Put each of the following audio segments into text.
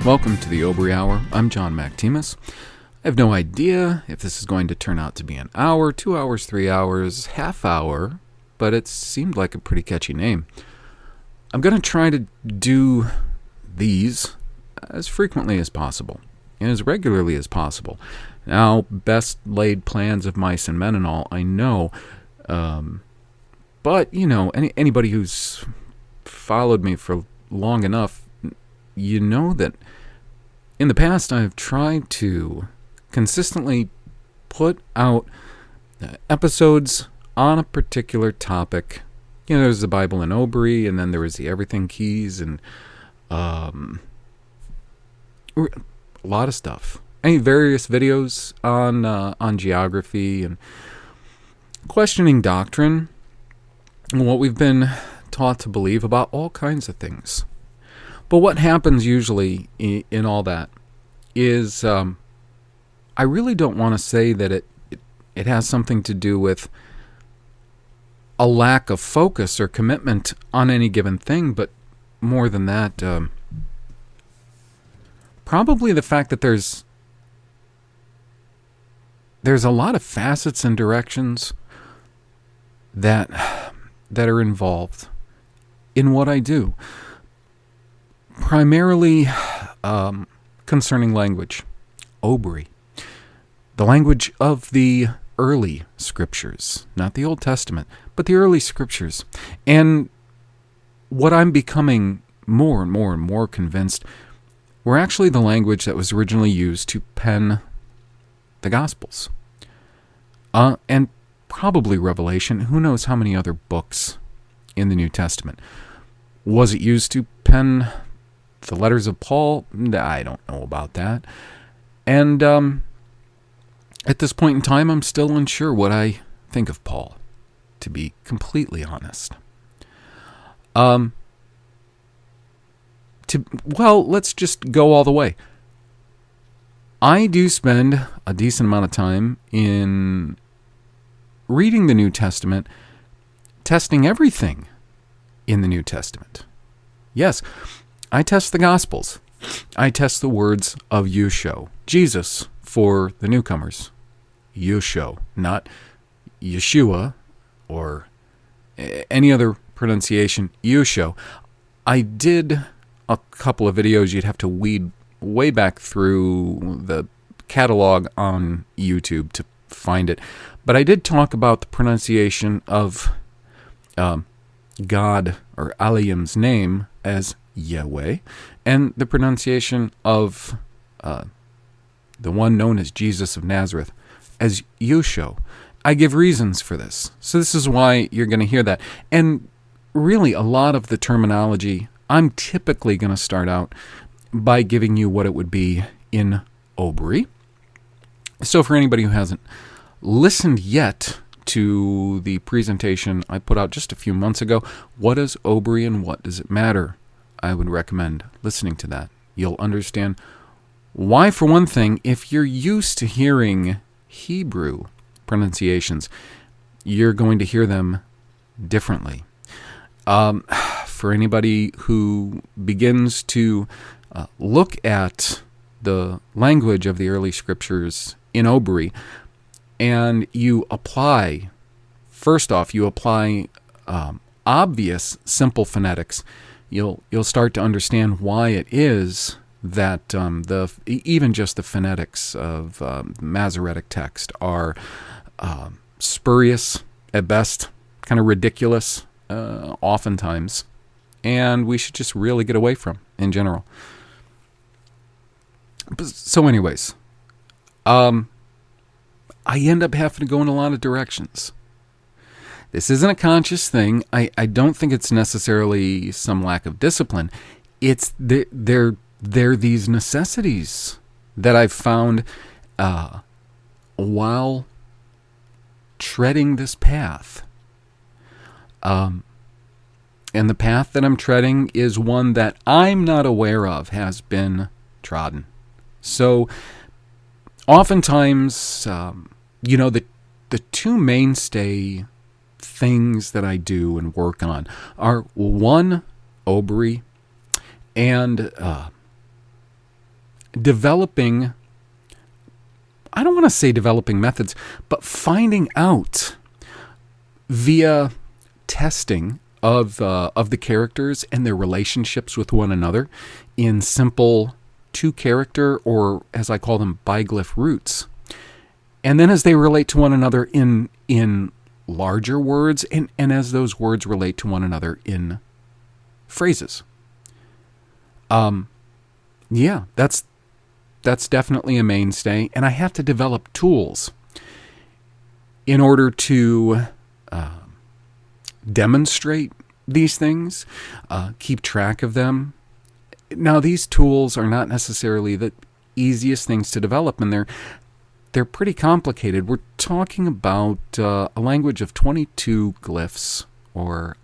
Welcome to the OBRY Hour. I'm John Mactimus. I have no idea if this is going to turn out to be an hour, 2 hours, 3 hours, half hour, but it seemed like a pretty catchy name. I'm going to try to do these as frequently as possible and as regularly as possible. Now, best laid plans of mice and men and all, I know. But, you know, anybody who's followed me for long enough, you know that in the past I've tried to consistently put out episodes on a particular topic. You know, there's the Bible and OBRY, and then there was the Everything Keys, and a lot of stuff. Various videos on geography and questioning doctrine and what we've been taught to believe about all kinds of things. But what happens usually in all that is I really don't want to say that it has something to do with a lack of focus or commitment on any given thing, but more than that, probably the fact that there's a lot of facets and directions that are involved in what I do. Primarily concerning language, OBRY, the language of the early scriptures, not the Old Testament, but the early scriptures. And what I'm becoming more and more and more convinced were actually the language that was originally used to pen the Gospels. And probably Revelation. Who knows how many other books in the New Testament. Was it used to pen the letters of Paul? I don't know about that. And at this point in time, I'm still unsure what I think of Paul, to be completely honest. Let's just go all the way. I do spend a decent amount of time in reading the New Testament, testing everything in the New Testament. Yes, I test the Gospels. I test the words of Yeshua, Jesus, for the newcomers. Yeshua, not Yeshua or any other pronunciation. Yeshua. I did a couple of videos. You'd have to weed way back through the catalog on YouTube to find it. But I did talk about the pronunciation of God or Elohim's name as Yahweh, and the pronunciation of the one known as Jesus of Nazareth as Yeshua. I give reasons for this. So this is why you're going to hear that. And really, a lot of the terminology, I'm typically going to start out by giving you what it would be in OBRY. So for anybody who hasn't listened yet to the presentation I put out just a few months ago, what is OBRY and what does it matter? I would recommend listening to that. You'll understand why, for one thing, if you're used to hearing Hebrew pronunciations, you're going to hear them differently. For anybody who begins to look at the language of the early scriptures in OBRY, and you apply, first off, obvious simple phonetics, you'll start to understand why it is that even just the phonetics of Masoretic text are spurious at best, kind of ridiculous oftentimes, and we should just really get away from in general. So anyways, I end up having to go in a lot of directions. This isn't a conscious thing. I don't think it's necessarily some lack of discipline. It's they're these necessities that I've found while treading this path. And the path that I'm treading is one that I'm not aware of has been trodden. So oftentimes, the two mainstay things that I do and work on are, one, OBRY, and developing, I don't want to say developing methods, but finding out via testing of the characters and their relationships with one another in simple two-character, or as I call them, biglyph roots. And then as they relate to one another in larger words, and as those words relate to one another in phrases. Yeah, that's definitely a mainstay. And I have to develop tools in order to demonstrate these things, keep track of them. Now, these tools are not necessarily the easiest things to develop, and they're pretty complicated. We're talking about a language of 22 glyphs, or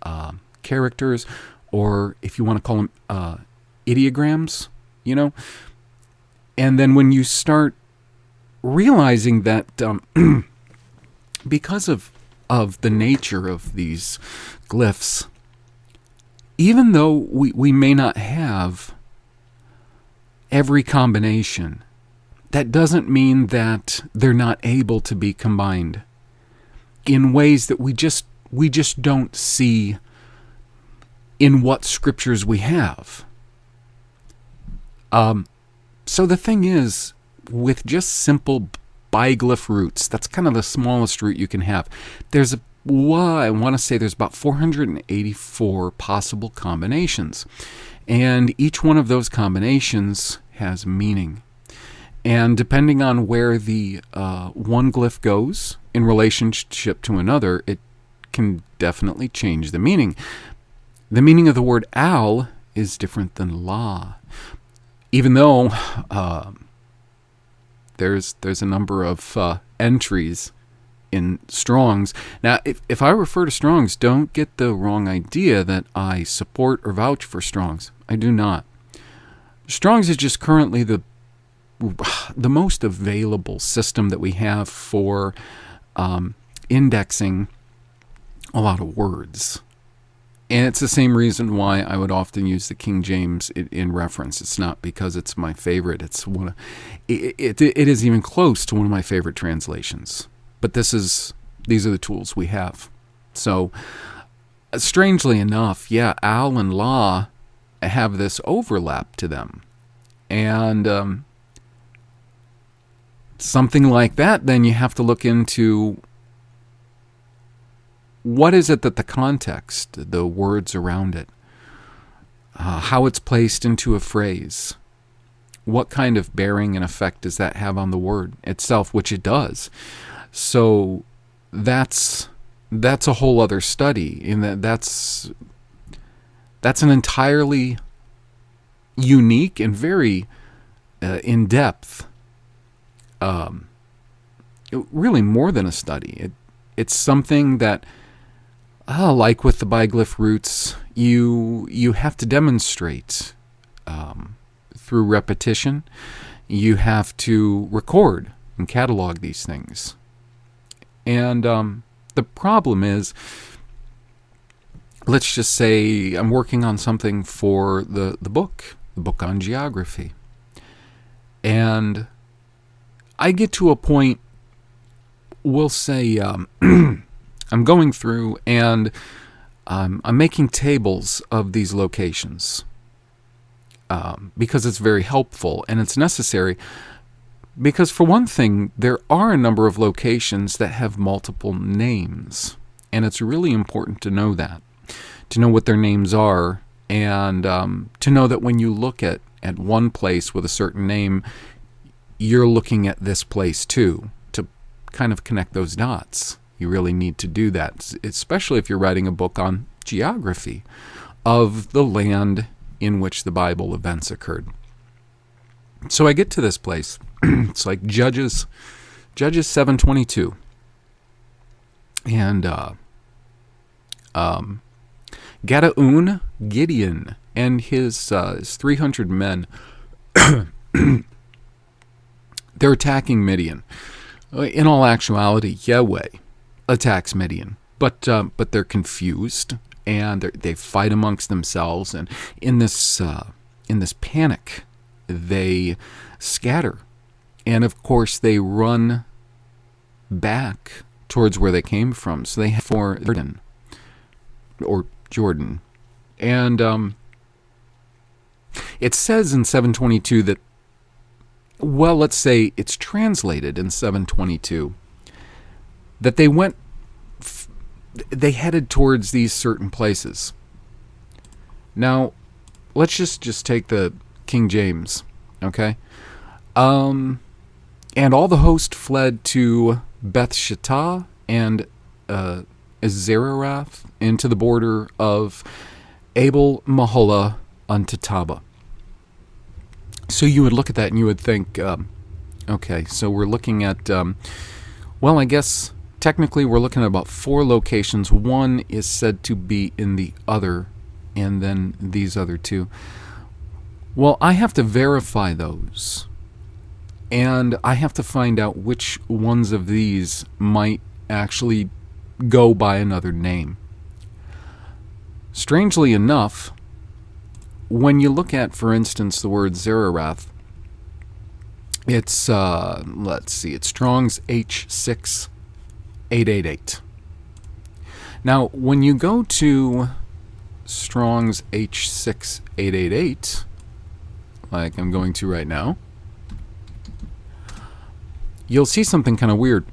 characters, or if you want to call them ideograms, And then when you start realizing that because of the nature of these glyphs, even though we may not have every combination, that doesn't mean that they're not able to be combined in ways that we just don't see in what scriptures we have. So the thing is, with just simple biglyph roots, that's kind of the smallest root you can have. I want to say there's about 484 possible combinations. And each one of those combinations has meaning. And depending on where the one glyph goes in relationship to another, it can definitely change the meaning. The meaning of the word al is different than la. Even though there's a number of entries in Strong's. Now, if I refer to Strong's, don't get the wrong idea that I support or vouch for Strong's. I do not. Strong's is just currently the most available system that we have for indexing a lot of words. And it's the same reason why I would often use the King James in reference. It's not because it's my favorite. It's it is even close to one of my favorite translations. But these are the tools we have. So, strangely enough, yeah, al and la have this overlap to them. And something like that, then you have to look into what is it that the context, the words around it, how it's placed into a phrase, what kind of bearing and effect does that have on the word itself, which it does. So that's a whole other study. That's an entirely unique and very in-depth, really more than a study. It's something that, like with the biglyph roots, you have to demonstrate through repetition. You have to record and catalog these things. And the problem is, let's just say I'm working on something for the book on geography. And I get to a point, we'll say, I'm going through and I'm making tables of these locations because it's very helpful and it's necessary. Because for one thing, there are a number of locations that have multiple names, and it's really important to know that, to know what their names are, and to know that when you look at one place with a certain name, you're looking at this place too, to kind of connect those dots. You really need to do that, especially if you're writing a book on geography of the land in which the Bible events occurred. So I get to this place. It's like Judges 7:22, and Gideon and his 300 men, they're attacking Midian. In all actuality, Yahweh attacks Midian, but they're confused and they fight amongst themselves, and in this panic, they scatter. And of course, they run back towards where they came from. So they head for Jordan. And it says in 722 that, well, let's say it's translated in 722 that they headed towards these certain places. Now, let's just take the King James, okay? And all the host fled to Beth Shittah and Zererath into the border of Abel Maholah unto Taba. So you would look at that and you would think, okay, so we're looking at, well, I guess technically we're looking at about 4 locations. One is said to be in the other, and then these other 2. Well, I have to verify those. And I have to find out which ones of these might actually go by another name. Strangely enough, when you look at, for instance, the word Zererath, it's, let's see, it's Strong's H6888. Now, when you go to Strong's H6888, like I'm going to right now, you'll see something kind of weird.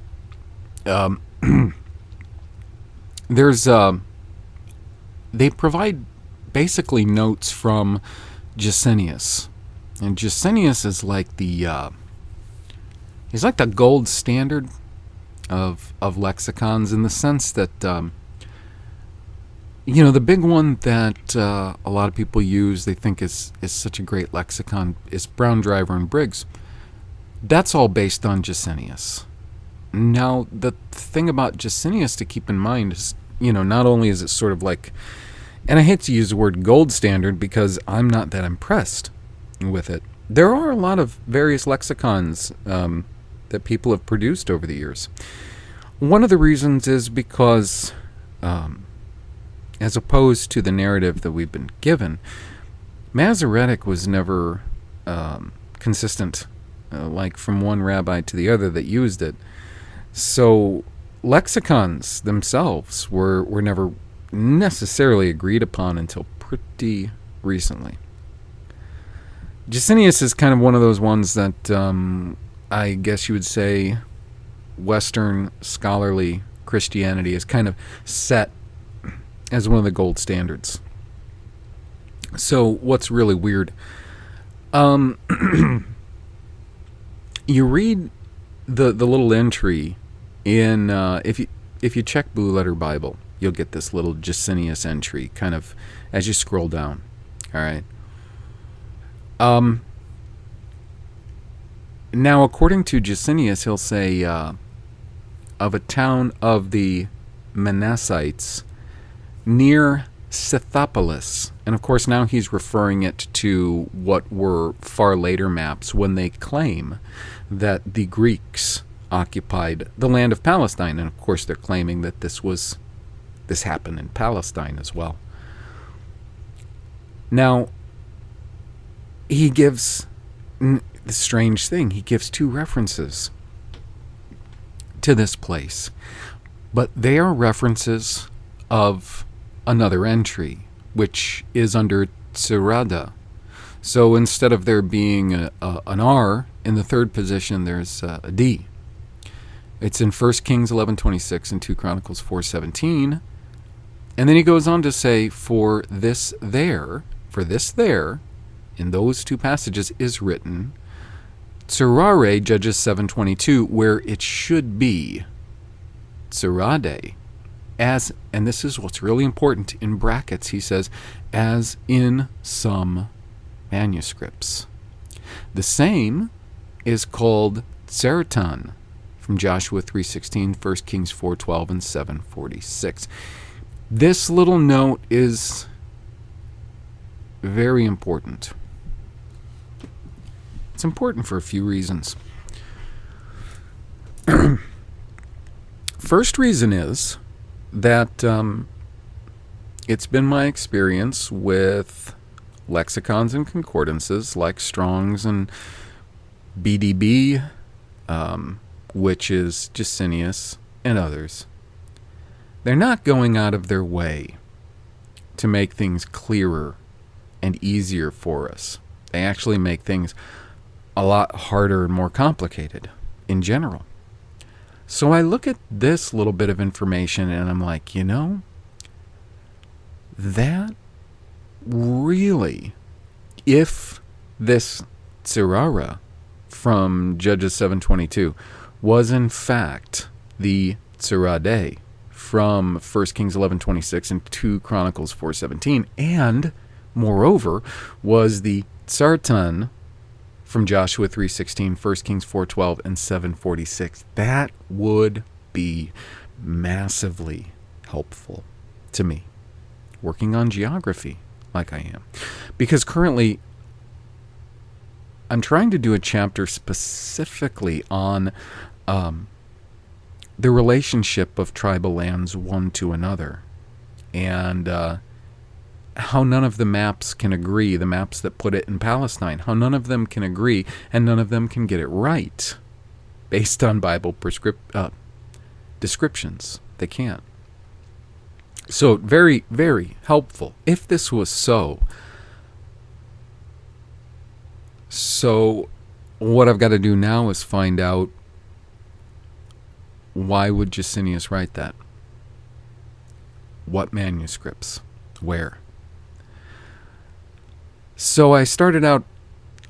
There's, they provide basically notes from Gesenius. And Gesenius is like the, he's like the gold standard of lexicons, in the sense that, the big one that a lot of people use, they think is such a great lexicon, is Brown, Driver, and Briggs. That's all based on Gesenius. Now, the thing about Gesenius to keep in mind is, not only is it sort of like, and I hate to use the word gold standard because I'm not that impressed with it. There are a lot of various lexicons that people have produced over the years. One of the reasons is because, as opposed to the narrative that we've been given, Masoretic was never consistent, like from one rabbi to the other that used it. So lexicons themselves were never necessarily agreed upon until pretty recently. Gesenius is kind of one of those ones that I guess you would say Western scholarly Christianity is kind of set as one of the gold standards. So what's really weird, you read the little entry in, if you check Blue Letter Bible, you'll get this little Gesenius entry kind of as you scroll down. All right. Now, according to Gesenius, he'll say, of a town of the Manassites near Scythopolis. And of course, now he's referring it to what were far later maps when they claim that the Greeks occupied the land of Palestine. And of course, they're claiming that this happened in Palestine as well. Now, he gives the strange thing. He gives 2 references to this place, but they are references of another entry, which is under Tsirada. So instead of there being an R in the 3rd position, there's a D. It's in 1 Kings 11:26 and 2 Chronicles 4:17. And then he goes on to say, for this there, in those 2 passages is written Tsurare, Judges 7:22, where it should be Tsurade, as, and this is what's really important, in brackets, he says, as in some manuscripts. The same is called Tseratan from Joshua 3:16, 1 Kings 4:12, and 7:46. This little note is very important. It's important for a few reasons. First reason is that it's been my experience with lexicons and concordances like Strong's and BDB, which is Gesenius, and others. They're not going out of their way to make things clearer and easier for us. They actually make things a lot harder and more complicated in general. So I look at this little bit of information and I'm like, that really, if this Tsirara from Judges 7:22 was in fact the Tsirade from 1 Kings 11:26 and 2 Chronicles 4:17, and moreover was the Tsartan from Joshua 3:16, 1 Kings 4:12, and 7:46, that would be massively helpful to me working on geography like I am. Because currently I'm trying to do a chapter specifically on the relationship of tribal lands one to another, and how none of the maps can agree, the maps that put it in Palestine, how none of them can agree and none of them can get it right based on Bible descriptions. They can't. So very, very helpful if this was so. So what I've got to do now is find out, why would Gesenius write that? What manuscripts? Where? So I started out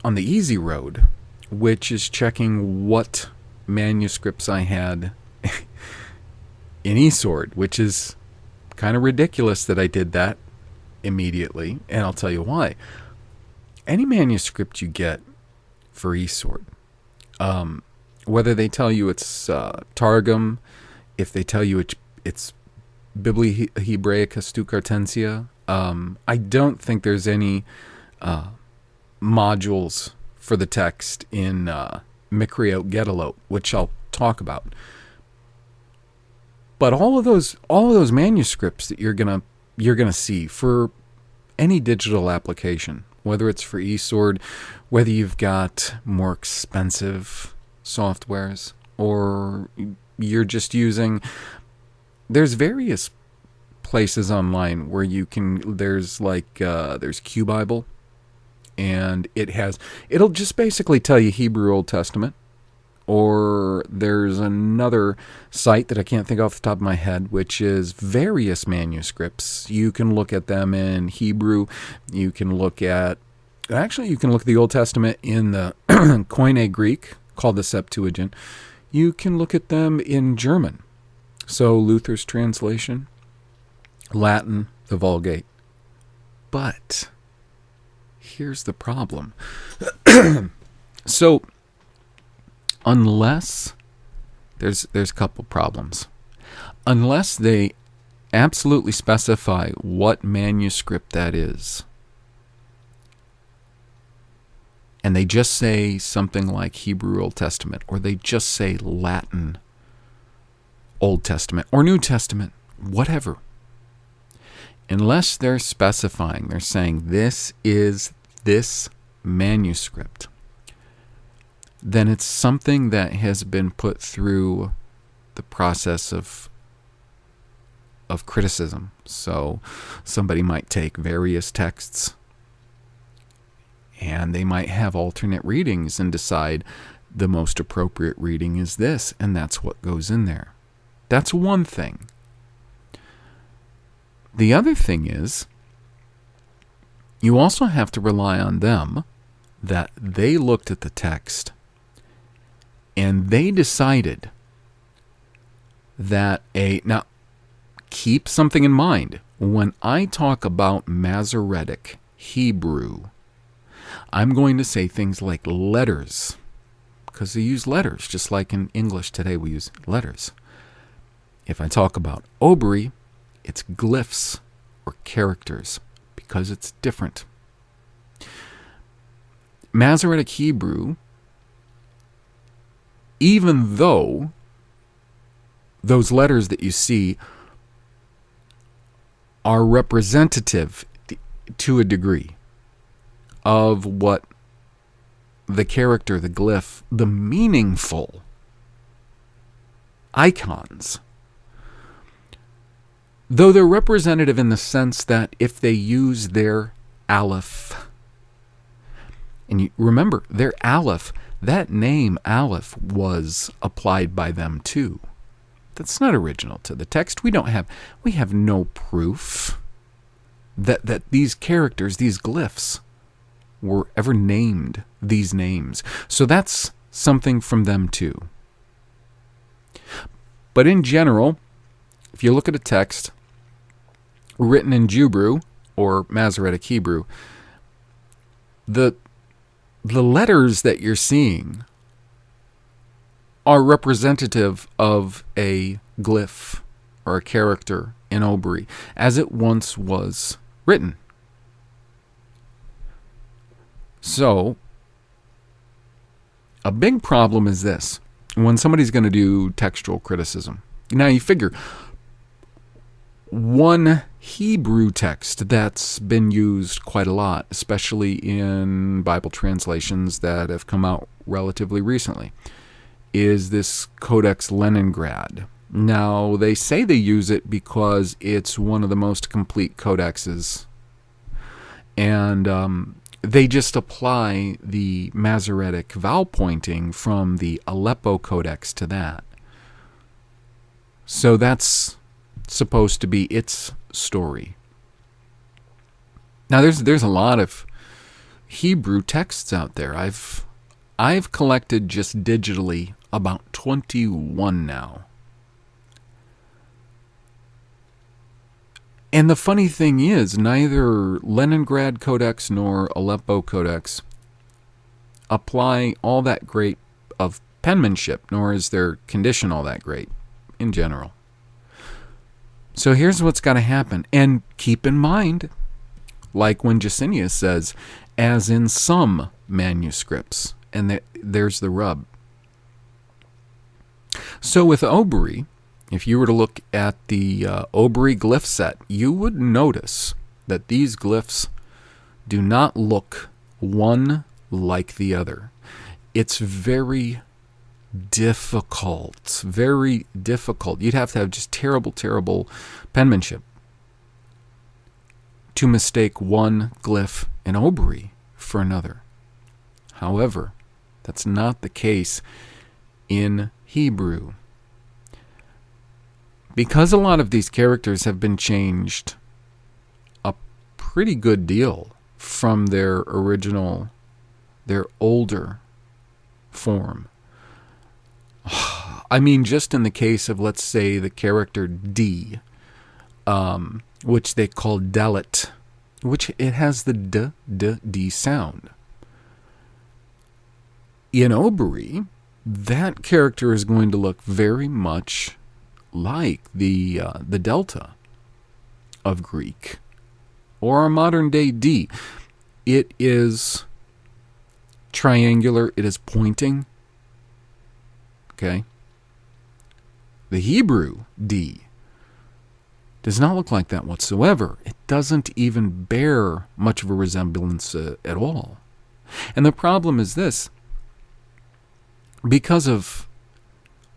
on the easy road, which is checking what manuscripts I had in eSword, which is kind of ridiculous that I did that immediately, and I'll tell you why. Any manuscript you get for eSword, whether they tell you it's Targum, if they tell you it's Biblia Hebraica Stucartensia, I don't think there's any modules for the text in Mikriot Gedalot, which I'll talk about. But all of those manuscripts that you're gonna see for any digital application, whether it's for eSword, whether you've got more expensive softwares, or you're just using, there's various places online where you can, there's QBible, and it'll just basically tell you Hebrew Old Testament. Or there's another site that I can't think off the top of my head, which is various manuscripts. You can look at them in Hebrew. You can look at the Old Testament in the Koine Greek, called the Septuagint. You can look at them in German. So Luther's translation, Latin, the Vulgate. But here's the problem. So unless there's a couple problems. Unless they absolutely specify what manuscript that is, and they just say something like Hebrew Old Testament, or they just say Latin Old Testament, or New Testament, whatever. Unless they're specifying, they're saying this is this manuscript, then it's something that has been put through the process of criticism. So somebody might take various texts and they might have alternate readings and decide the most appropriate reading is this, and that's what goes in there. That's one thing. The other thing is, you also have to rely on them, that they looked at the text and they decided that now keep something in mind. When I talk about Masoretic Hebrew, I'm going to say things like letters, because they use letters, just like in English today we use letters. If I talk about OBRY, it's glyphs or characters, because it's different. Masoretic Hebrew, even though those letters that you see are representative to a degree, of what the character, the glyph, the meaningful icons, though they're representative in the sense that if they use their aleph, and you remember, their aleph, that name aleph was applied by them too. That's not original to the text. We have no proof that these characters, these glyphs, were ever named these names. So that's something from them too. But in general, if you look at a text written in Jubru or Masoretic Hebrew, the letters that you're seeing are representative of a glyph or a character in OBRY as it once was written. So, a big problem is this. When somebody's going to do textual criticism, now you figure one Hebrew text that's been used quite a lot, especially in Bible translations that have come out relatively recently, is this Codex Leningrad. Now, they say they use it because it's one of the most complete codexes, and they just apply the Masoretic vowel pointing from the Aleppo Codex to that. So that's supposed to be its story. Now, there's a lot of Hebrew texts out there. I've collected just digitally about 21 now. And the funny thing is, neither Leningrad Codex nor Aleppo Codex apply all that great of penmanship, nor is their condition all that great in general. So here's what's got to happen. And keep in mind, like when Jusinius says, as in some manuscripts, and there's the rub. So with OBRY, if you were to look at the OBRY glyph set, you would notice that these glyphs do not look one like the other. It's very difficult, very difficult. You'd have to have just terrible, terrible penmanship to mistake one glyph in OBRY for another. However, that's not the case in Hebrew. Because a lot of these characters have been changed a pretty good deal from their original, their older form. I mean, just in the case of, let's say, the character D, which they call Dalet, which it has the D sound. In OBRY, that character is going to look very much like the delta of Greek, or our modern day D. It is triangular, it is pointing. Okay? The Hebrew D does not look like that whatsoever. It doesn't even bear much of a resemblance at all. And the problem is this: because of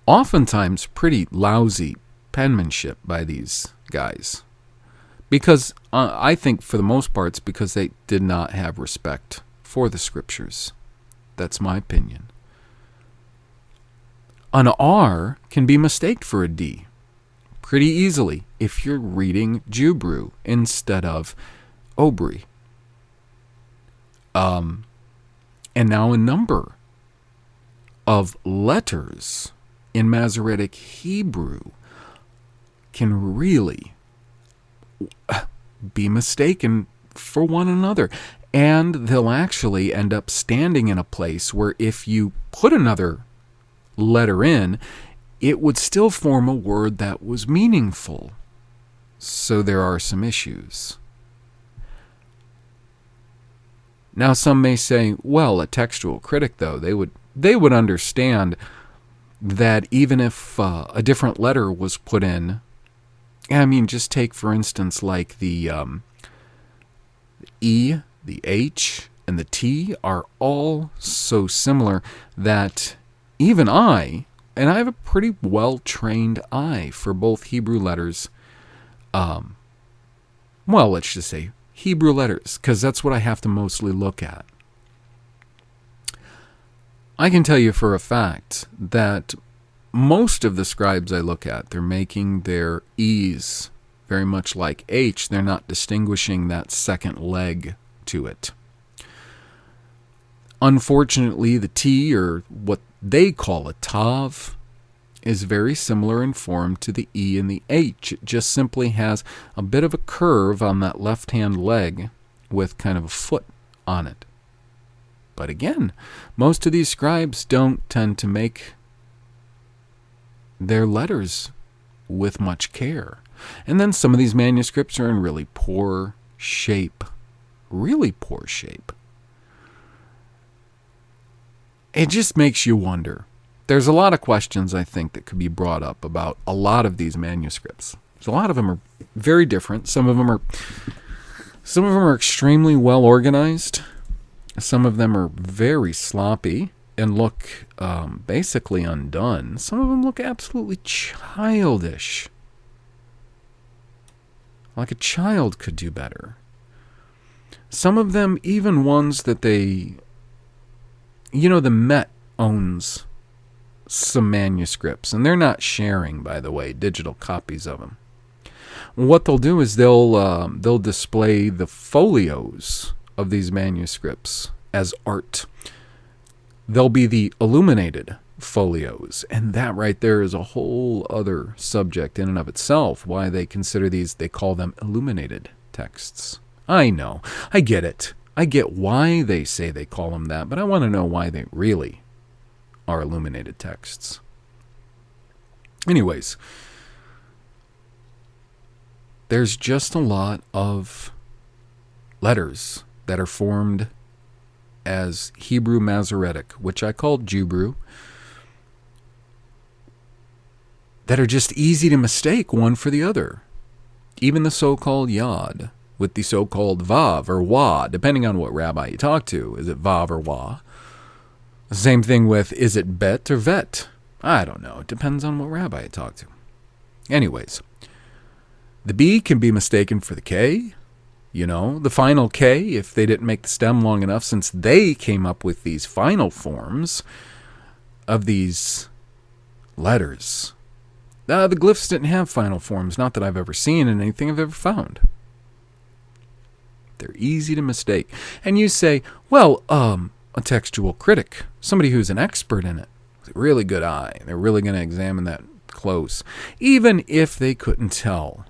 oftentimes pretty lousy penmanship by these guys, because I think for the most part it's because they did not have respect for the scriptures. That's my opinion. An R can be mistaken for a D pretty easily if you're reading Jubru instead of OBRY. And now a number of letters in Masoretic Hebrew can really be mistaken for one another. And they'll actually end up standing in a place where if you put another letter in, it would still form a word that was meaningful. So there are some issues. Now some may say, well, a textual critic, though, they would understand that even if a different letter was put in, I mean, just take, for instance, like the E, the H, and the T are all so similar that even I have a pretty well-trained eye for both Hebrew letters. Well, let's just say Hebrew letters, because that's what I have to mostly look at. I can tell you for a fact that most of the scribes I look at, they're making their E's very much like H. They're not distinguishing that second leg to it. Unfortunately, the T, or what they call a tav, is very similar in form to the E and the H. It just simply has a bit of a curve on that left-hand leg with kind of a foot on it. But again, most of these scribes don't tend to make their letters with much care. And then some of these manuscripts are in really poor shape. Really poor shape. It just makes you wonder. There's a lot of questions, I think, that could be brought up about a lot of these manuscripts. A lot of them are very different. Some of them are extremely well organized. Some of them are very sloppy and look basically undone. Some of them look absolutely childish. Like a child could do better. Some of them, even ones that the Met owns some manuscripts, and they're not sharing, by the way, digital copies of them. What they'll do is they'll display the folios of these manuscripts as art. They'll be the illuminated folios, and that right there is a whole other subject in and of itself, why they consider these, they call them illuminated texts. I know, I get it. I get why they say they call them that, but I want to know why they really are illuminated texts. Anyways, there's just a lot of letters that are formed as Hebrew Masoretic, which I call Jubru, that are just easy to mistake one for the other. Even the so-called Yod with the so-called Vav or Wa, depending on what rabbi you talk to. Is it Vav or Wa? Same thing with, is it Bet or Vet? I don't know. It depends on what rabbi you talk to. Anyways, the B can be mistaken for the K. The final K, if they didn't make the stem long enough, since they came up with these final forms of these letters. The glyphs didn't have final forms, not that I've ever seen in anything I've ever found. They're easy to mistake. And you say, well, a textual critic, somebody who's an expert in it, with a really good eye, they're really going to examine that close, even if they couldn't tell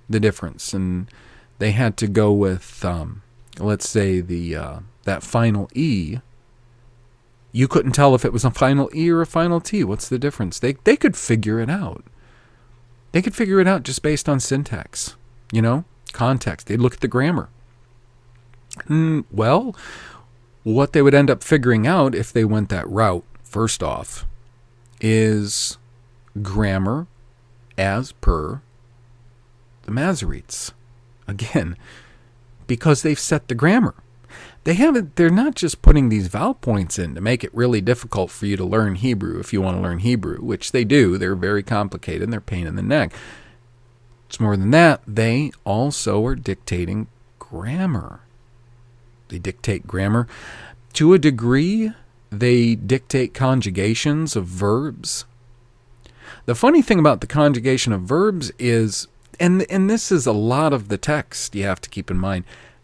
the difference, and they had to go with, let's say, that final E. You couldn't tell if it was a final E or a final T. What's the difference? They could figure it out. They could figure it out just based on syntax, context. They'd look at the grammar. Well, what they would end up figuring out if they went that route, first off, is grammar as per the Masoretes. Again, because they've set the grammar. They're not just putting these vowel points in to make it really difficult for you to learn Hebrew if you want to learn Hebrew, which they do. They're very complicated and they're a pain in the neck. It's more than that. They also are dictating grammar. They dictate grammar. To a degree, they dictate conjugations of verbs. The funny thing about the conjugation of verbs is, and this is a lot of the text you have to keep in mind,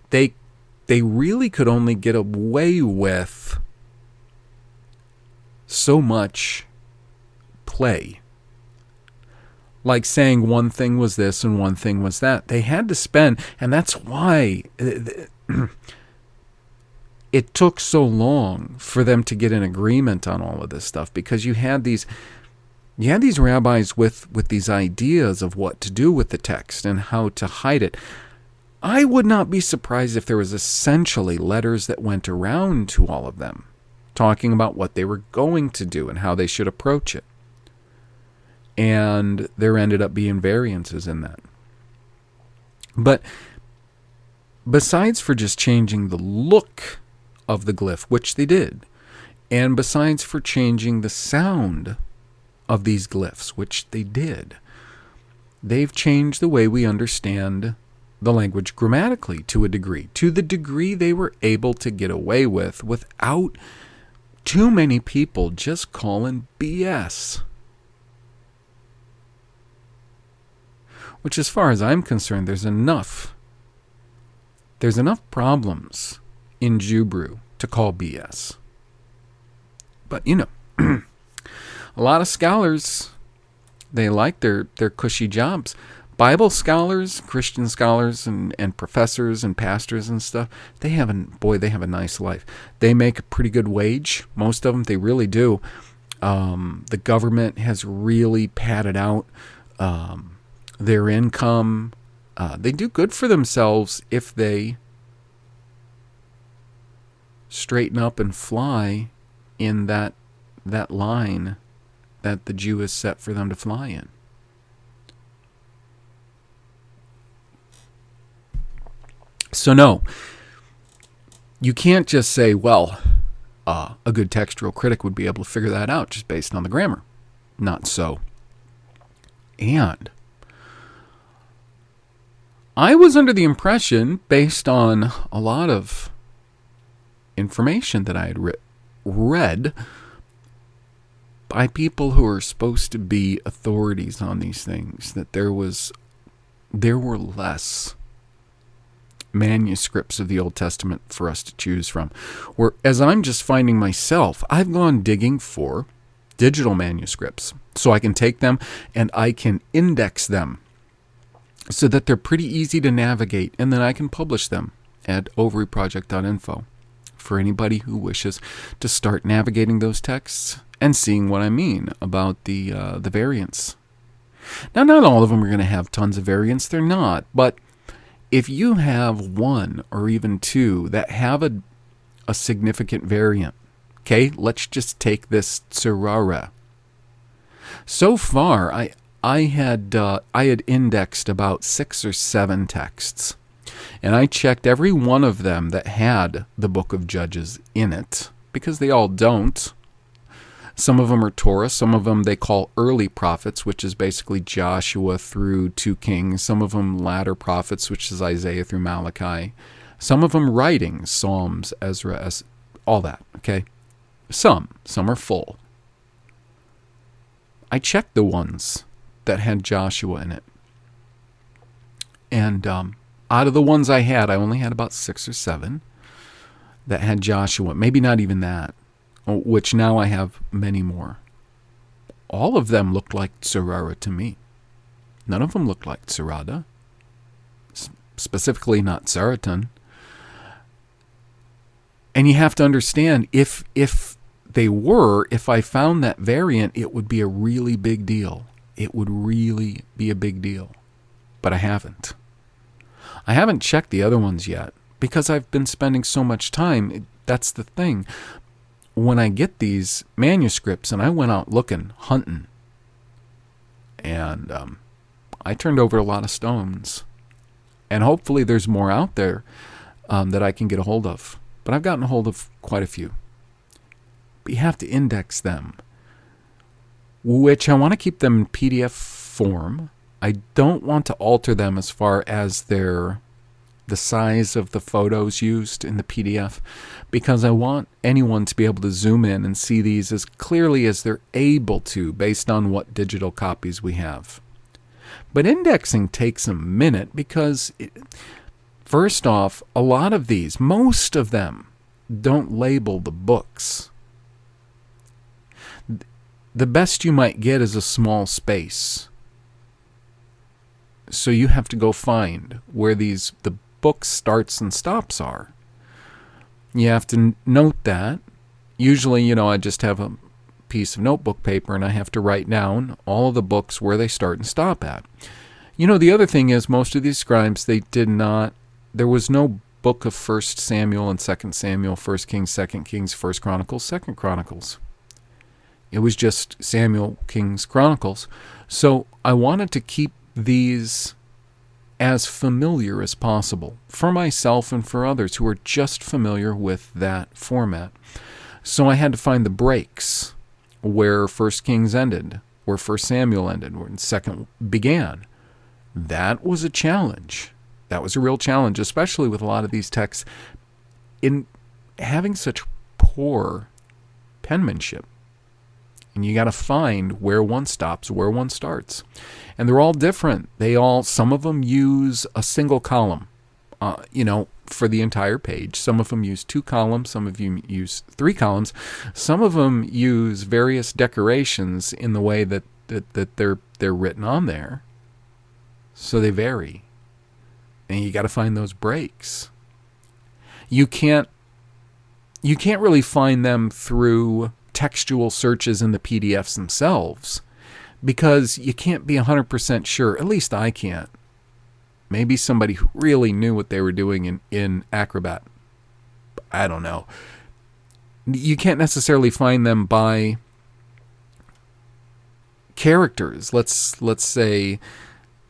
they really could only get away with so much play. Like saying one thing was this and one thing was that. They had to spend, and that's why it took so long for them to get an agreement on all of this stuff, because you had these rabbis with these ideas of what to do with the text and how to hide it. I would not be surprised if there was essentially letters that went around to all of them, talking about what they were going to do and how they should approach it. And there ended up being variances in that. But besides for just changing the look of the glyph, which they did, and besides for changing the sound of these glyphs, which they did, they've changed the way we understand the language grammatically to a degree, to the degree they were able to get away with without too many people just calling BS. Which, as far as I'm concerned, there's enough problems in Jewbrew to call BS. But, a lot of scholars, they like their cushy jobs. Bible scholars, Christian scholars, and professors and pastors and stuff, they have a nice life. They make a pretty good wage. Most of them, they really do. The government has really padded out their income. They do good for themselves if they straighten up and fly in that line that the Jew has set for them to fly in. So no, you can't just say, well, a good textual critic would be able to figure that out just based on the grammar. Not so. And I was under the impression, based on a lot of information that I had read by people who are supposed to be authorities on these things, that there were less manuscripts of the Old Testament for us to choose from. Whereas I'm just finding myself, I've gone digging for digital manuscripts so I can take them and I can index them so that they're pretty easy to navigate, and then I can publish them at OBRYproject.info for anybody who wishes to start navigating those texts and seeing what I mean about the variants. Now, not all of them are going to have tons of variants. They're not, but if you have one or even two that have a significant variant, okay, let's just take this Tsarara. So far, I had indexed about 6 or 7 texts, and I checked every one of them that had the Book of Judges in it, because they all don't. Some of them are Torah, some of them they call early prophets, which is basically Joshua through 2 Kings. Some of them latter prophets, which is Isaiah through Malachi. Some of them writings, Psalms, Ezra, all that, okay? Some are full. I checked the ones that had Joshua in it. And out of the ones I only had about 6 or 7 that had Joshua. Maybe not even that, which now I have many more. All of them looked like Tsarara to me. None of them looked like Tsarada. Specifically not Tsaratan. And you have to understand, if I found that variant, it would be a really big deal. It would really be a big deal. But I haven't. I haven't checked the other ones yet because I've been spending so much time. That's the thing. When I get these manuscripts, and I went out hunting, and I turned over a lot of stones. And hopefully there's more out there that I can get a hold of. But I've gotten a hold of quite a few. But you have to index them, which I want to keep them in PDF form. I don't want to alter them as far as the size of the photos used in the PDF, because I want anyone to be able to zoom in and see these as clearly as they're able to based on what digital copies we have. But indexing takes a minute because, first off, a lot of these, most of them, don't label the books. The best you might get is a small space. So you have to go find where the book starts and stops are. You have to note that. Usually, I just have a piece of notebook paper and I have to write down all of the books where they start and stop at. The other thing is, most of these scribes, there was no book of 1 Samuel and 2 Samuel, 1 Kings, 2 Kings, 1 Chronicles, 2 Chronicles. It was just Samuel, Kings, Chronicles. So I wanted to keep these as familiar as possible for myself and for others who are just familiar with that format. So I had to find the breaks where 1 Kings ended, where 1 Samuel ended, where 2 began. That was a challenge. That was a real challenge, especially with a lot of these texts in having such poor penmanship. And you got to find where one stops, where one starts. And they're all different. Some of them use a single column, for the entire page. Some of them use 2 columns. Some of them use 3 columns. Some of them use various decorations in the way that they're written on there. So they vary. And you got to find those breaks. You can't really find them through textual searches in the PDFs themselves, because you can't be 100% sure. At least I can't. Maybe somebody who really knew what they were doing in Acrobat. I don't know. You can't necessarily find them by characters. Let's say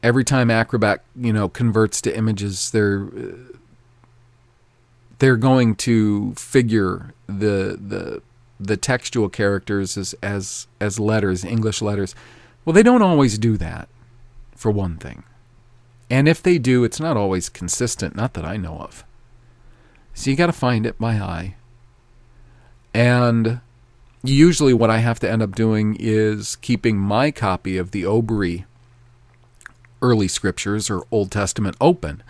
every time Acrobat, converts to images, they're going to figure the textual characters as letters, English letters. Well, they don't always do that, for one thing. And if they do, it's not always consistent, not that I know of. So you got to find it by eye. And usually what I have to end up doing is keeping my copy of the OBRY early scriptures or Old Testament open.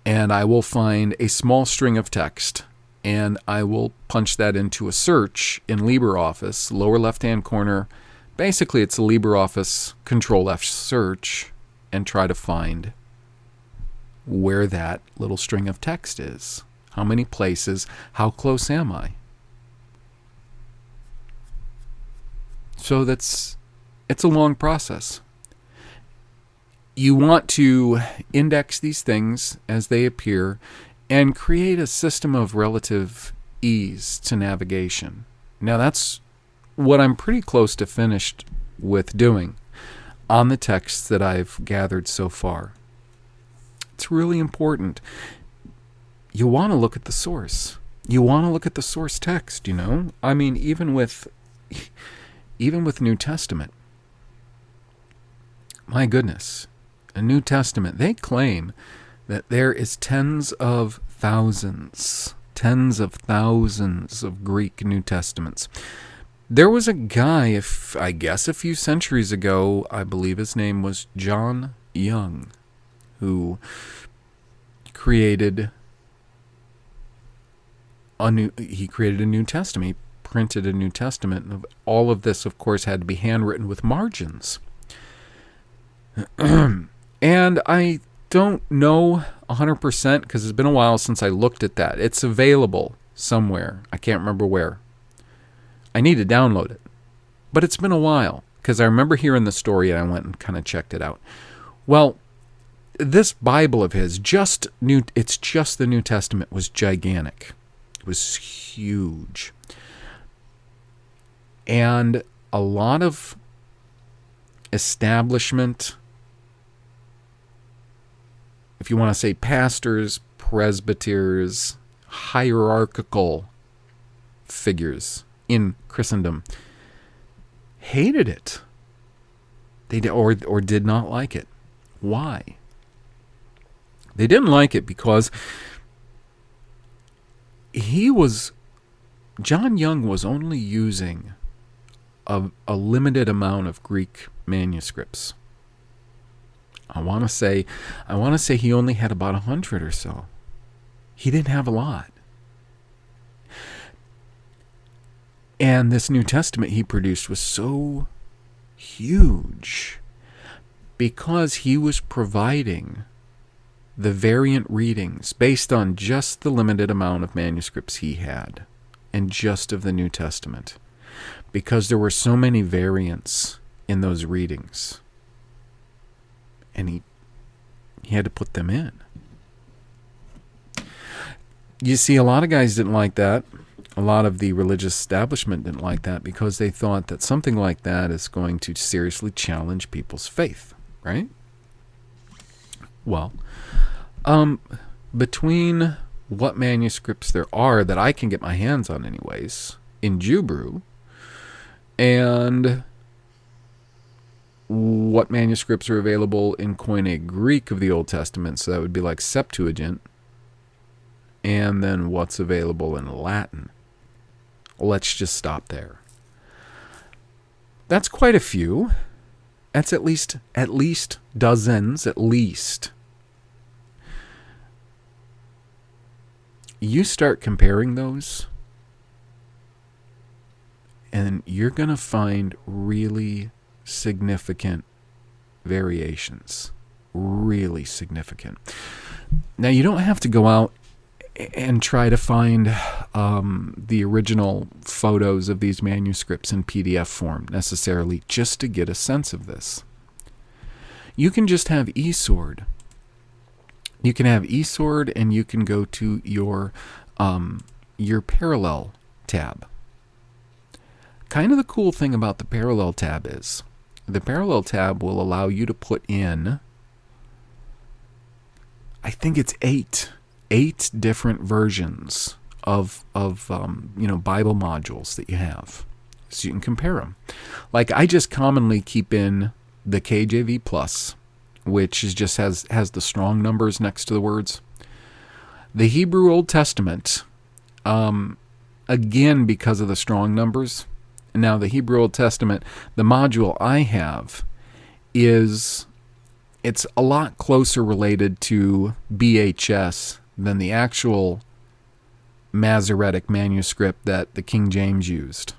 And I will find a small string of text, and I will punch that into a search in LibreOffice, lower left-hand corner. Basically, it's a LibreOffice Control-F search, and try to find where that little string of text is. How many places? How close am I? So it's a long process. You want to index these things as they appear and create a system of relative ease to navigation. Now that's what I'm pretty close to finished with doing on the texts that I've gathered so far. It's really important. You want to look at the source. You want to look at the source text, I mean, even with New Testament. My goodness. A New Testament, they claim that there is tens of thousands of Greek New Testaments. There was a guy, I guess a few centuries ago, I believe his name was John Young, who created a New Testament. He printed a New Testament. All of this, of course, had to be handwritten with margins. And I don't know 100% because it's been a while since I looked at that. It's available somewhere. I can't remember where. I need to download it. But it's been a while because I remember hearing the story and I went and kind of checked it out. Well, this Bible of his, it's just the New Testament, was gigantic. It was huge. And a lot of establishment, if you want to say pastors, presbyters, hierarchical figures in Christendom, hated it. They or did not like it. Why? They didn't like it because John Young was only using a limited amount of Greek manuscripts. I want to say he only had about 100 or so. He didn't have a lot. And this New Testament he produced was so huge because he was providing the variant readings based on just the limited amount of manuscripts he had and just of the New Testament, because there were so many variants in those readings. And he had to put them in. You see, a lot of guys didn't like that. A lot of the religious establishment didn't like that because they thought that something like that is going to seriously challenge people's faith, right? Well, between what manuscripts there are that I can get my hands on anyways in Jubru, and what manuscripts are available in Koine Greek of the Old Testament, so that would be like Septuagint, and then what's available in Latin. Let's just stop there. That's quite a few. That's at least dozens, at least. You start comparing those, and you're going to find really significant variations. Really significant. Now, you don't have to go out and try to find the original photos of these manuscripts in PDF form necessarily just to get a sense of this. You can just have eSword. You can have eSword, and you can go to your parallel tab. Kind of the cool thing about the parallel tab is the parallel tab will allow you to put in, I think it's eight different versions of Bible modules that you have, so you can compare them. Like, I just commonly keep in the KJV Plus, which is just has the strong numbers next to the words. The Hebrew Old Testament, again because of the strong numbers. Now, the Hebrew Old Testament, the module I have it's a lot closer related to BHS than the actual Masoretic manuscript that the King James used.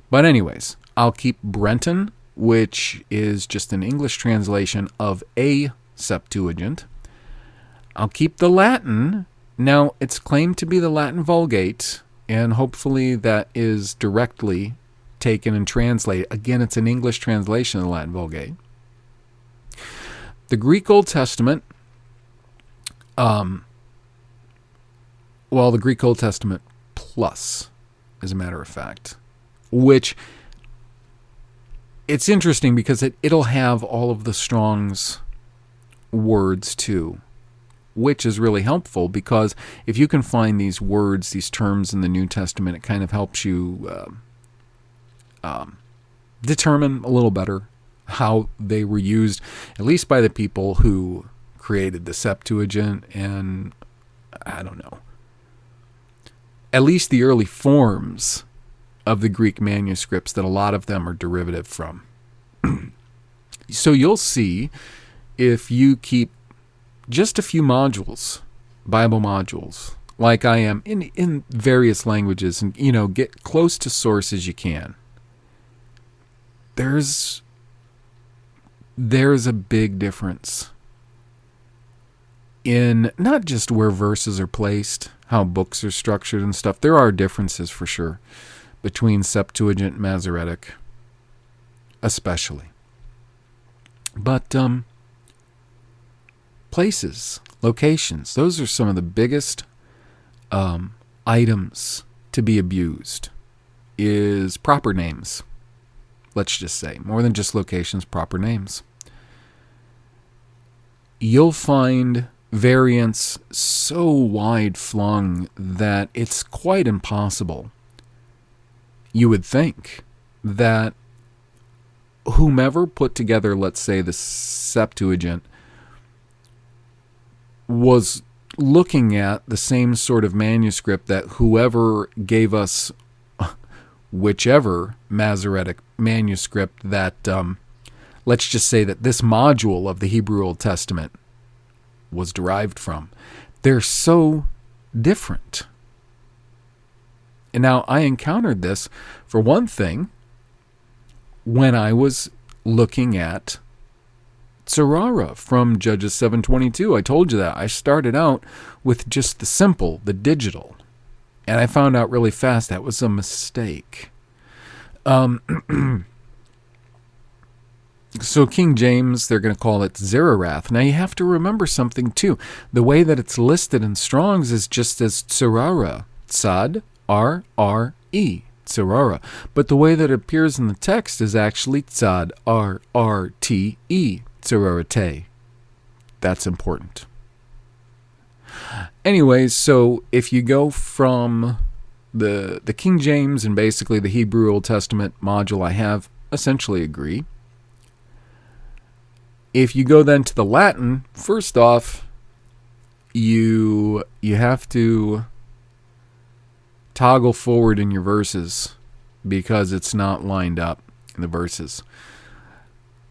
But anyways, I'll keep Brenton, which is just an English translation of a Septuagint. I'll keep the Latin. Now, it's claimed to be the Latin Vulgate, and hopefully that is directly taken and translated. Again, it's an English translation of the Latin Vulgate. The Greek Old Testament, the Greek Old Testament Plus, as a matter of fact, which it's interesting because it'll have all of the Strong's words too, which is really helpful because if you can find these words, these terms in the New Testament, it kind of helps you determine a little better how they were used, at least by the people who created the Septuagint and, I don't know, at least the early forms of the Greek manuscripts that a lot of them are derivative from. So you'll see, if you keep just a few modules, Bible modules, like I am, in various languages, and get close to source as you can, there's a big difference in not just where verses are placed, how books are structured and stuff. There are differences for sure between Septuagint and Masoretic, especially. But places, locations, those are some of the biggest items to be abused, is proper names. Let's just say, more than just locations, proper names. You'll find variants so wide flung that it's quite impossible. You would think that whomever put together, let's say, the Septuagint was looking at the same sort of manuscript that whoever gave us whichever Masoretic manuscript that, let's just say that this module of the Hebrew Old Testament was derived from. They're so different. And now I encountered this, for one thing, when I was looking at Tzarara from Judges 7:22. I told you that. I started out with just the simple, the digital. And I found out really fast that was a mistake. So King James, they're going to call it Zerarath. Now you have to remember something too. The way that it's listed in Strong's is just as Tzarara. Tzad, R-R-E. Tzarara. But the way that it appears in the text is actually Tzad, R-R-T-E. Tzararate. that's important. Anyways, so if you go from the King James and basically the Hebrew Old Testament module I have essentially agree. If you go then to the Latin, first off, you have to toggle forward in your verses because it's not lined up in the verses.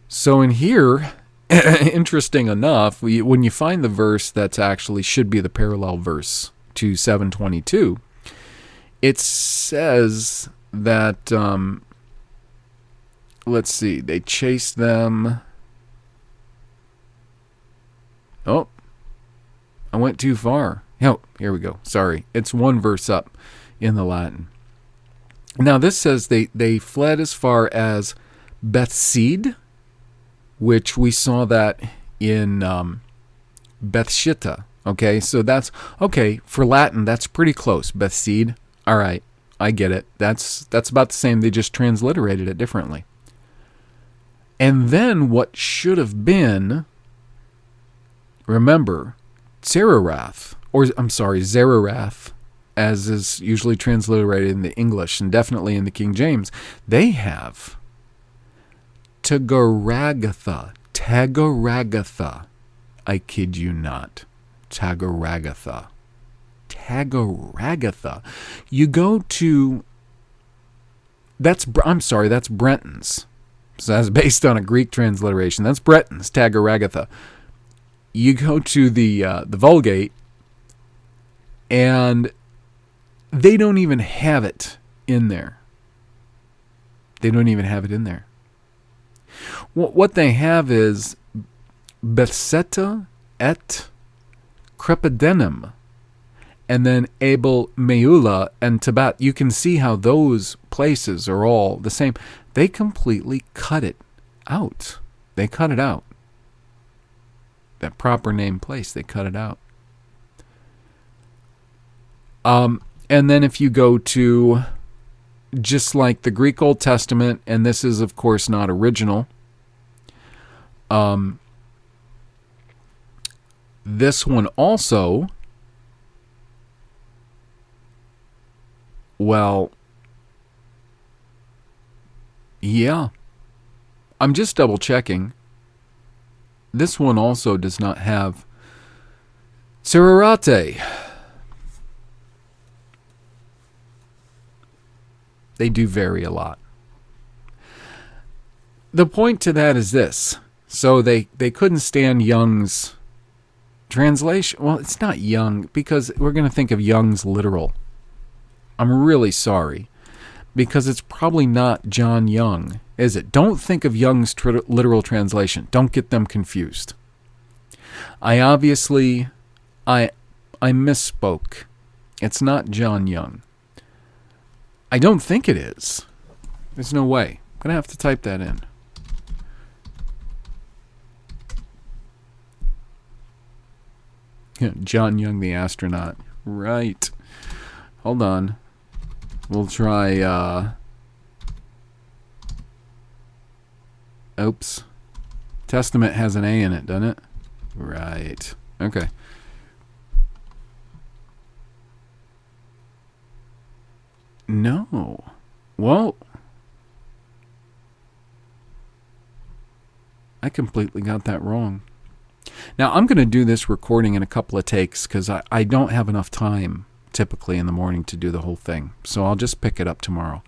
So in here, interesting enough, when you find the verse that's actually should be the parallel verse to 722, it says that, let's see, they chased them. Oh, I went too far. Oh, here we go. Sorry. It's one verse up in the Latin. Now this says they fled as far as Bethsaida, which we saw that in Bethshita. Okay, so that's, okay, for Latin, that's pretty close. Bethsaida. All right, I get it. That's about the same. They just transliterated it differently. And then what should have been, remember, Zererath, as is usually transliterated in the English and definitely in the King James, they have Tagaragatha. I kid you not. Tagaragatha. You go to, that's Brenton's. So that's based on a Greek transliteration. That's Brenton's, Tagaragatha. You go to the Vulgate, and they don't even have it in there. What they have is Bethseta et Crepidenum, and then Abel Meula and Tibet. You can see how those places are all the same. They completely cut it out. That proper name place, they cut it out. And then if you go to, just like the Greek Old Testament, and this is of course not original, this one also, well, yeah, I'm just double checking. This one also does not have Cererate. They do vary a lot. The point to that is this. So they couldn't stand Young's translation. Well, it's not Young, because we're going to think of Young's literal. I'm really sorry, because it's probably not John Young, is it? Don't think of Young's literal translation. Don't get them confused. I misspoke. It's not John Young. I don't think it is. There's no way. I'm going to have to type that in. John Young, the astronaut. Right. Hold on. We'll try, oops. Testament has an A in it, doesn't it? Right. Okay. No. Well, I completely got that wrong. Now, I'm going to do this recording in a couple of takes because I don't have enough time typically in the morning to do the whole thing. So I'll just pick it up tomorrow.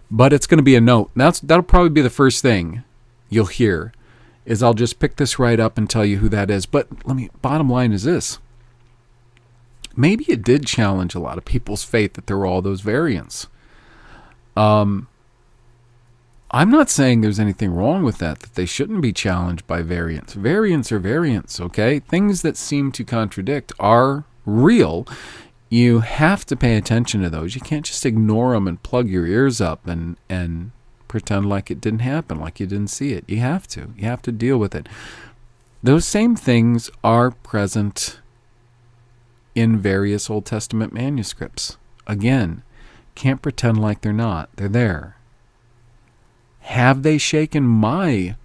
But it's going to be a note. That'll probably be the first thing you'll hear, is I'll just pick this right up and tell you who that is. But bottom line is this. Maybe it did challenge a lot of people's faith that there were all those variants. I'm not saying there's anything wrong with that they shouldn't be challenged by variants. Variants are variants, okay? Things that seem to contradict are real. You have to pay attention to those. You can't just ignore them and plug your ears up and pretend like it didn't happen, like you didn't see it. You have to. You have to deal with it. Those same things are present in various Old Testament manuscripts. Again, can't pretend like they're not. They're there. Have they shaken my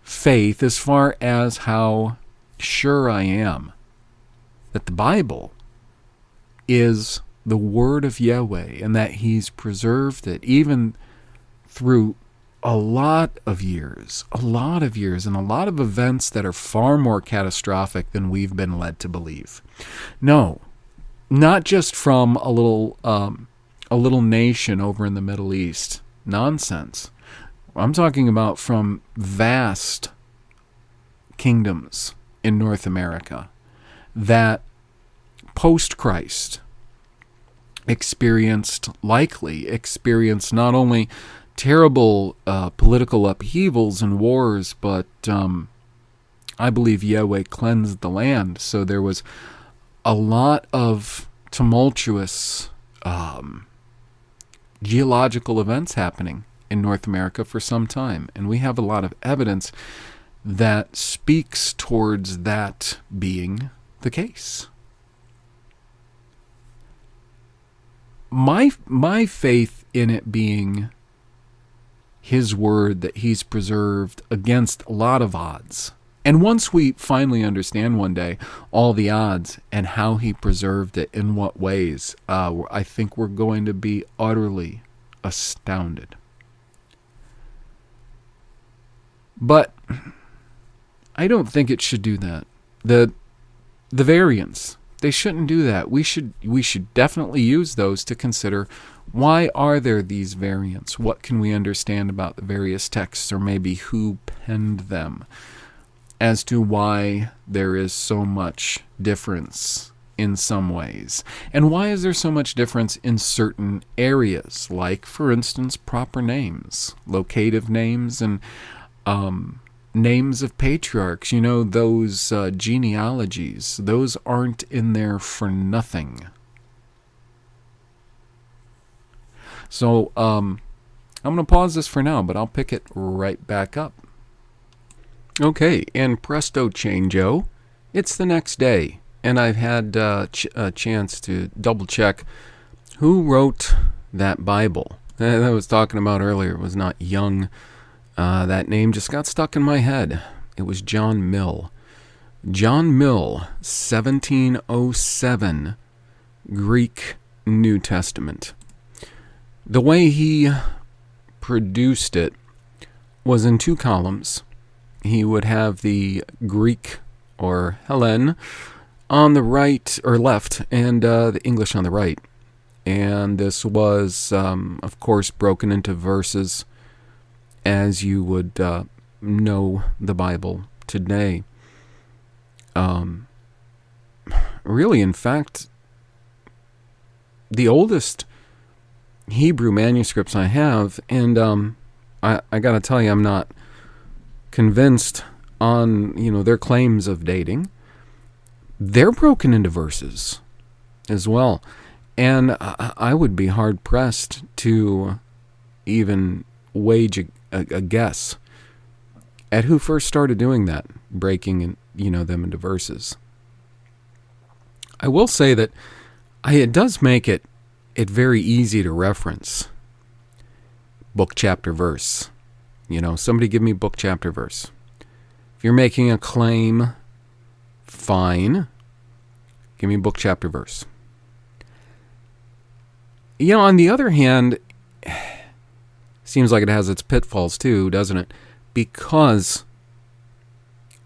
faith as far as how sure I am that the Bible is the word of Yahweh, and that he's preserved it even through a lot of years, and a lot of events that are far more catastrophic than we've been led to believe. No, not just from a little nation over in the Middle East. Nonsense. I'm talking about from vast kingdoms in North America that post-Christ likely experienced not only terrible political upheavals and wars, but I believe Yahweh cleansed the land. So there was a lot of tumultuous geological events happening in North America for some time. And we have a lot of evidence that speaks towards that being the case. My faith in it being his word that he's preserved against a lot of odds. And once we finally understand one day all the odds and how he preserved it in what ways, I think we're going to be utterly astounded. But I don't think it should do that. The variants, they shouldn't do that. We should definitely use those to consider, why are there these variants? What can we understand about the various texts, or maybe who penned them, as to why there is so much difference in some ways? And why is there so much difference in certain areas, like, for instance, proper names, locative names, and names of patriarchs? You know, those genealogies, those aren't in there for nothing. So I'm going to pause this for now, but I'll pick it right back up. Okay, and presto changeo, it's the next day, and I've had a chance to double check who wrote that Bible that I was talking about earlier. It was not Young. That name just got stuck in my head. It was John Mill. John Mill, 1707, Greek New Testament. The way he produced it was in 2 columns. He would have the Greek, or Hellen, on the right or left, and the English on the right. And this was, of course, broken into verses, as you would know the Bible today. Really, in fact, the oldest Hebrew manuscripts I have, and I got to tell you, I'm not convinced on their claims of dating. They're broken into verses as well, and I would be hard pressed to even wage a guess at who first started doing that, breaking them into verses. I will say that it does make it very easy to reference book, chapter, verse. Somebody give me book, chapter, verse. If you're making a claim, fine. Give me book, chapter, verse. On the other hand, seems like it has its pitfalls too, doesn't it? Because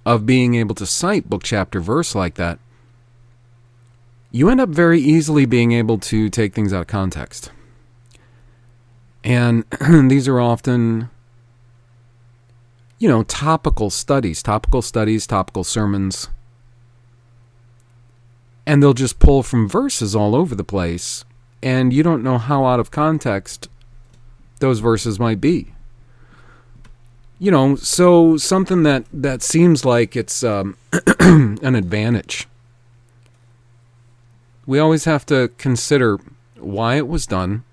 of being able to cite book, chapter, verse like that, you end up very easily being able to take things out of context. And these are often, topical studies, topical sermons. And they'll just pull from verses all over the place, and you don't know how out of context those verses might be. So something that seems like it's an advantage. We always have to consider why it was done,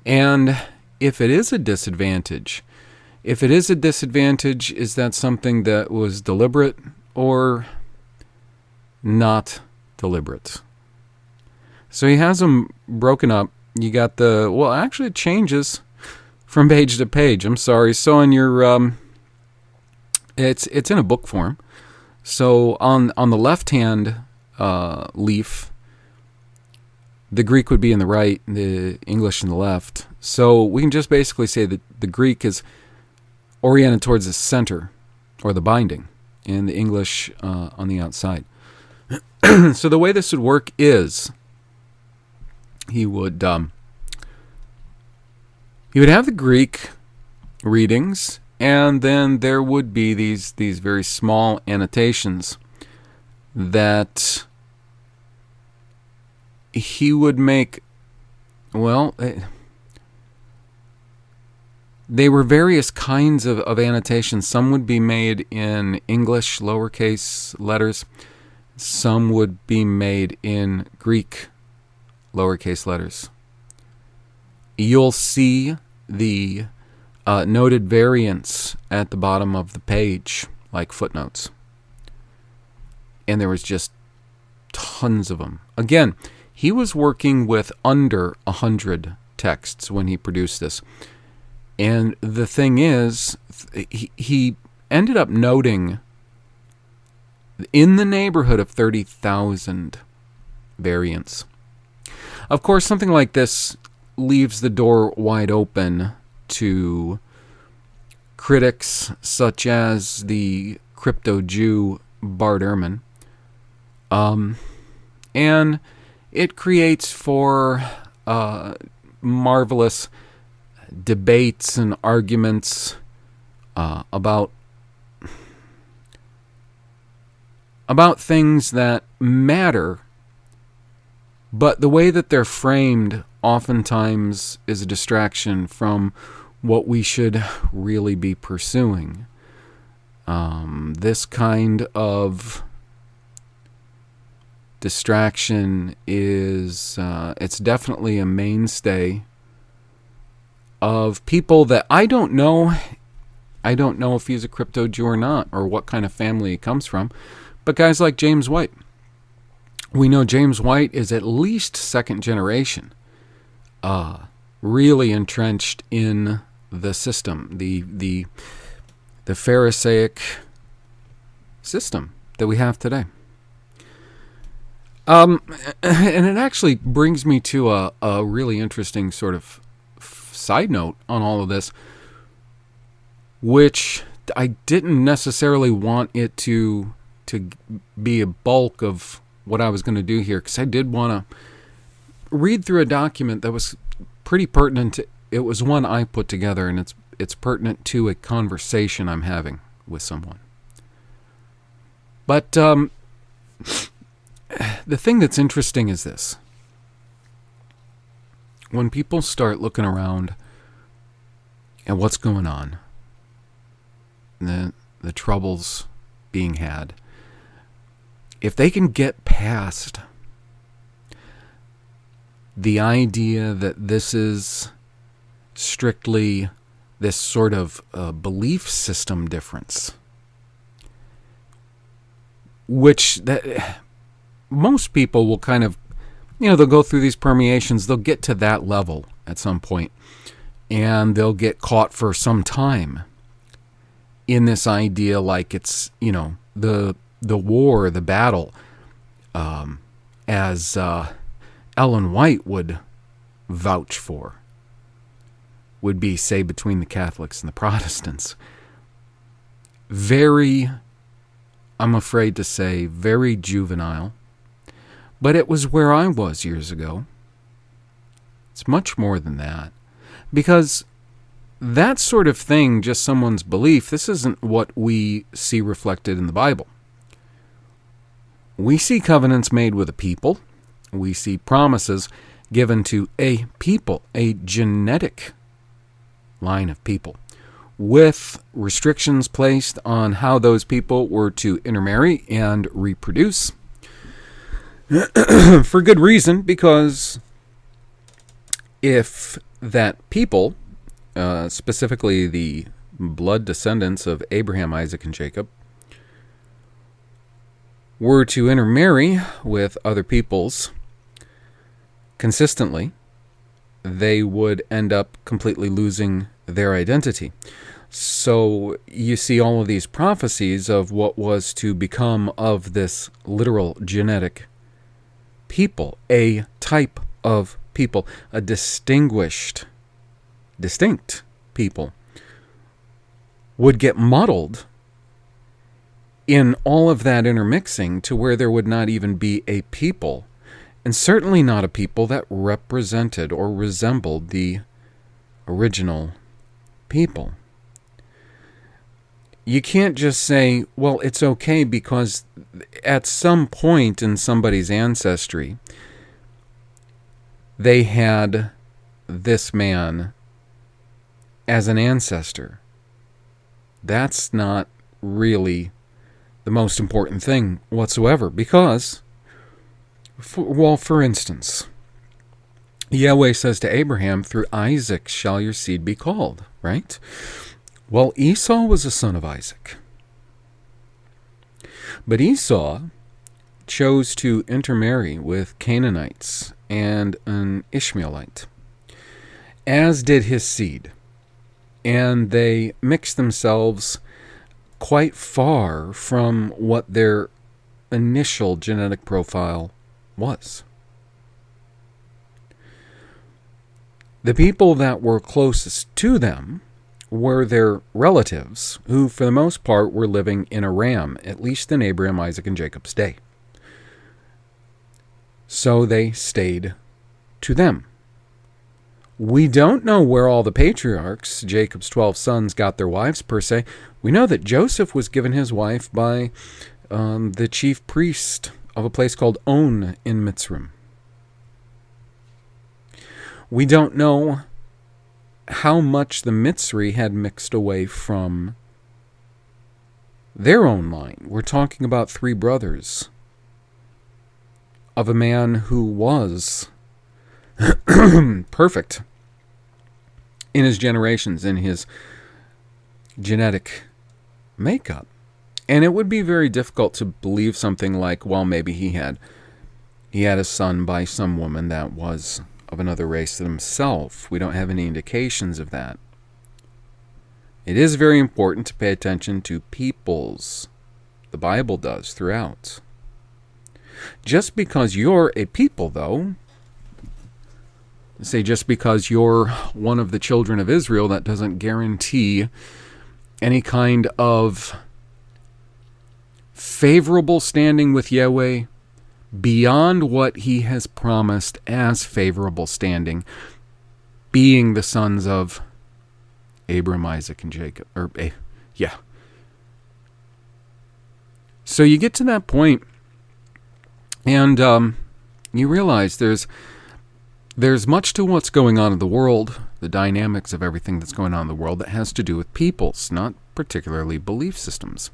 and if it is a disadvantage. If it is a disadvantage, is that something that was deliberate or not deliberate? So he has them broken up. You got actually it changes from page to page. I'm sorry. So in your, it's in a book form. So on the left-hand leaf, the Greek would be in the right, the English in the left. So we can just basically say that the Greek is oriented towards the center, or the binding, and the English on the outside. So the way this would work is he would have the Greek readings, and then there would be these very small annotations that he would make. Well, they were various kinds of annotations. Some would be made in English lowercase letters. Some would be made in Greek lowercase letters. You'll see the noted variants at the bottom of the page, like footnotes. And there was just tons of them. Again, he was working with under 100 texts when he produced this. And the thing is, he ended up noting in the neighborhood of 30,000 variants. Of course, something like this leaves the door wide open to critics such as the crypto-Jew Bart Ehrman. And it creates for marvelous debates and arguments about things that matter, but the way that they're framed oftentimes is a distraction from what we should really be pursuing. This kind of distraction is it's definitely a mainstay of people that I don't know if he's a crypto Jew or not, or what kind of family he comes from, but guys like James White. We know James White is at least second generation, really entrenched in the system, the Pharisaic system that we have today. And it actually brings me to a really interesting sort of side note on all of this, which I didn't necessarily want it to be a bulk of what I was going to do here, because I did want to read through a document that was pretty pertinent. It was one I put together, and it's pertinent to a conversation I'm having with someone. But the thing that's interesting is this. When people start looking around at what's going on, the troubles being had, if they can get past the idea that this is strictly this sort of belief system difference, which that most people will kind of, they'll go through these permeations, they'll get to that level at some point, and they'll get caught for some time in this idea like it's, the war, the battle, as Ellen White would vouch for, would be, say, between the Catholics and the Protestants. Very, I'm afraid to say, very juvenile. But it was where I was years ago. It's much more than that. Because that sort of thing, just someone's belief, this isn't what we see reflected in the Bible. We see covenants made with a people. We see promises given to a people, a genetic line of people, with restrictions placed on how those people were to intermarry and reproduce. For good reason, because if that people, specifically the blood descendants of Abraham, Isaac, and Jacob, were to intermarry with other peoples consistently, they would end up completely losing their identity. So you see all of these prophecies of what was to become of this literal genetic people, a type of people, a distinct people, would get muddled in all of that intermixing to where there would not even be a people, and certainly not a people that represented or resembled the original people. You can't just say, well, it's okay because at some point in somebody's ancestry, they had this man as an ancestor. That's not really the most important thing whatsoever, because, for instance, Yahweh says to Abraham, through Isaac shall your seed be called, right? Well, Esau was a son of Isaac. But Esau chose to intermarry with Canaanites and an Ishmaelite, as did his seed. And they mixed themselves quite far from what their initial genetic profile was. The people that were closest to them were their relatives, who for the most part were living in Aram, at least in Abraham, Isaac, and Jacob's day. So they stayed to them. We don't know where all the patriarchs, Jacob's 12 sons, got their wives per se. We know that Joseph was given his wife by the chief priest of a place called On in Mitzrayim. We don't know how much the Mitzri had mixed away from their own line. We're talking about 3 brothers of a man who was perfect in his generations, in his genetic makeup. And it would be very difficult to believe something like, well, maybe he had a son by some woman that was of another race than himself. We don't have any indications of that. It is very important to pay attention to peoples. The Bible does throughout. Just because you're a people, though, say just because you're one of the children of Israel, that doesn't guarantee any kind of favorable standing with Yahweh beyond what he has promised as favorable standing, being the sons of Abram, Isaac, and Jacob. So you get to that point, and you realize there's much to what's going on in the world, the dynamics of everything that's going on in the world, that has to do with peoples, not particularly belief systems.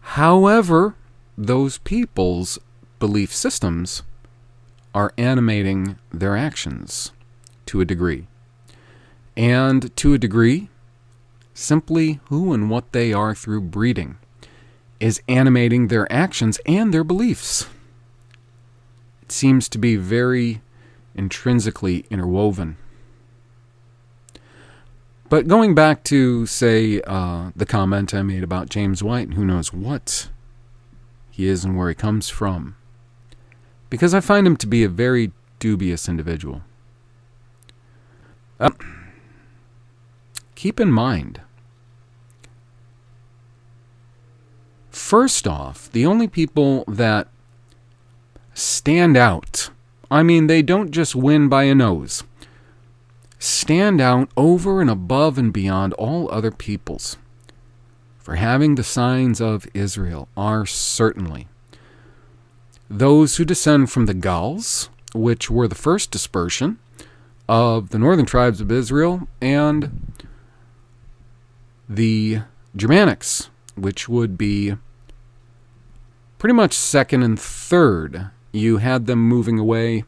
However, those people's belief systems are animating their actions to a degree. And to a degree, simply who and what they are through breeding is animating their actions and their beliefs. It seems to be very intrinsically interwoven. But going back to, say, the comment I made about James White, and who knows what he is and where he comes from, because I find him to be a very dubious individual. Keep in mind, first off, the only people that stand out, I mean, they don't just win by a nose, stand out over and above and beyond all other peoples for having the signs of Israel are certainly those who descend from the Gauls, which were the first dispersion of the northern tribes of Israel, and the Germanics, which would be pretty much second and third. You had them moving away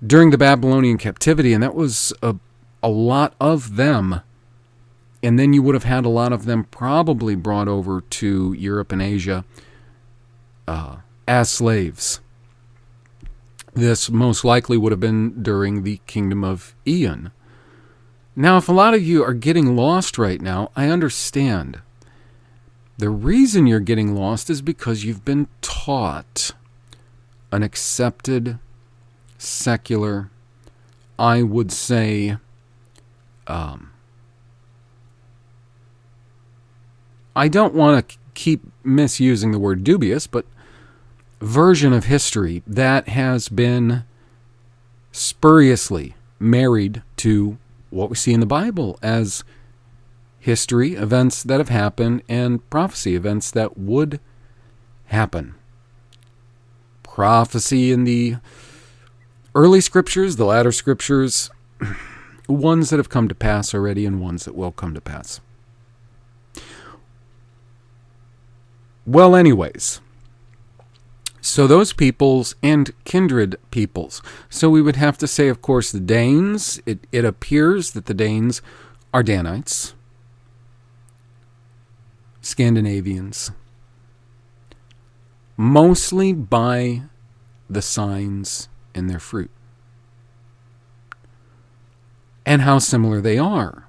during the Babylonian captivity, and that was a lot of them. And then you would have had a lot of them probably brought over to Europe and Asia as slaves. This most likely would have been during the Kingdom of Ian. Now, if a lot of you are getting lost right now, I understand. The reason you're getting lost is because you've been taught an accepted, secular, I would say, I don't want to keep misusing the word dubious, but version of history that has been spuriously married to what we see in the Bible as history, events that have happened, and prophecy, events that would happen. Prophecy in the early scriptures, the latter scriptures, ones that have come to pass already and ones that will come to pass. Well, anyways, so those peoples and kindred peoples. So we would have to say, of course, the Danes. It appears that the Danes are Danites, Scandinavians, mostly by the signs in their fruit and how similar they are.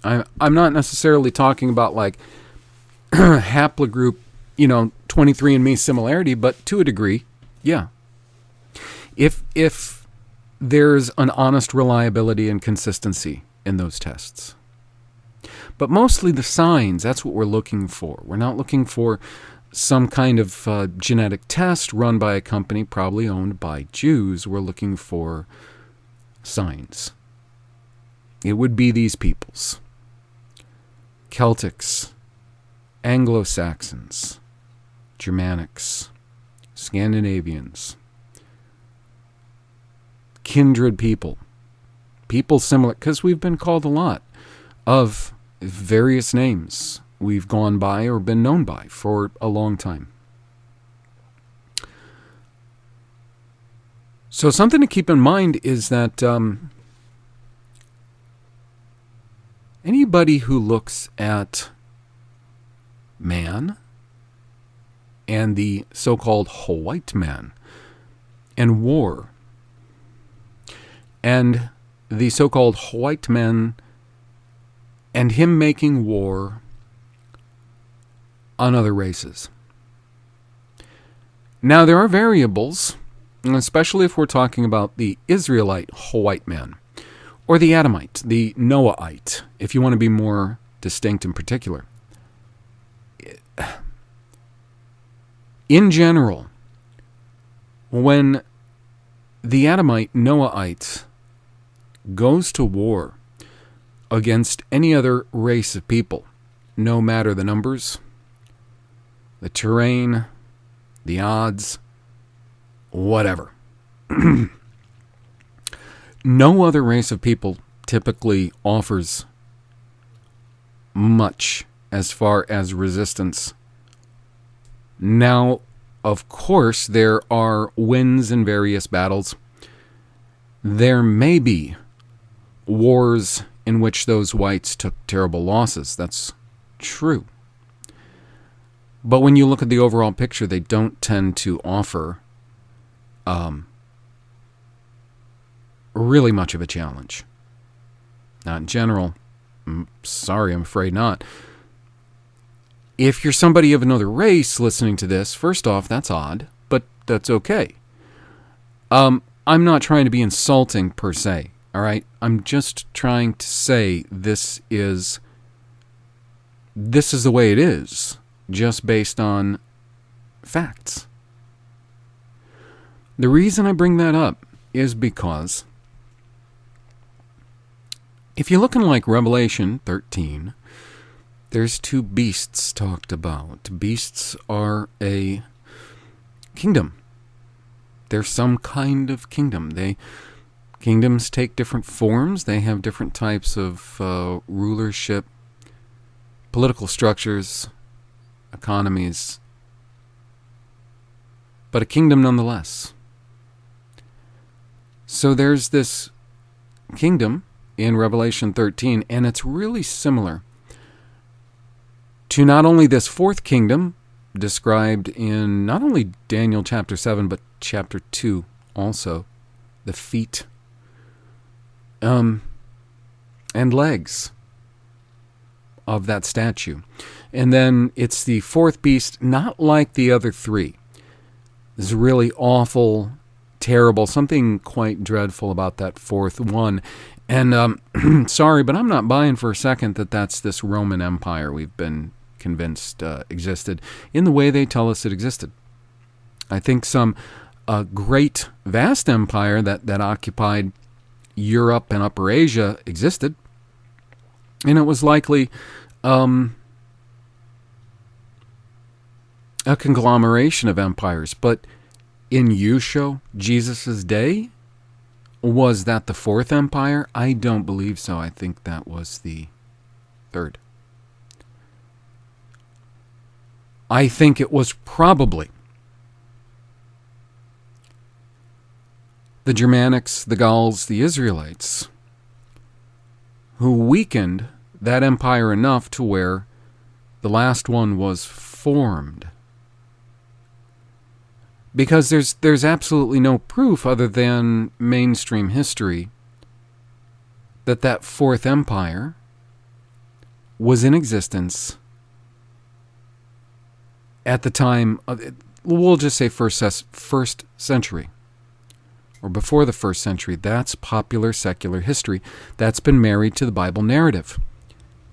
I'm not necessarily talking about like haplogroup, 23andMe similarity, but to a degree, yeah. If there's an honest reliability and consistency in those tests. But mostly the signs, that's what we're looking for. We're not looking for some kind of genetic test run by a company probably owned by Jews. We're looking for signs. It would be these peoples. Celtics, Anglo-Saxons, Germanics, Scandinavians, kindred people similar, because we've been called a lot of various names we've gone by or been known by for a long time. So something to keep in mind is that anybody who looks at man and the so-called white man and war and the so-called white man and him making war on other races. Now, there are variables, especially if we're talking about the Israelite white man or the Adamite, the Noahite, if you want to be more distinct and particular. In general, when the Adamite, Noahite, goes to war against any other race of people, no matter the numbers, the terrain, the odds, whatever. No other race of people typically offers much as far as resistance. Now, of course, there are wins in various battles. There may be wars in which those whites took terrible losses. That's true. But when you look at the overall picture, they don't tend to offer really much of a challenge. Not in general. Sorry, I'm afraid not. If you're somebody of another race listening to this, first off, that's odd, but that's okay. I'm not trying to be insulting per se, all right? I'm just trying to say this is the way it is, just based on facts. The reason I bring that up is because if you look in like Revelation 13, there's two beasts talked about. Beasts are a kingdom. They're some kind of kingdom. Kingdoms take different forms. They have different types of rulership, political structures, economies, but a kingdom nonetheless. So there's this kingdom in Revelation 13, and it's really similar to not only this fourth kingdom described in not only Daniel chapter 7, but chapter 2 also, the feet. and legs of that statue. And then it's the fourth beast, not like the other three. This is really awful, terrible, something quite dreadful about that fourth one. And sorry, but I'm not buying for a second that that's this Roman Empire we've been convinced existed in the way they tell us it existed. I think some great, vast empire that occupied Europe and Upper Asia existed, and it was likely a conglomeration of empires. But in Yusho, Jesus' day, was that the fourth empire? I don't believe so. I think that was the third. I think it was probably the Germanics, the Gauls, the Israelites, who weakened that empire enough to where the last one was formed. Because there's absolutely no proof other than mainstream history that fourth empire was in existence at the time of, we'll just say first century, or before the first century. That's popular secular history. That's been married to the Bible narrative.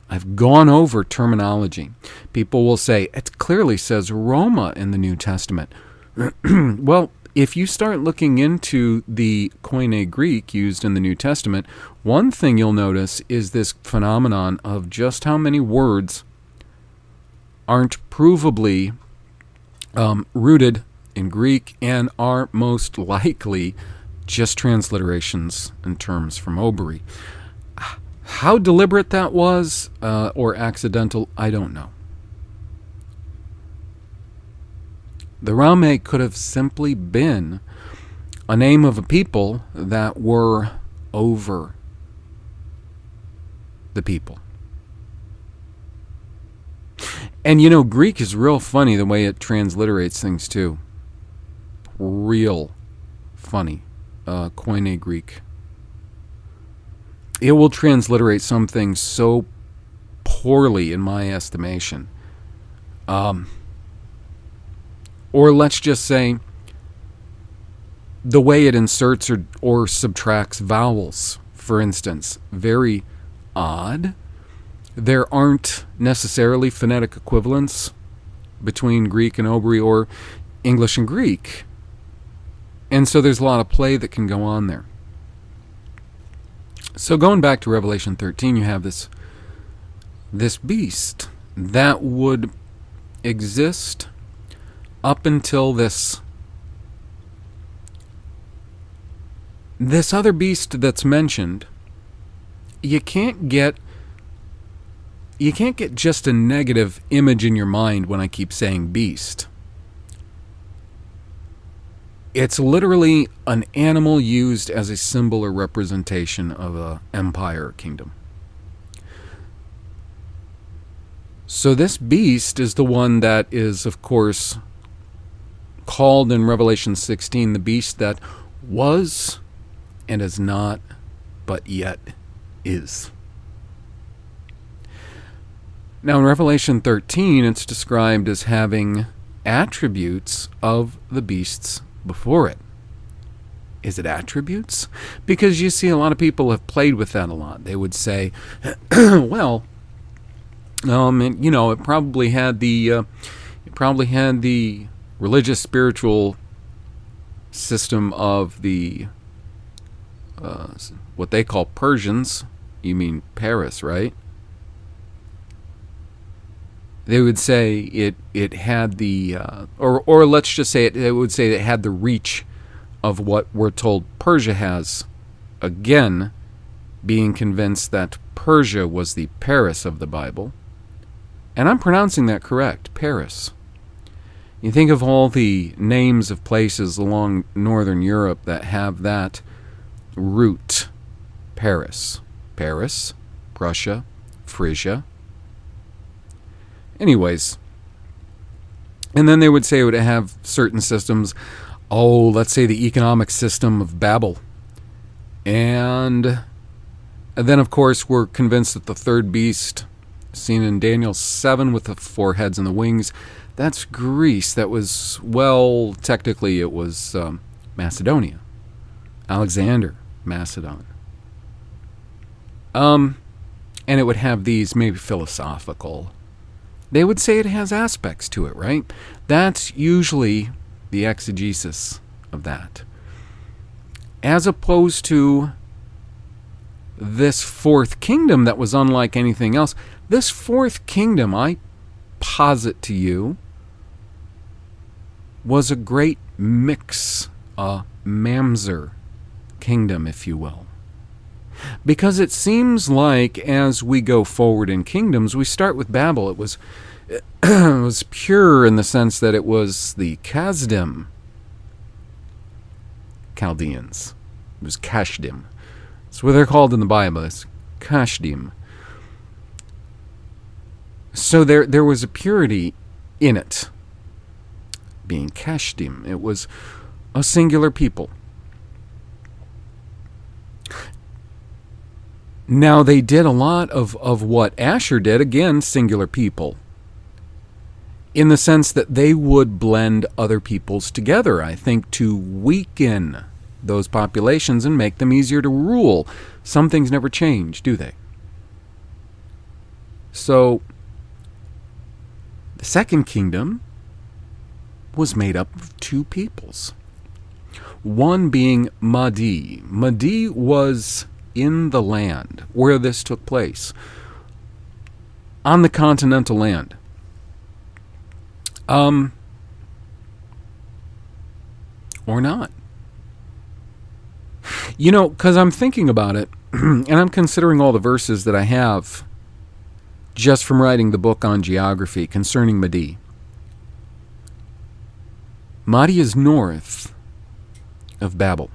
I've gone over terminology. People will say, it clearly says Roma in the New Testament. Well, if you start looking into the Koine Greek used in the New Testament, one thing you'll notice is this phenomenon of just how many words aren't provably rooted in Greek and are most likely just transliterations and terms from OBRY. How deliberate that was, or accidental, I don't know. The Rame could have simply been a name of a people that were over the people. And you know, Greek is real funny the way it transliterates things too. Real funny. Koine Greek. It will transliterate some things so poorly, in my estimation. Or let's just say the way it inserts or subtracts vowels, for instance. Very odd. There aren't necessarily phonetic equivalents between Greek and OBRY or English and Greek. And so there's a lot of play that can go on there. So going back to Revelation 13, you have this beast that would exist up until this other beast that's mentioned. You can't get just a negative image in your mind when I keep saying beast. It's literally an animal used as a symbol or representation of an empire or kingdom. So this beast is the one that is, of course, called in Revelation 16 the beast that was and is not, but yet is. Now in Revelation 13, it's described as having attributes of the beasts before it. Is it attributes? Because you see a lot of people have played with that a lot. They would say, well, you know, it probably had the religious spiritual system of the what they call Persians. You mean Paris, right? They would say it had the or let's just say it would say it had the reach of what we're told Persia has. Again, being convinced that Persia was the Paris of the Bible. And I'm pronouncing that correct, Paris. You think of all the names of places along northern Europe that have that root. Paris, Prussia, Frisia. Anyways, and then they would say it would have certain systems. Oh, let's say the economic system of Babel. And And then, of course, we're convinced that the third beast, seen in Daniel 7 with the 4 heads and the wings, that's Greece. That was, well, technically it was Macedonia. Alexander, Macedon. And it would have these maybe philosophical. They would say it has aspects to it, right? That's usually the exegesis of that. As opposed to this fourth kingdom that was unlike anything else. This fourth kingdom, I posit to you, was a great mix, a mamzer kingdom, if you will. Because it seems like as we go forward in kingdoms, we start with Babel. It was pure in the sense that it was the Kasdim Chaldeans. It was Kashdim. That's what they're called in the Bible. It's Kashdim. So there was a purity in it, being Kashdim. It was a singular people. Now, they did a lot of what Asher did, again, singular people, in the sense that they would blend other peoples together, I think, to weaken those populations and make them easier to rule. Some things never change, do they? So, the second kingdom was made up of 2 peoples. One being Madi. Madi was in the land where this took place, on the continental land. Or not. You know, because I'm thinking about it, and I'm considering all the verses that I have just from writing the book on geography concerning Madi. Madi is north of Babel.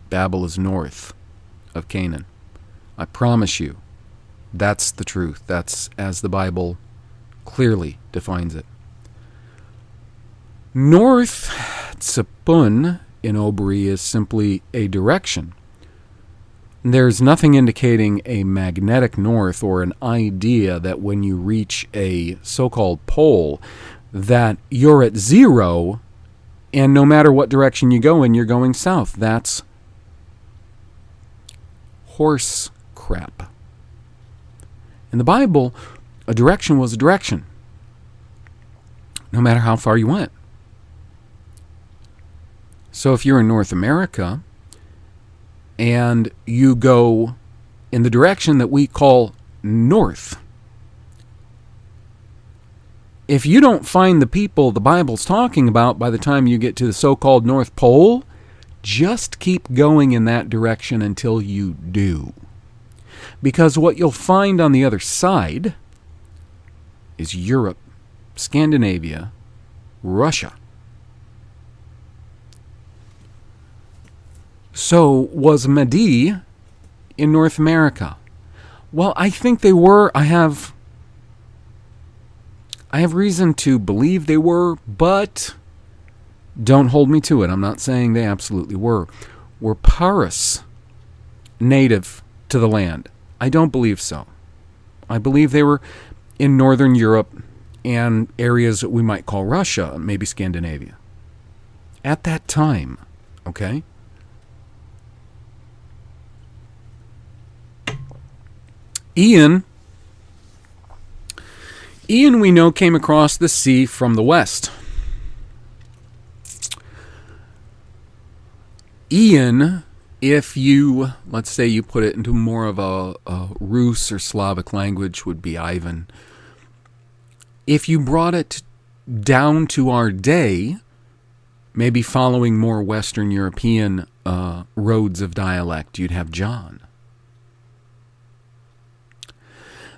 Babel is north of Canaan. I promise you, that's the truth. That's as the Bible clearly defines it. North, Tsepun in OBRY, is simply a direction. There's nothing indicating a magnetic north or an idea that when you reach a so-called pole that you're at 0 and no matter what direction you go in, you're going south. That's horse crap. In the Bible, a direction was a direction, no matter how far you went. So if you're in North America and you go in the direction that we call north, if you don't find the people the Bible's talking about by the time you get to the so-called North Pole, just keep going in that direction until you do. Because what you'll find on the other side is Europe, Scandinavia, Russia. So was Madi in North America? Well, I think they were. I have reason to believe they were, but don't hold me to it. I'm not saying they absolutely were. Were Paris native to the land? I don't believe so. I believe they were in Northern Europe and areas that we might call Russia, maybe Scandinavia. At that time, okay? Ian, we know, came across the sea from the west. Ian, if you, let's say you put it into more of a Rus or Slavic language, would be Ivan. If you brought it down to our day, maybe following more Western European roads of dialect, you'd have John.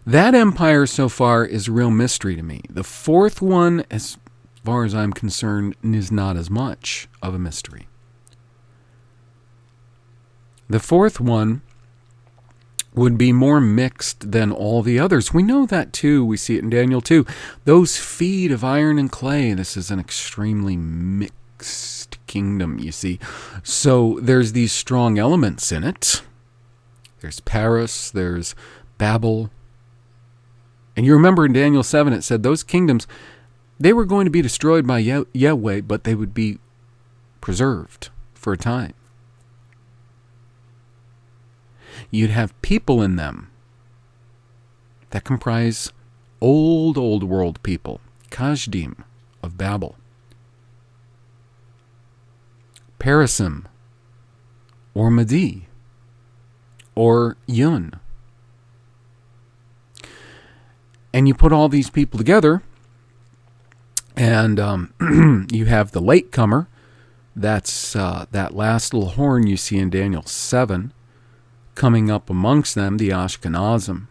That empire so far is a real mystery to me. The fourth one, as far as I'm concerned, is not as much of a mystery. The fourth one would be more mixed than all the others. We know that too. We see it in Daniel 2. Those feet of iron and clay, this is an extremely mixed kingdom, you see. So there's these strong elements in it. There's Paris, there's Babel. And you remember in Daniel 7, it said those kingdoms, they were going to be destroyed by Yahweh, but they would be preserved for a time. You'd have people in them that comprise old world people, Kashdim of Babel, Parasim, or Madi, or Yun. And you put all these people together, and you have the latecomer. That's that last little horn you see in Daniel 7, coming up amongst them, the Ashkenazim,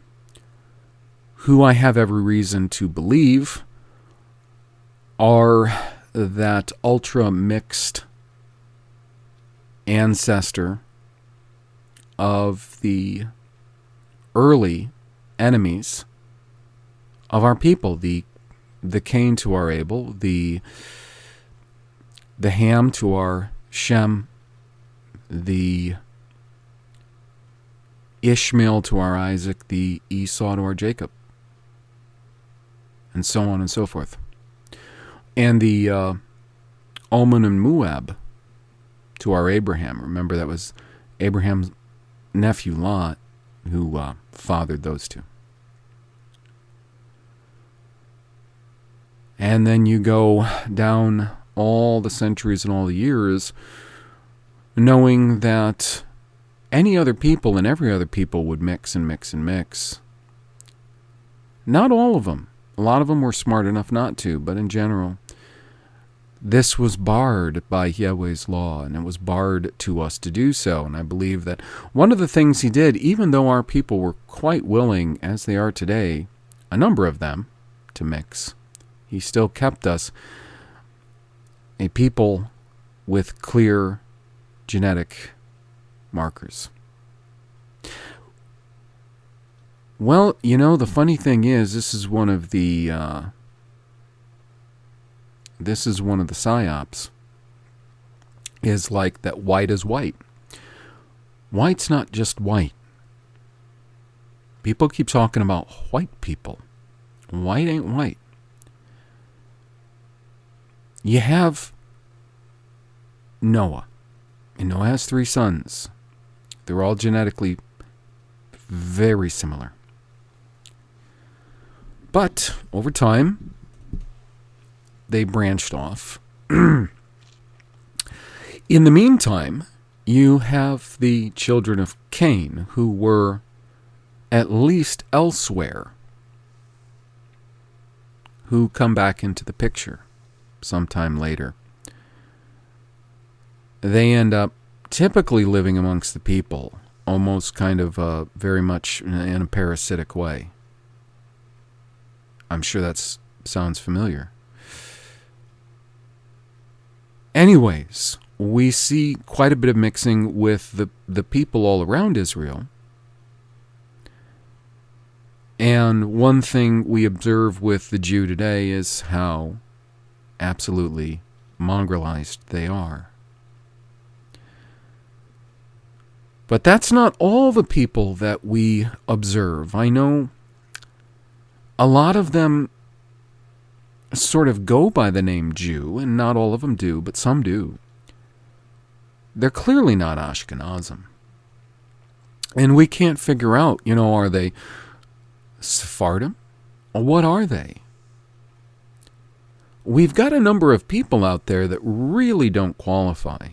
who I have every reason to believe are that ultra-mixed ancestor of the early enemies of our people, the Cain to our Abel, the Ham to our Shem, the Ishmael to our Isaac, the Esau to our Jacob, and so on and so forth. And the Ammon and Moab to our Abraham. Remember, that was Abraham's nephew Lot who fathered those two. And then you go down all the centuries and all the years, knowing that any other people and every other people would mix and mix and mix. Not all of them. A lot of them were smart enough not to, but in general, this was barred by Yahweh's law, and it was barred to us to do so. And I believe that one of the things he did, even though our people were quite willing, as they are today, a number of them, to mix, he still kept us a people with clear genetic markers. Well, you know, the funny thing is, this is one of the psyops, is like that white is white. White's not just white. People keep talking about white people. White ain't white. You have Noah, and Noah has 3 sons. They're all genetically very similar. But over time, they branched off. In the meantime, you have the children of Cain, who were at least elsewhere, who come back into the picture sometime later. They end up typically living amongst the people, almost kind of very much in a parasitic way. I'm sure that sounds familiar. Anyways, we see quite a bit of mixing with the people all around Israel. And one thing we observe with the Jew today is how absolutely mongrelized they are. But that's not all the people that we observe. I know a lot of them sort of go by the name Jew, and not all of them do, but some do. They're clearly not Ashkenazim. And we can't figure out, are they Sephardim? Or what are they? We've got a number of people out there that really don't qualify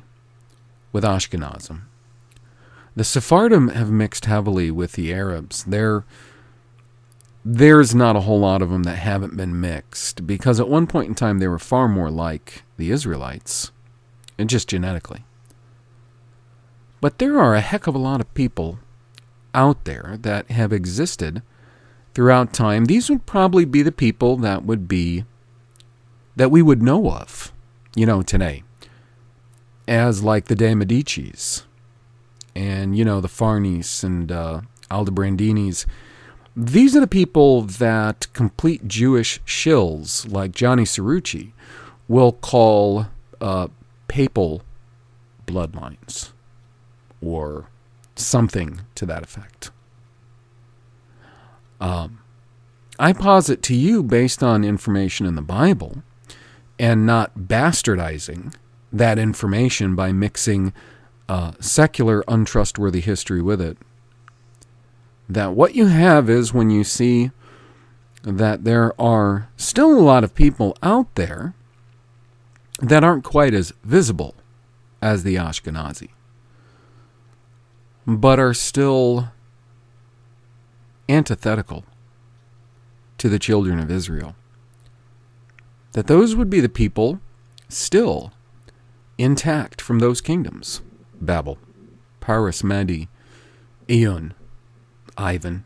with Ashkenazim. The Sephardim have mixed heavily with the Arabs. There's not a whole lot of them that haven't been mixed, because at one point in time they were far more like the Israelites, and just genetically. But there are a heck of a lot of people out there that have existed throughout time. These would probably be the people that we would know of, today, as like the De Medicis, and the Farnis and Aldebrandinis. These are the people that complete Jewish shills, like Johnny Cerrucci, will call papal bloodlines, or something to that effect. I posit to you, based on information in the Bible, and not bastardizing that information by mixing secular, untrustworthy history with it, that what you have is, when you see that there are still a lot of people out there that aren't quite as visible as the Ashkenazi, but are still antithetical to the children of Israel, that those would be the people still intact from those kingdoms: Babel, Paris, Madi, Eon, Ivan.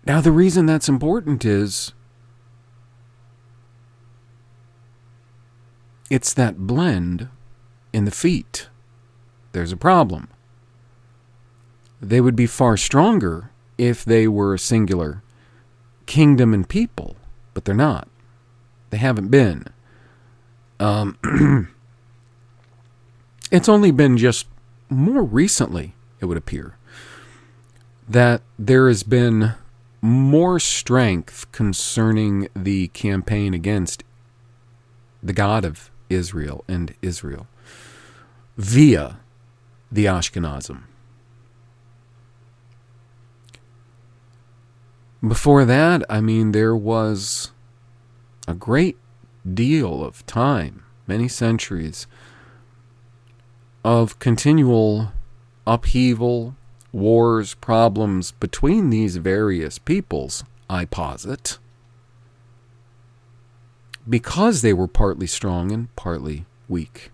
Now, the reason that's important is it's that blend in the feet. There's a problem. They would be far stronger if they were a singular kingdom and people, but they're not. They haven't been. It's only been just more recently, it would appear, that there has been more strength concerning the campaign against the God of Israel and Israel via the Ashkenazim. Before that, there was a great deal of time, many centuries, of continual upheaval, wars, problems between these various peoples, I posit, because they were partly strong and partly weak.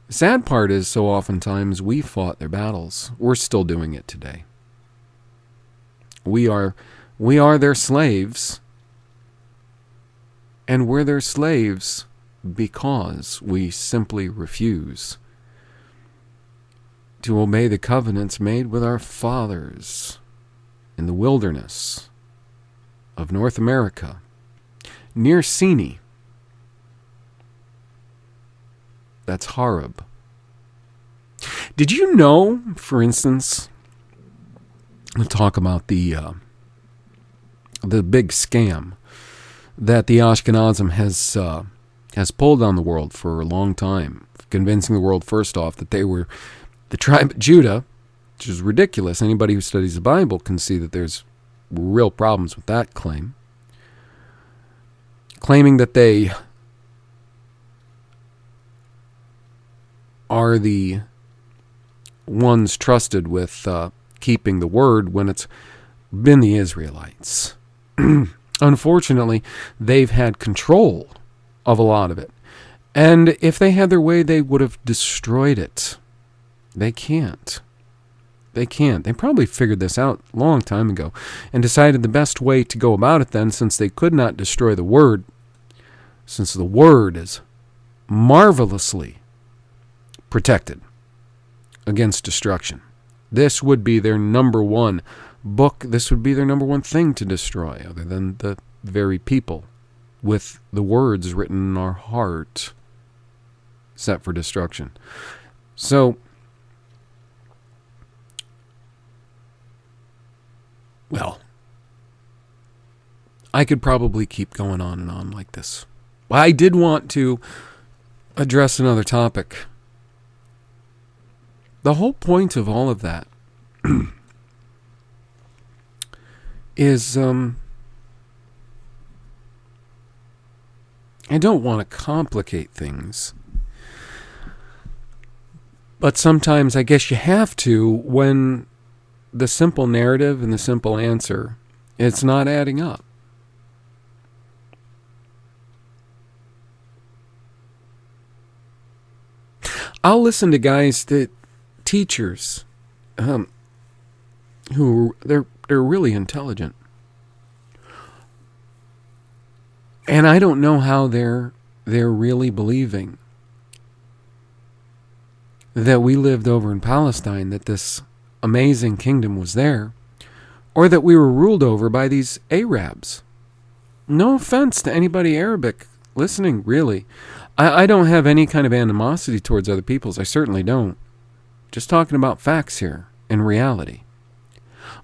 The sad part is, so oftentimes we fought their battles. We're still doing it today. We are their slaves, and we're their slaves because we simply refuse to obey the covenants made with our fathers in the wilderness of North America, near Sinai. That's Horeb. Did you know, for instance, we'll talk about the big scam that the Ashkenazim has pulled on the world for a long time, convincing the world, first off, that they were the tribe of Judah, which is ridiculous. Anybody who studies the Bible can see that there's real problems with that claim. Claiming that they are the ones trusted with keeping the word when it's been the Israelites. Unfortunately, they've had control of a lot of it. And if they had their way, they would have destroyed it. They can't. They can't. They probably figured this out a long time ago and decided the best way to go about it then, since they could not destroy the word, since the word is marvelously protected against destruction. This would be their number one book. This would be their number one thing to destroy, other than the very people with the words written in our heart set for destruction. So, well, I could probably keep going on and on like this. I did want to address another topic. The whole point of all of that is, I don't want to complicate things, but sometimes I guess you have to, when the simple narrative and the simple answer, it's not adding up. I'll listen to guys that teachers who they're really intelligent, and I don't know how they're really believing that we lived over in Palestine, that this amazing kingdom was there, or that we were ruled over by these Arabs. No offense to anybody Arabic listening, really. I don't have any kind of animosity towards other peoples. I certainly don't. Just talking about facts here in reality.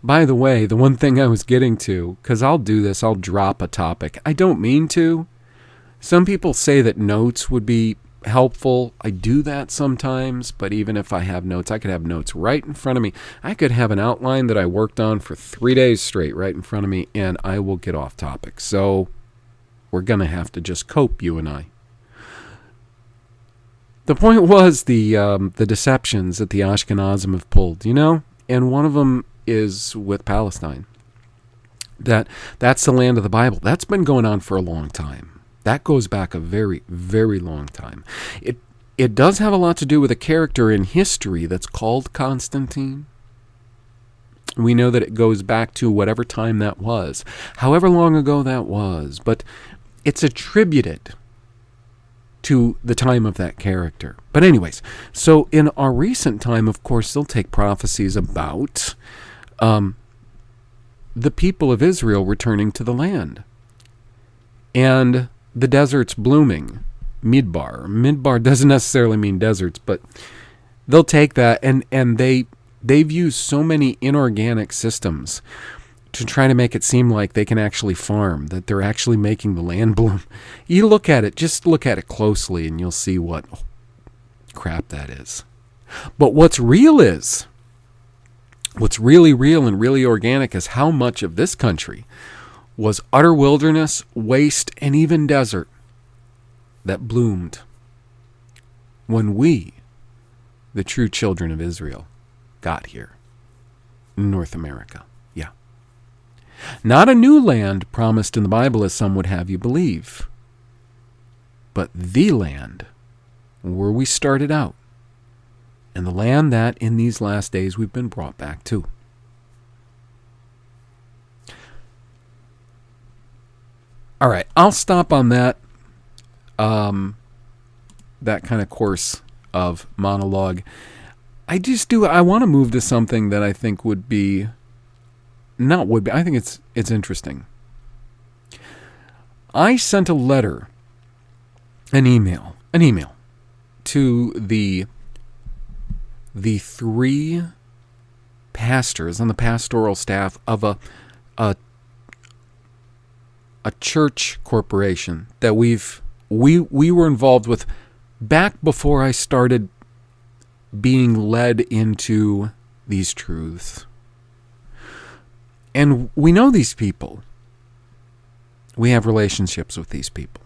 By the way, the one thing I was getting to, because I'll do this, I'll drop a topic. I don't mean to. Some people say that notes would be helpful. I do that sometimes, but even if I have notes, I could have notes right in front of me. I could have an outline that I worked on for 3 days straight right in front of me, and I will get off topic. So we're going to have to just cope, you and I. The point was the deceptions that the Ashkenazim have pulled, and one of them is with Palestine. That's the land of the Bible. That's been going on for a long time. That goes back a very, very long time. It does have a lot to do with a character in history that's called Constantine. We know that it goes back to whatever time that was, however long ago that was, but it's attributed to the time of that character. But anyways, so in our recent time, of course, they'll take prophecies about the people of Israel returning to the land. And the deserts blooming. Midbar. Midbar doesn't necessarily mean deserts, but they'll take that and they've used so many inorganic systems to try to make it seem like they can actually farm, that they're actually making the land bloom. You look at it, just look at it closely, and you'll see what crap that is. But what's real is, what's really real and really organic is how much of this country was utter wilderness, waste, and even desert that bloomed when we, the true children of Israel, got here in North America. Yeah. Not a new land promised in the Bible as some would have you believe, but the land where we started out, and the land that in these last days we've been brought back to. All right, I'll stop on that that kind of course of monologue. I want to move to something that I think I think it's interesting. I sent an email to the 3 pastors on the pastoral staff of a church corporation that we were involved with back before I started being led into these truths. And we know these people. We have relationships with these people.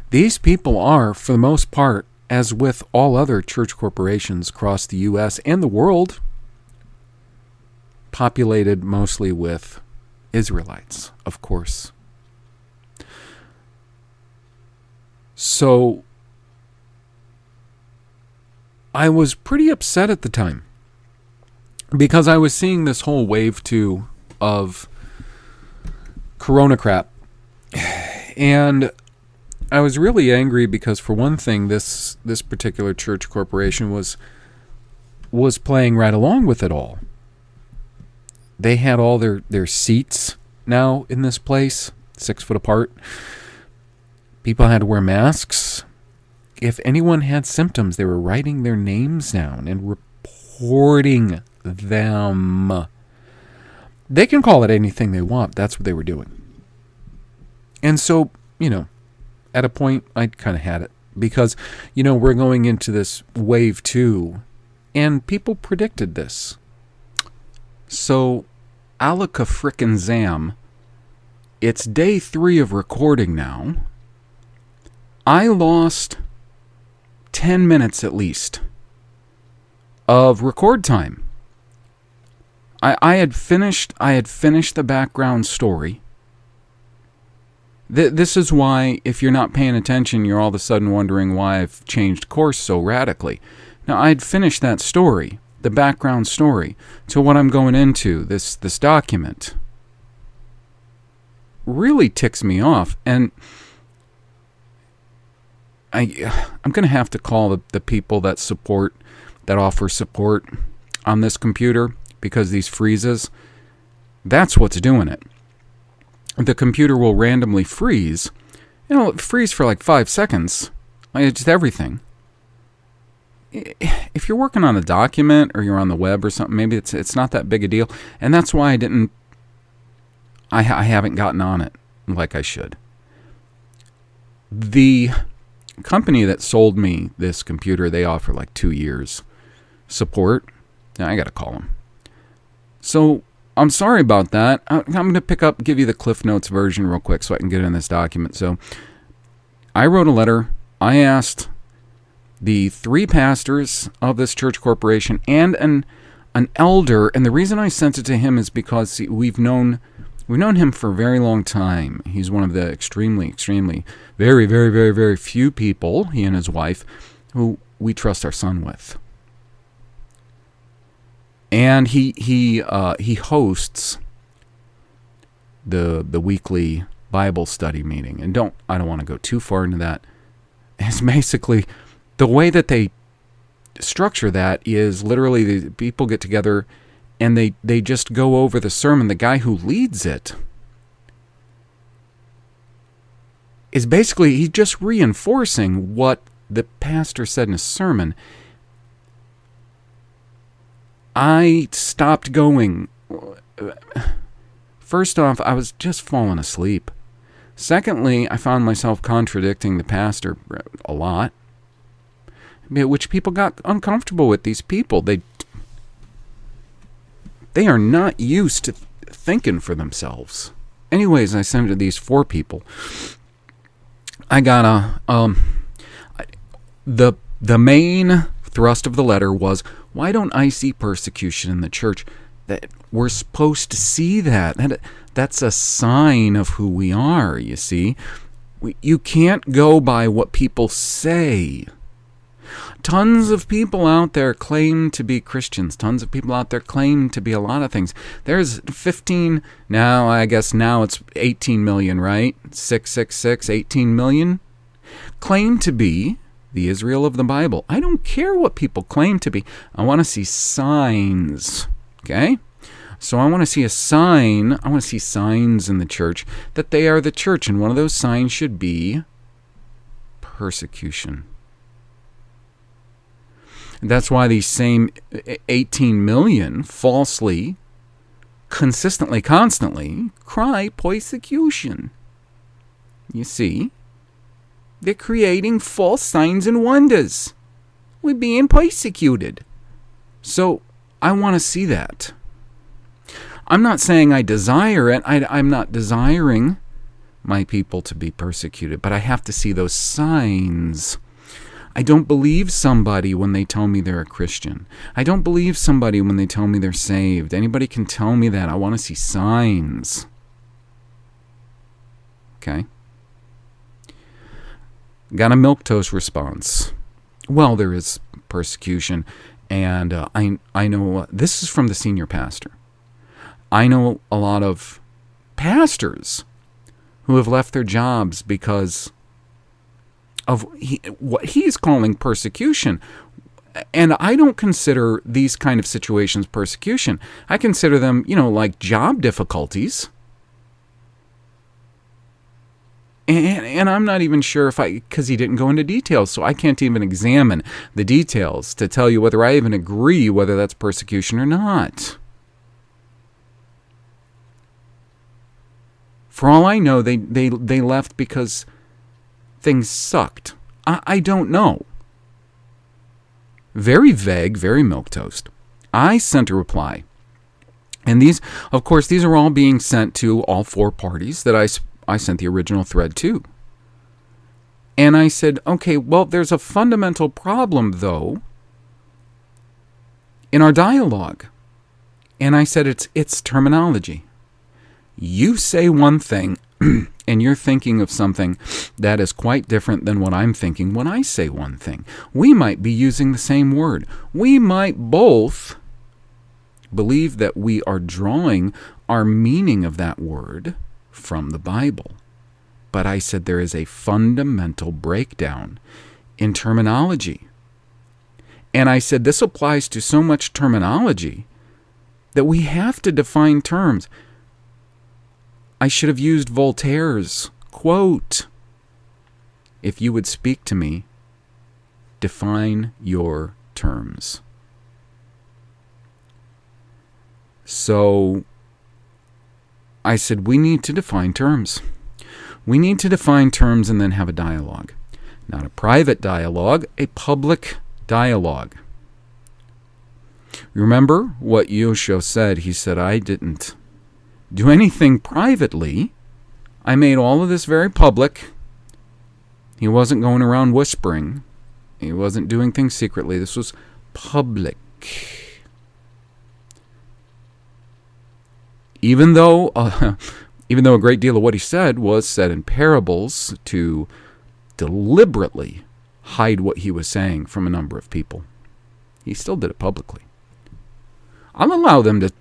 These people are, for the most part, as with all other church corporations across the U.S. and the world, populated mostly with Israelites, of course. So I was pretty upset at the time because I was seeing this whole wave 2 of Corona crap. And I was really angry because, for one thing, this particular church corporation was playing right along with it all. They had all their seats now in this place, 6 foot apart. People had to wear masks. If anyone had symptoms, they were writing their names down and reporting them. They can call it anything they want. That's what they were doing. And so, at a point, I kind of had it. Because, we're going into this wave 2, and people predicted this. So, alaka frickin' zam, it's day 3 of recording now. I lost 10 minutes at least of record time. I had finished the background story. This is why, if you're not paying attention, you're all of a sudden wondering why I've changed course so radically. Now, I had finished that story, the background story, to what I'm going into, this document. Really ticks me off, and I'm going to have to call the people that offer support on this computer, because these freezes, that's what's doing it. the computer will randomly freeze. Freeze for like 5 seconds. Just everything. If you're working on a document or you're on the web or something, maybe it's not that big a deal. And that's why I haven't gotten on it like I should. The company that sold me this computer, they offer like 2 years support. Now I got to call them. So I'm sorry about that. I'm going to give you the Cliff Notes version real quick so I can get it in this document. So I wrote a letter. I asked the 3 pastors of this church corporation and an elder, and the reason I sent it to him is because we've known him for a very long time. He's one of the extremely, very, very, very, very few people, he and his wife, who we trust our son with. And he hosts the weekly Bible study meeting. And I don't want to go too far into that. It's basically the way that they structure that is literally the people get together and they just go over the sermon. The guy who leads it is basically, he's just reinforcing what the pastor said in his sermon. I stopped going. First off, I was just falling asleep. Secondly, I found myself contradicting the pastor a lot, which people got uncomfortable with. These people, they are not used to thinking for themselves. Anyways, I sent it to these 4 people. I got the main thrust of the letter was, why don't I see persecution in the church? That we're supposed to see that. That's a sign of who we are, you see. You can't go by what people say. Tons of people out there claim to be Christians. Tons of people out there claim to be a lot of things. There's 15, now I guess now it's 18 million, right? 666, 18 million claim to be the Israel of the Bible. I don't care what people claim to be. I want to see signs, okay? So I want to see a sign. I want to see signs in the church that they are the church. And one of those signs should be persecution. And that's why these same 18 million falsely, consistently, constantly cry persecution. You see? They're creating false signs and wonders. We're being persecuted. So I want to see that. I'm not saying I desire it. I'm not desiring my people to be persecuted, but I have to see those signs. I don't believe somebody when they tell me they're a Christian. I don't believe somebody when they tell me they're saved. Anybody can tell me that. I want to see signs. Okay? Got a milquetoast response. Well, there is persecution, and I know this is from the senior pastor. I know a lot of pastors who have left their jobs because of what he's calling persecution. And I don't consider these kind of situations persecution. I consider them, like job difficulties. And I'm not even sure because he didn't go into details, so I can't even examine the details to tell you whether I even agree whether that's persecution or not. For all I know, they left because things sucked. I don't know. Very vague, very milquetoast. I sent a reply. And these are all being sent to all 4 parties that I sent the original thread to. And I said, okay, well, there's a fundamental problem, though, in our dialogue. And I said, it's terminology. You say one thing, and you're thinking of something that is quite different than what I'm thinking when I say one thing. We might be using the same word. We might both believe that we are drawing our meaning of that word from the Bible. But I said there is a fundamental breakdown in terminology. And I said this applies to so much terminology that we have to define terms. I should have used Voltaire's quote. If you would speak to me, define your terms. So I said, we need to define terms. We need to define terms and then have a dialogue. Not a private dialogue, a public dialogue. Remember what Yosho said? He said, I didn't do anything privately. I made all of this very public. He wasn't going around whispering. He wasn't doing things secretly. This was public. Even though a great deal of what he said was said in parables to deliberately hide what he was saying from a number of people, he still did it publicly. I'll allow them to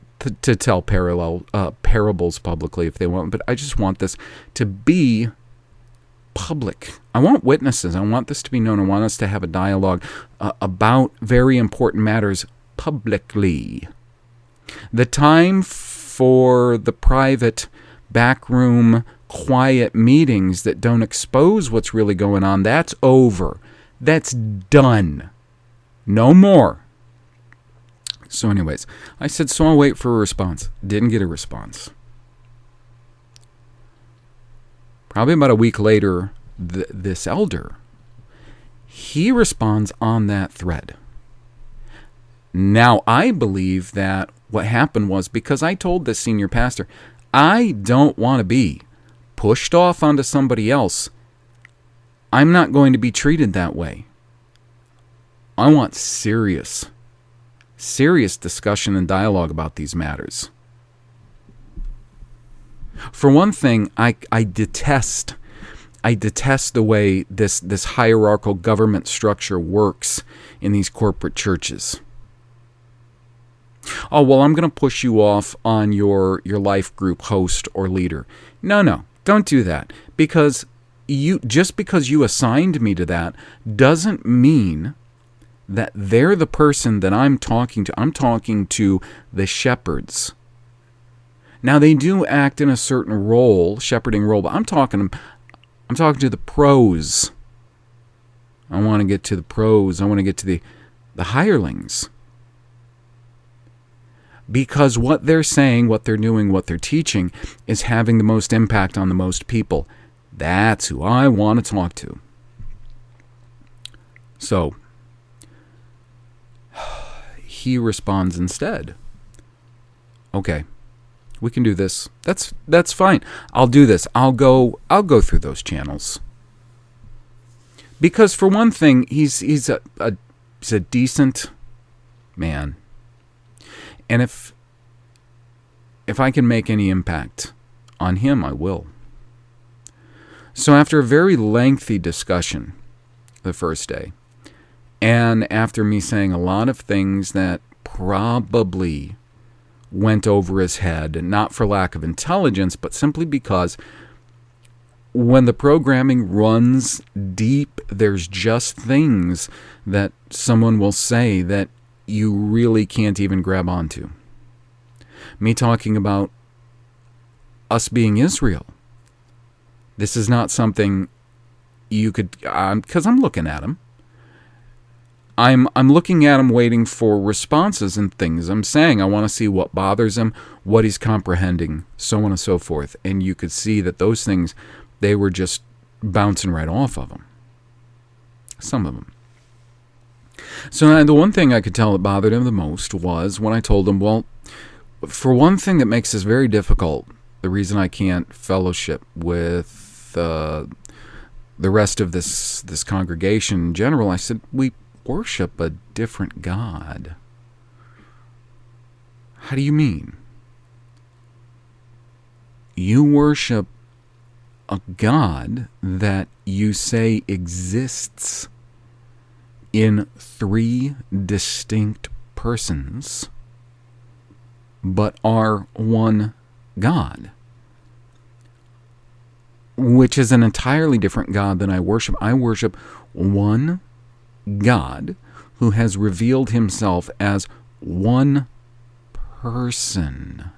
tell parables publicly if they want, but I just want this to be public. I want witnesses. I want this to be known. I want us to have a dialogue about very important matters publicly. The time for the private, backroom, quiet meetings that don't expose what's really going on, that's over. That's done. No more. So anyways, I said, so I'll wait for a response. Didn't get a response. Probably about a week later, this elder, he responds on that thread. Now, I believe that what happened was because I told this senior pastor, I don't want to be pushed off onto somebody else. I'm not going to be treated that way. I want serious discussion and dialogue about these matters. For one thing, I detest the way this hierarchical government structure works in these corporate churches. Oh, well, I'm going to push you off on your life group host or leader. No, don't do that. Because just because you assigned me to that doesn't mean that they're the person that I'm talking to. I'm talking to the shepherds. Now, they do act in a certain role, shepherding role, but I'm talking to the pros. I want to get to the pros. I want to get to the hirelings. Because what they're saying, what they're doing, what they're teaching is having the most impact on the most people. That's who I want to talk to. So, he responds instead. Okay, we can do this. That's fine. I'll do this. I'll go through those channels. Because for one thing, he's a decent man. And if I can make any impact on him, I will. So after a very lengthy discussion the first day, and after me saying a lot of things that probably went over his head, and not for lack of intelligence, but simply because when the programming runs deep, there's just things that someone will say that you really can't even grab onto. Me talking about us being Israel. This is not something you could, because I'm looking at him. I'm looking at him waiting for responses and things I'm saying. I want to see what bothers him, what he's comprehending, so on and so forth. And you could see that those things, they were just bouncing right off of him. Some of them. So the one thing I could tell that bothered him the most was when I told him, well, for one thing that makes this very difficult, the reason I can't fellowship with the rest of this congregation in general, I said, we worship a different God. How do you mean? You worship a God that you say exists in 3 distinct persons, but are one God, which is an entirely different God than I worship. I worship one God who has revealed himself as one person.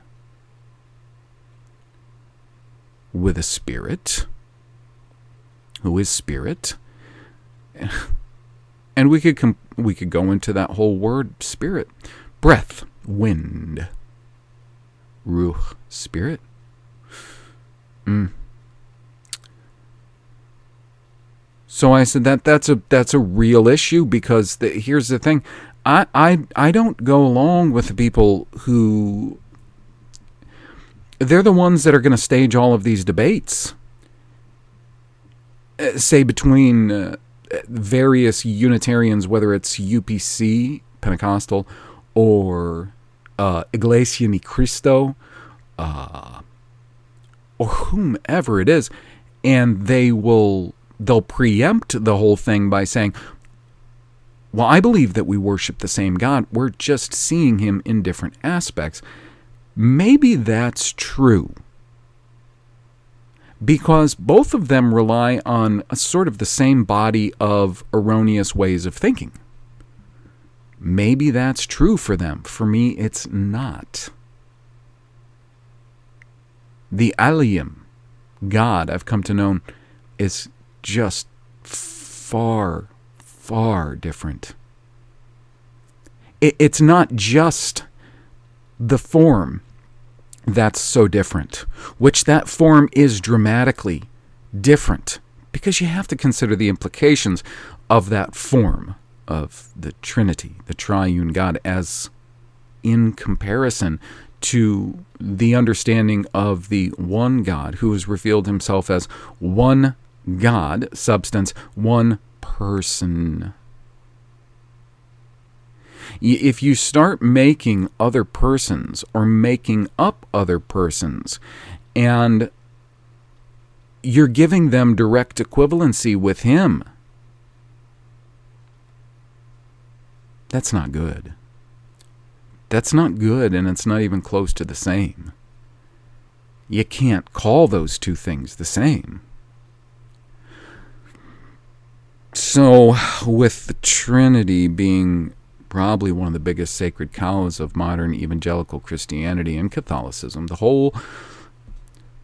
with a spirit, who is spirit. And we could go into that whole word, spirit. Breath, wind. Ruach, spirit. So I said that's a real issue, because here's the thing. I don't go along with the people who, they're the ones that are going to stage all of these debates, say between various Unitarians, whether it's UPC, Pentecostal, or Iglesia Ni Cristo, or whomever it is, and they'll preempt the whole thing by saying, well, I believe that we worship the same God. We're just seeing him in different aspects. Maybe that's true, because both of them rely on a sort of the same body of erroneous ways of thinking. Maybe that's true for them. For me, it's not. The Aliyim, God, I've come to know, is just far, far different. It's not just the form that's so different, which that form is dramatically different, because you have to consider the implications of that form of the Trinity, the triune God, as in comparison to the understanding of the one God who has revealed himself as one God, substance, one person. If you start making other persons or making up other persons, and you're giving them direct equivalency with him, that's not good. That's not good, and it's not even close to the same. You can't call those two things the same. So, with the Trinity being probably one of the biggest sacred cows of modern evangelical Christianity and Catholicism, the whole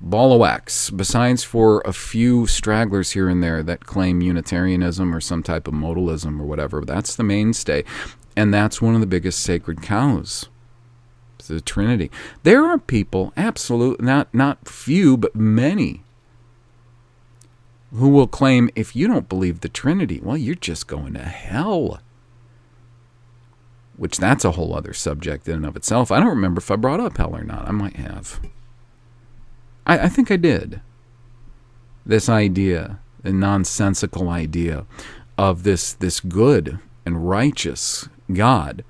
ball of wax, besides for a few stragglers here and there that claim Unitarianism or some type of modalism or whatever, that's the mainstay. And that's one of the biggest sacred cows, the Trinity. There are people, absolutely, not few, but many, who will claim, if you don't believe the Trinity, well, you're just going to hell. Which, that's a whole other subject in and of itself. I don't remember if I brought up hell or not. I might have. I think I did. This idea, the nonsensical idea of this good and righteous God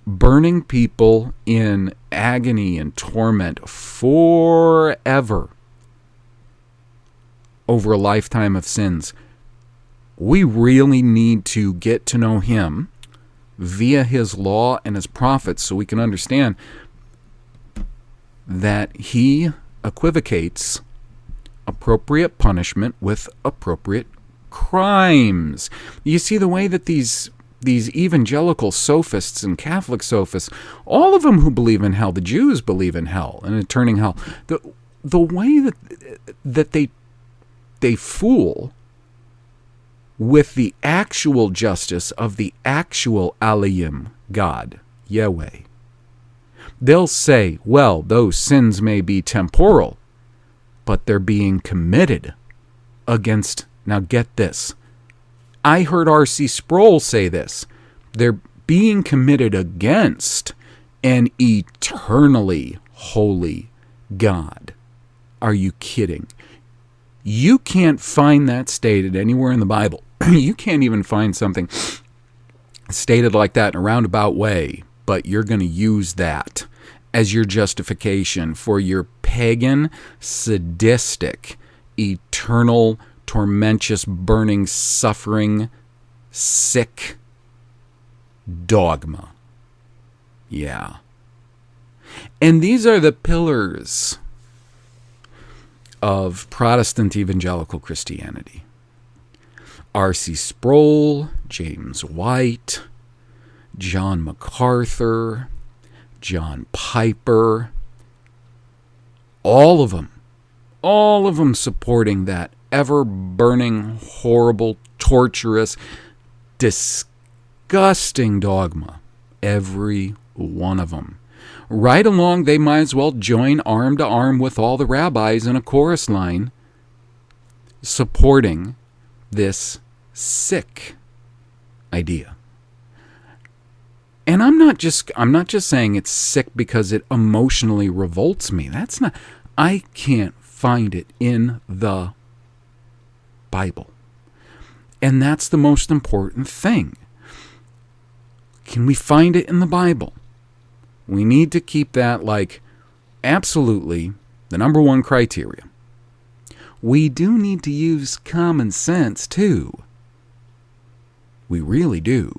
burning people in agony and torment forever over a lifetime of sins. We really need to get to know him via his law and his prophets, so we can understand that he equivocates appropriate punishment with appropriate crimes. You see, the way that these evangelical sophists and Catholic sophists, all of them who believe in hell, the Jews believe in hell and eternal hell, the way that they fool with the actual justice of the actual Aliyim God, Yahweh. They'll say, well, those sins may be temporal, but they're being committed against, now get this, I heard R.C. Sproul say this, they're being committed against an eternally holy God. Are you kidding? You can't find that stated anywhere in the Bible. You can't even find something stated like that in a roundabout way, but you're going to use that as your justification for your pagan, sadistic, eternal, tormentous, burning, suffering, sick dogma. Yeah. And these are the pillars of Protestant evangelical Christianity. R.C. Sproul, James White, John MacArthur, John Piper, all of them all of them supporting that ever-burning, horrible, torturous, disgusting dogma. Every one of them. Right along, they might as well join arm to arm with all the rabbis in a chorus line supporting this sick idea. And I'm not just saying it's sick because it emotionally revolts me. I can't find it in the Bible. And that's the most important thing. Can we find it in the Bible? We need to keep that absolutely the number one criteria. We do need to use common sense too. We really do.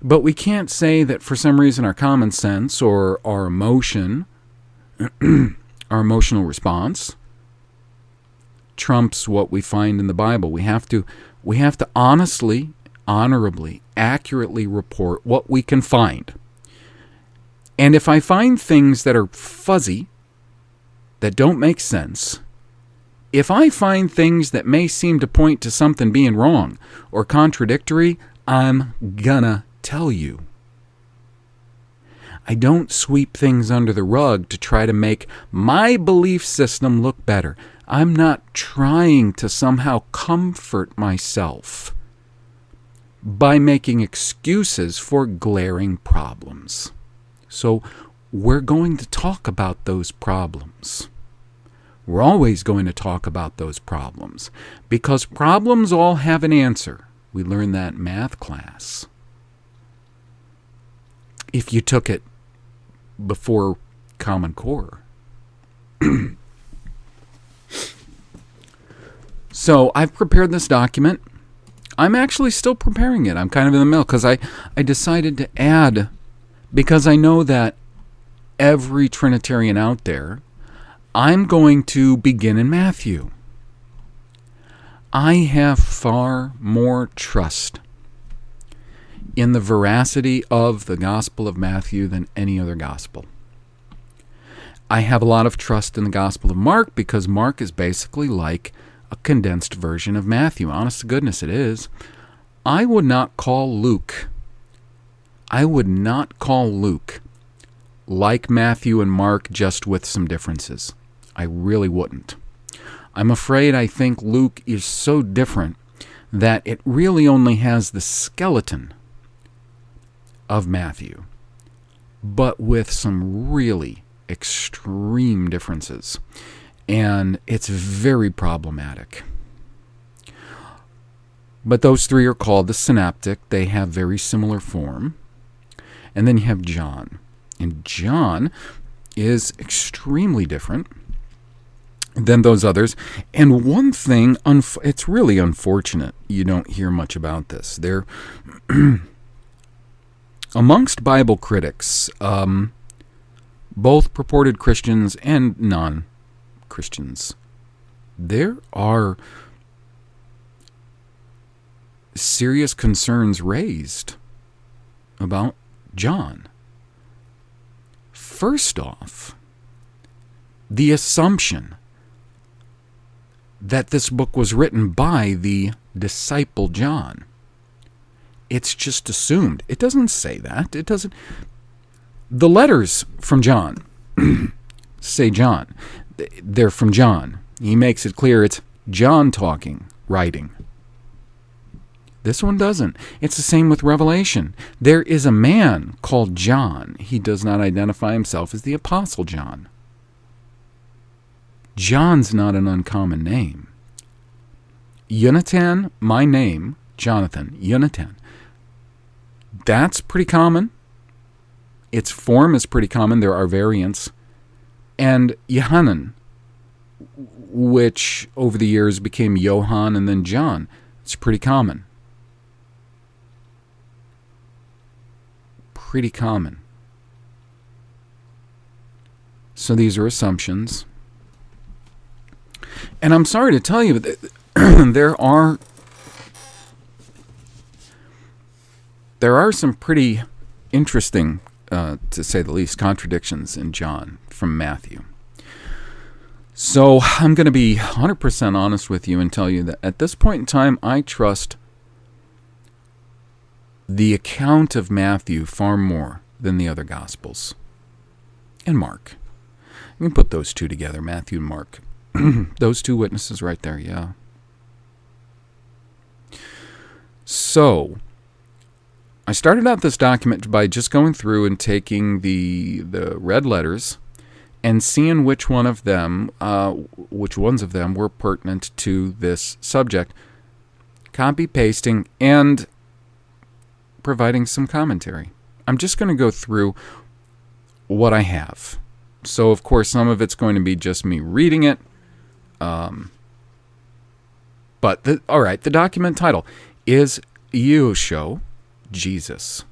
But we can't say that for some reason our common sense or our emotion, our emotional response, trumps what we find in the Bible. We have to honestly, honorably, accurately report what we can find. And if I find things that are fuzzy, that don't make sense, if I find things that may seem to point to something being wrong or contradictory, I'm gonna tell you. I don't sweep things under the rug to try to make my belief system look better. I'm not trying to somehow comfort myself by making excuses for glaring problems. So we're going to talk about those problems. We're always going to talk about those problems because problems all have an answer. We learned that in math class. If you took it before Common Core. So I've prepared this document. I'm actually still preparing it. I'm kind of in the middle because I decided to add, because I know that every Trinitarian out there, I'm going to begin in Matthew. I have far more trust in the veracity of the Gospel of Matthew than any other gospel. I have a lot of trust in the Gospel of Mark because Mark is basically like a condensed version of Matthew. Honest to goodness, it is. I would not call Luke like Matthew and Mark, just with some differences. I really wouldn't. I'm afraid I think Luke is so different that it really only has the skeleton of Matthew, but with some really extreme differences. And it's very problematic. But those three are called the synoptic. They have very similar form. And then you have John. And John is extremely different than those others. And one thing, it's really unfortunate you don't hear much about this. There, amongst Bible critics, both purported Christians and non-Christians, there are serious concerns raised about John. First off, the assumption that this book was written by the disciple John. It's just assumed. It doesn't say that. It doesn't. The letters from John say John. They're from John. He makes it clear it's John talking, writing. This one doesn't. It's the same with Revelation. There is a man called John. He does not identify himself as the Apostle John. John's not an uncommon name. Yonatan, my name, Jonathan, Yonatan. That's pretty common. Its form is pretty common. There are variants. And Yohanan, which over the years became Johann and then John, it's pretty common. Pretty common. So these are assumptions. And I'm sorry to tell you, but there are some pretty interesting, to say the least, contradictions in John from Matthew. So I'm going to be 100% honest with you and tell you that at this point in time, I trust the account of Matthew far more than the other Gospels. And Mark. You can put those two together, Matthew and Mark. Those two witnesses right there, yeah. So, I started out this document by just going through and taking the red letters and seeing which ones of them were pertinent to this subject, copy pasting and providing some commentary. I'm just going to go through what I have. So, of course, some of it's going to be just me reading it. But the document title is Yeshua, Jesus,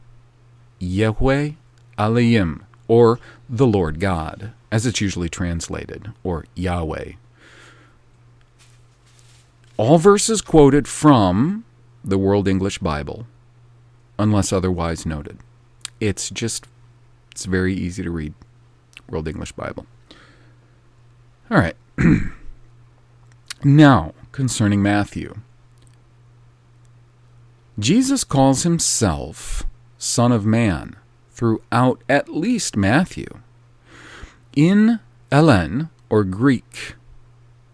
Yahweh Elohim, or the Lord God, as it's usually translated, or Yahweh. All verses quoted from the World English Bible, unless otherwise noted. It's very easy to read, World English Bible. All right. Now, concerning Matthew. Jesus calls himself Son of Man throughout at least Matthew. In Hellen, or Greek,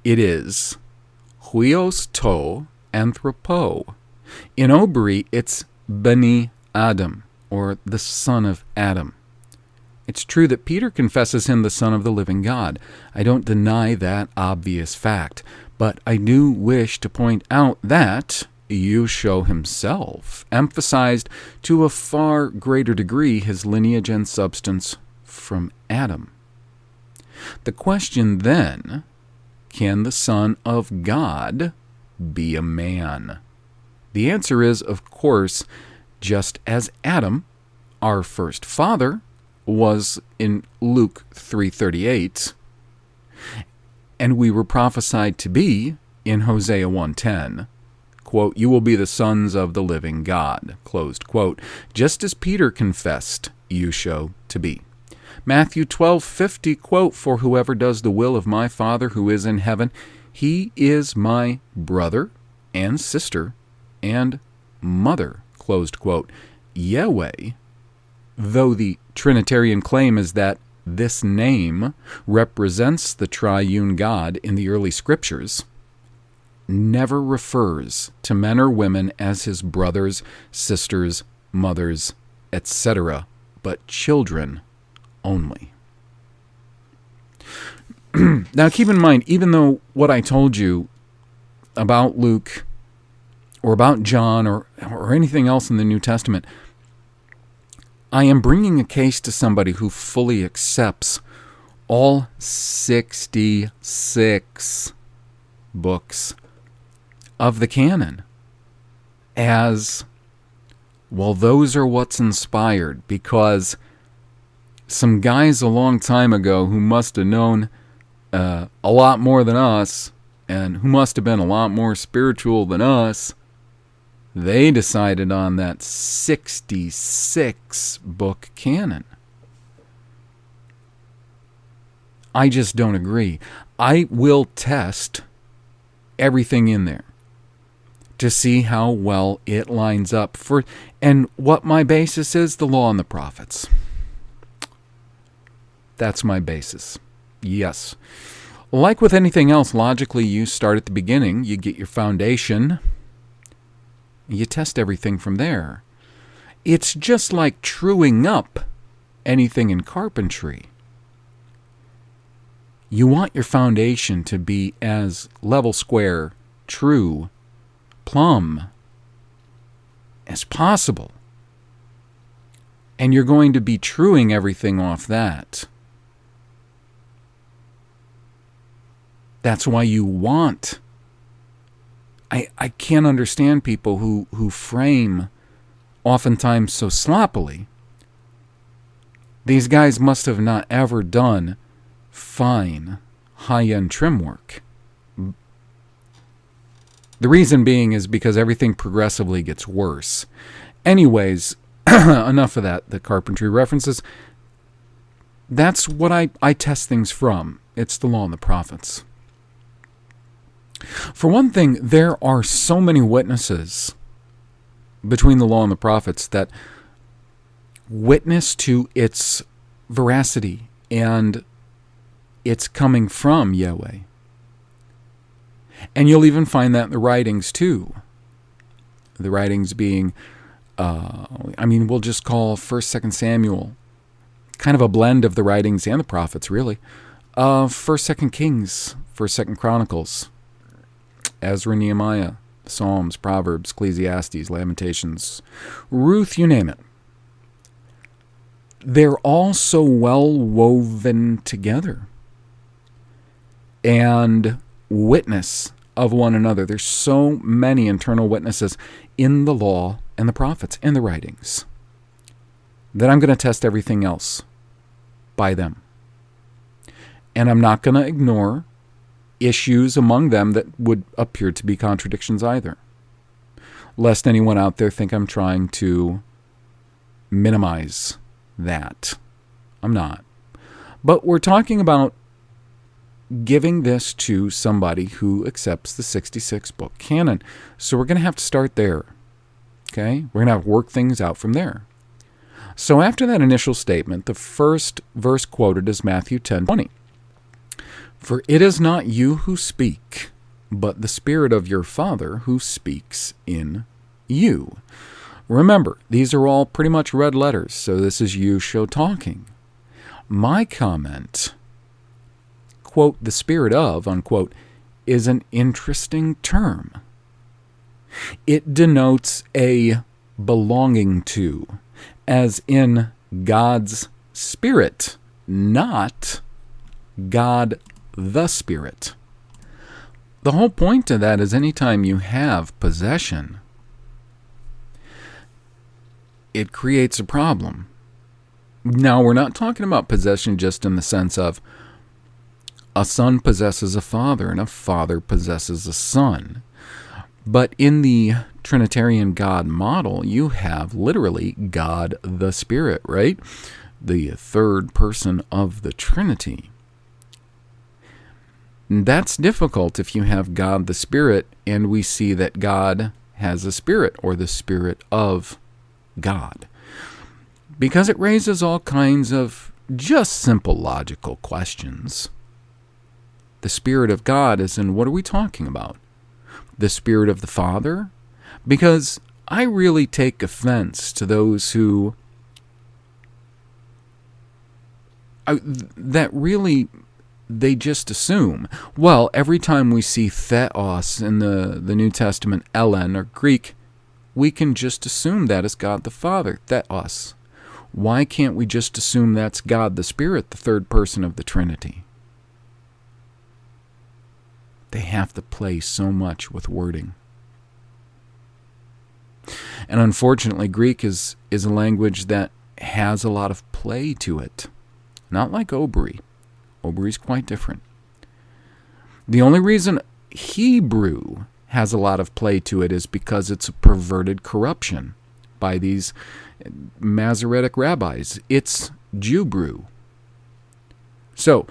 it is Huios to anthropo. In OBRY, it's Beni Adam, or the Son of Adam. It's true that Peter confesses him the Son of the living God. I don't deny that obvious fact, but I do wish to point out that Yeshua himself emphasized to a far greater degree his lineage and substance from Adam. The question then, can the Son of God be a man? The answer is, of course, just as Adam, our first father, was in Luke 3:38, and we were prophesied to be in Hosea 1:10, quote, you will be the sons of the living God, closed quote, just as Peter confessed Yeshua to be. Matthew 12:50, quote, for whoever does the will of my Father who is in heaven, he is my brother and sister and mother, closed quote. Yahweh, though the Trinitarian claim is that this name represents the triune God in the early scriptures, never refers to men or women as his brothers, sisters, mothers, etc., but children only. Now keep in mind, even though what I told you about Luke or about John or anything else in the New Testament, I am bringing a case to somebody who fully accepts all 66 books of the canon as, well, those are what's inspired, because some guys a long time ago who must have known a lot more than us and who must have been a lot more spiritual than us, they decided on that 66-book canon. I just don't agree. I will test everything in there to see how well it lines up and what my basis is, the law and the prophets. That's my basis. Yes. Like with anything else, logically, you start at the beginning, you get your foundation, you test everything from there. It's just like truing up anything in carpentry. You want your foundation to be as level, square, true, plumb as possible. And you're going to be truing everything off that. That's why you want. I can't understand people who frame oftentimes so sloppily. These guys must have not ever done fine, high-end trim work. The reason being is because everything progressively gets worse. Anyways, enough of that, the carpentry references. That's what I test things from. It's the law and the prophets. For one thing, there are so many witnesses between the law and the prophets that witness to its veracity and its coming from Yahweh. And you'll even find that in the writings too. The writings being, we'll just call 1st, 2nd Samuel kind of a blend of the writings and the prophets, really. 1st, 2nd Kings, 1st, 2nd Chronicles, Ezra, Nehemiah, Psalms, Proverbs, Ecclesiastes, Lamentations, Ruth, you name it. They're all so well woven together and witness of one another. There's so many internal witnesses in the law and the prophets and the writings that I'm going to test everything else by them. And I'm not going to ignore issues among them that would appear to be contradictions either, lest anyone out there think I'm trying to minimize that. I'm not. But we're talking about giving this to somebody who accepts the 66-book canon. So we're going to have to start there. Okay? We're going to have to work things out from there. So after that initial statement, the first verse quoted is Matthew 10:20. For it is not you who speak, but the Spirit of your Father who speaks in you. Remember, these are all pretty much red letters, so this is Yeshua talking. My comment, quote, the Spirit of, unquote, is an interesting term. It denotes a belonging to, as in God's Spirit, not God the Spirit. The whole point of that is anytime you have possession, it creates a problem. Now, we're not talking about possession just in the sense of a son possesses a father and a father possesses a son. But in the Trinitarian God model, you have literally God the Spirit, right? The third person of the Trinity. That's difficult if you have God the Spirit and we see that God has a spirit or the Spirit of God, because it raises all kinds of just simple logical questions. The Spirit of God is in, what are we talking about? The Spirit of the Father? Because I really take offense to those who that really, they just assume, well, every time we see theos in the New Testament, Ellen or Greek, we can just assume that is God the Father, theos. Why can't we just assume that's God the Spirit, the third person of the Trinity? They have to play so much with wording. And unfortunately, Greek is a language that has a lot of play to it. Not like OBRY. OBRY is quite different. The only reason Hebrew has a lot of play to it is because it's a perverted corruption by these Masoretic rabbis. It's Jewbrew. So,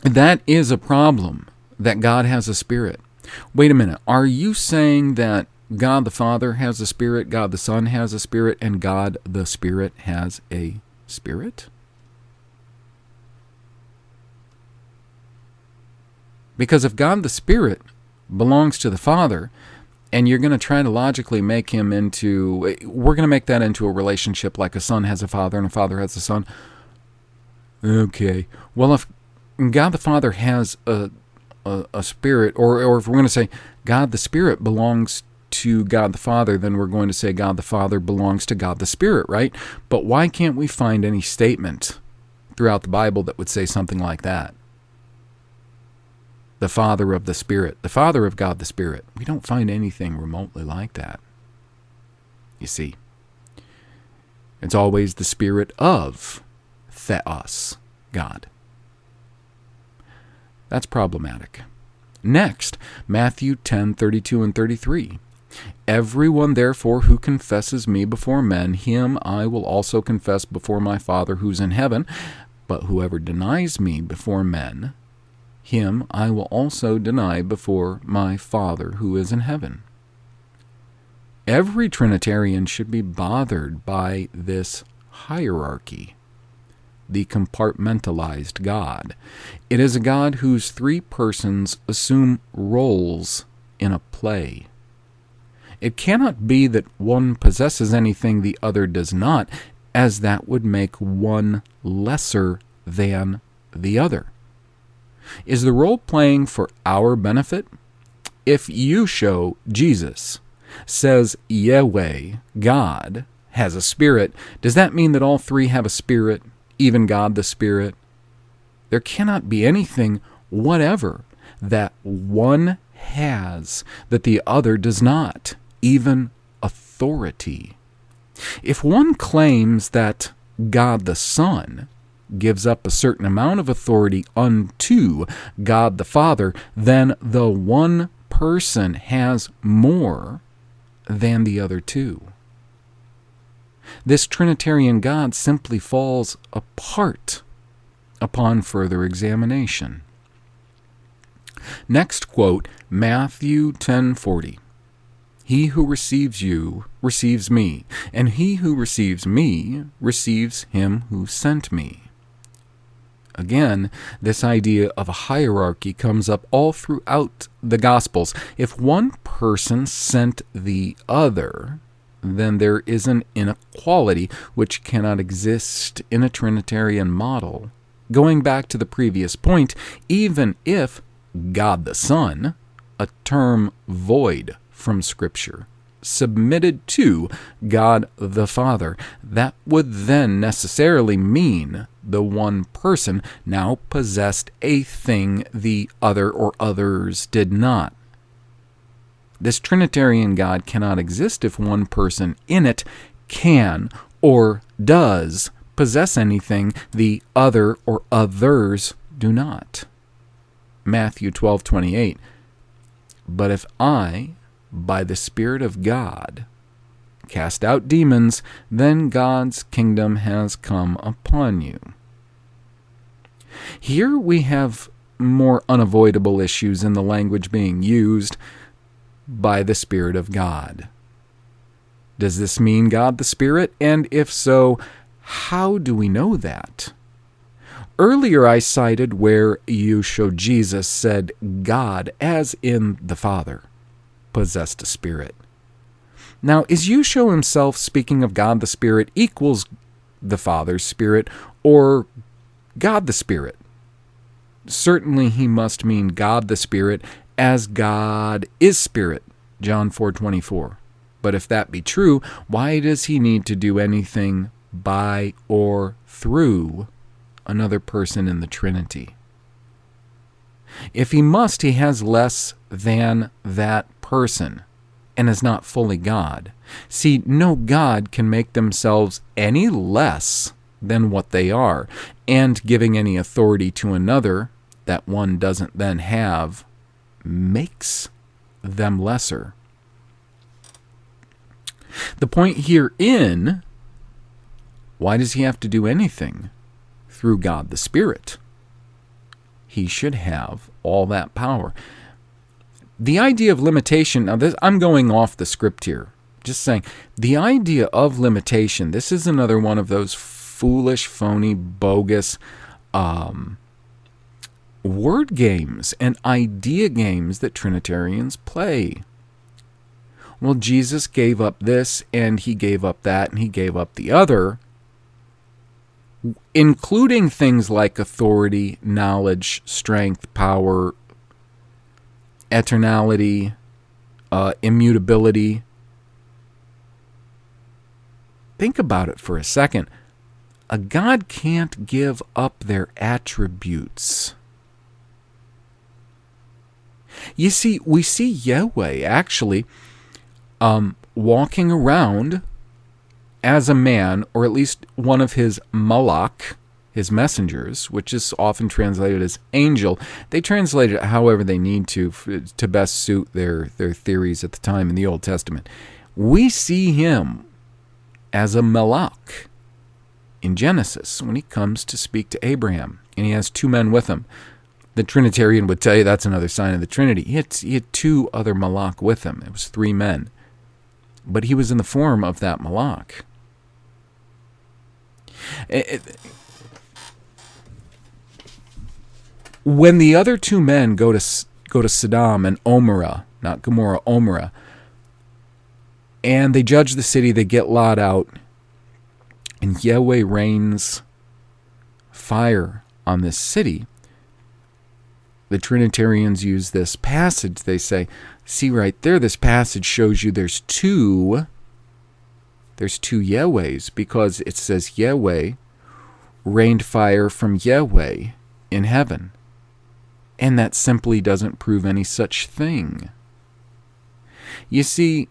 that is a problem, that God has a spirit. Wait a minute, are you saying that God the Father has a spirit, God the Son has a spirit, and God the Spirit has a spirit? Because if God the Spirit belongs to the Father, and you're going to try to logically make him into, we're going to make that into a relationship like a son has a father and a father has a son. Okay, well, if God the Father has a spirit, or if we're going to say God the Spirit belongs to God the Father, then we're going to say God the Father belongs to God the Spirit, right? But why can't we find any statement throughout the Bible that would say something like that? The Father of the Spirit, the Father of God the Spirit. We don't find anything remotely like that. You see, it's always the Spirit of Theos, God. That's problematic. Next, Matthew 10:32 and 33. Everyone, therefore, who confesses me before men, him I will also confess before my Father who's in heaven. But whoever denies me before men, him I will also deny before my Father who is in heaven. Every Trinitarian should be bothered by this hierarchy, the compartmentalized God. It is a God whose three persons assume roles in a play. It cannot be that one possesses anything the other does not, as that would make one lesser than the other. Is the role playing for our benefit? If you show Jesus says Yahweh, God, has a spirit, does that mean that all three have a spirit, even God the Spirit? There cannot be anything whatever that one has that the other does not, even authority. If one claims that God the Son gives up a certain amount of authority unto God the Father, then the one person has more than the other two. This Trinitarian God simply falls apart upon further examination. Next quote, Matthew 10:40. He who receives you receives me, and he who receives me receives him who sent me. Again, this idea of a hierarchy comes up all throughout the Gospels. If one person sent the other, then there is an inequality which cannot exist in a Trinitarian model. Going back to the previous point, even if God the Son, a term void from Scripture, submitted to God the Father, that would then necessarily mean the one person now possessed a thing the other or others did not. This Trinitarian God cannot exist if one person in it can or does possess anything the other or others do not. Matthew 12:28. But if I, by the Spirit of God, cast out demons, then God's kingdom has come upon you. Here we have more unavoidable issues in the language being used, by the Spirit of God. Does this mean God the Spirit? And if so, how do we know that? Earlier I cited where Jesus said God, as in the Father, possessed a spirit. Now, is Yeshua himself speaking of God the Spirit equals the Father's Spirit, or God the Spirit? Certainly he must mean God the Spirit, as God is Spirit, John 4:24. But if that be true, why does he need to do anything by or through another person in the Trinity? If he must, he has less than that person and is not fully God. See, no God can make themselves any less than what they are, and giving any authority to another that one doesn't then have makes them lesser. The point herein, why does he have to do anything through God the Spirit? He should have all that power. The idea of limitation, now this, I'm going off the script here, just saying, the idea of limitation, this is another one of those foolish, phony, bogus word games and idea games that Trinitarians play. Well, Jesus gave up this, and he gave up that, and he gave up the other, including things like authority, knowledge, strength, power, eternality, immutability. Think about it for a second. A God can't give up their attributes. You see, we see Yahweh actually walking around as a man, or at least one of his malach, his messengers, which is often translated as angel. They translate it however they need to best suit their theories at the time in the Old Testament. We see him as a malach. in Genesis when he comes to speak to Abraham, and he has two men with him. The Trinitarian would tell you that's another sign of the Trinity. He had two other Malak with him. It was three men. But he was in the form of that Malak. When the other two men go to Sodom and Gomorrah, not Gomorrah, Gomorrah, and they judge the city, they get Lot out, and Yahweh rains fire on this city. The Trinitarians use this passage. They say, see right there, this passage shows you there's two Yahwehs, because it says Yahweh rained fire from Yahweh in heaven. And that simply doesn't prove any such thing. You see,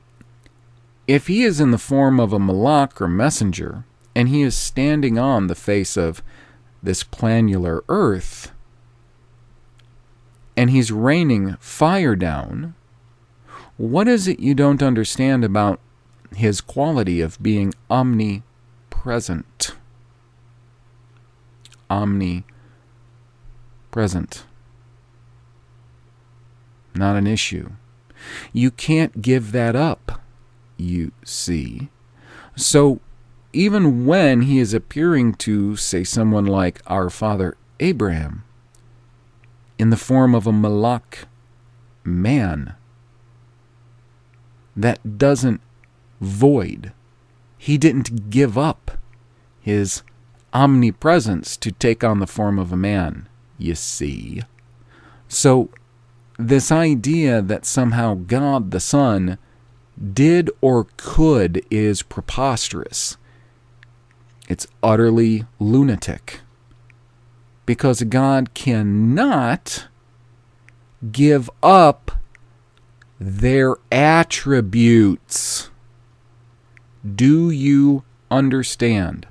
if he is in the form of a Malak or messenger, and he is standing on the face of this planular earth, and he's raining fire down, what is it you don't understand about his quality of being omnipresent? Omnipresent. Not an issue. You can't give that up, you see. So even when he is appearing to, say, someone like our father Abraham, in the form of a Malak man, that doesn't void. He didn't give up his omnipresence to take on the form of a man, you see. So this idea that somehow God the Son did or could is preposterous. It's utterly lunatic. Because God cannot give up their attributes. Do you understand?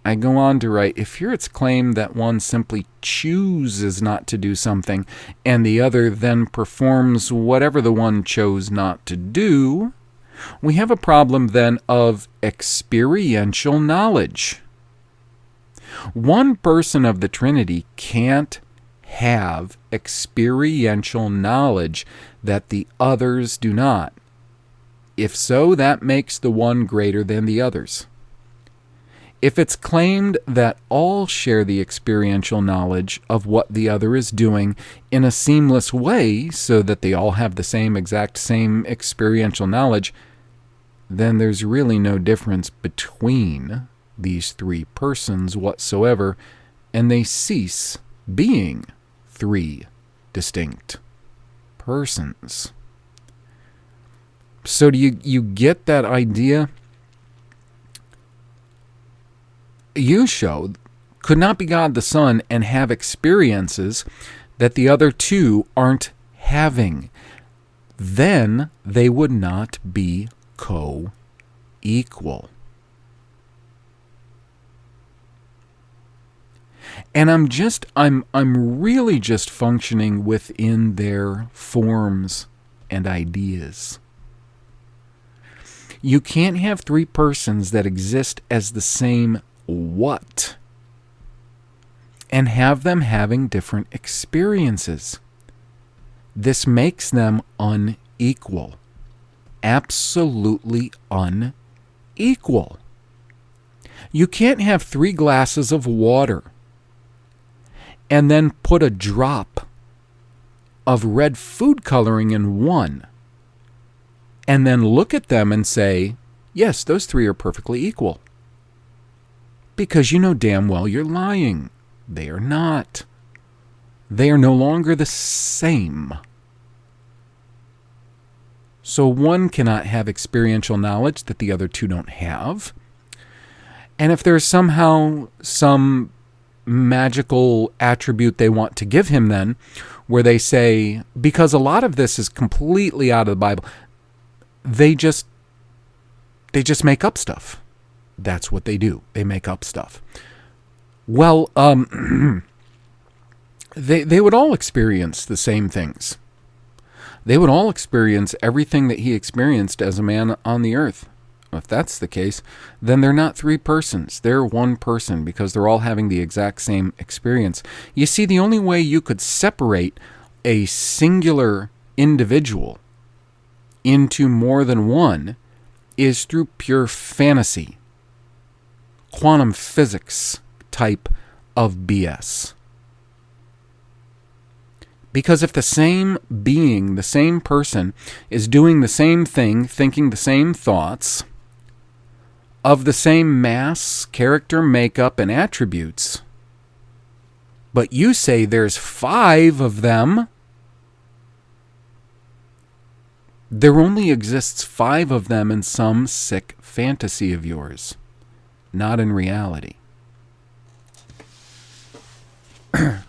I go on to write, if here it's claimed that one simply chooses not to do something, and the other then performs whatever the one chose not to do, we have a problem then of experiential knowledge. One person of the Trinity can't have experiential knowledge that the others do not. If so, that makes the one greater than the others. If it's claimed that all share the experiential knowledge of what the other is doing in a seamless way so that they all have the exact same experiential knowledge, then there's really no difference between these three persons whatsoever, and they cease being three distinct persons. So do you get that idea? Yeshua could not be God the Son and have experiences that the other two aren't having. Then they would not be co-equal. And I'm really just functioning within their forms and ideas. You can't have three persons that exist as the same what and have them having different experiences. This makes them unequal. Absolutely unequal. You can't have 3 glasses of water and then put a drop of red food coloring in one and then look at them and say, yes, those 3 are perfectly equal. Because you know damn well you're lying. They are not. They are no longer the same. So one cannot have experiential knowledge that the other two don't have. And if there's somehow some magical attribute they want to give him then, where they say, because a lot of this is completely out of the Bible, they just make up stuff. That's what they do. They make up stuff. Well, they would all experience the same things. They would all experience everything that he experienced as a man on the earth. If that's the case, then they're not three persons. They're one person because they're all having the exact same experience. You see, the only way you could separate a singular individual into more than one is through pure fantasy, quantum physics type of BS. Because if the same being, the same person, is doing the same thing, thinking the same thoughts, of the same mass, character, makeup, and attributes, but you say there's 5 of them, there only exists 5 of them in some sick fantasy of yours, not in reality.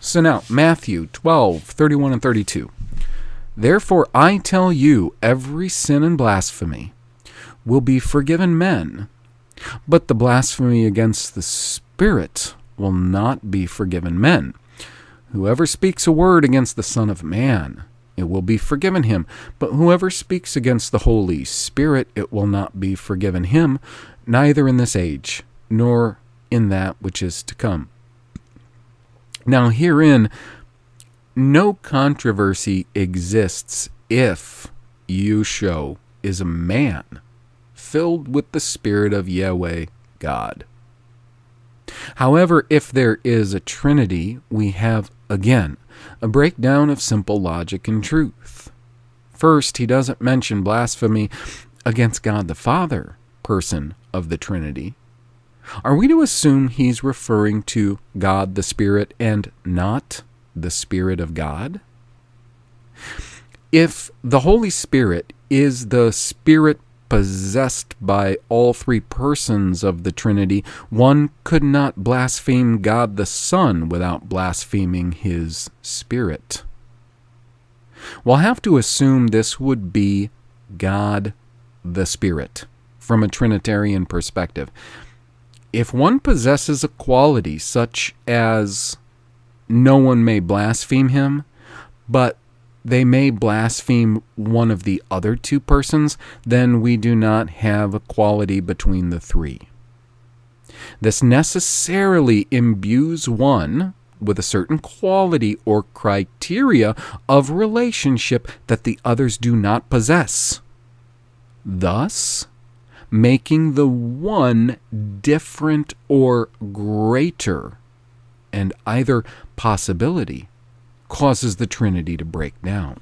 So now, Matthew 12:31 and 32. Therefore I tell you, every sin and blasphemy will be forgiven men, but the blasphemy against the Spirit will not be forgiven men. Whoever speaks a word against the Son of Man, it will be forgiven him. But whoever speaks against the Holy Spirit, it will not be forgiven him, neither in this age, nor in that which is to come. Now herein, no controversy exists if Yeshua is a man filled with the Spirit of Yahweh God. However, if there is a Trinity, we have, again, a breakdown of simple logic and truth. First, he doesn't mention blasphemy against God the Father, person of the Trinity. Are we to assume he's referring to God the Spirit and not the Spirit of God? If the Holy Spirit is the Spirit possessed by all 3 persons of the Trinity, one could not blaspheme God the Son without blaspheming his Spirit. We'll have to assume this would be God the Spirit from a Trinitarian perspective. If one possesses a quality such as no one may blaspheme him, but they may blaspheme one of the other 2 persons, then we do not have equality between the 3. This necessarily imbues one with a certain quality or criteria of relationship that the others do not possess, thus making the one different or greater, and either possibility causes the Trinity to break down.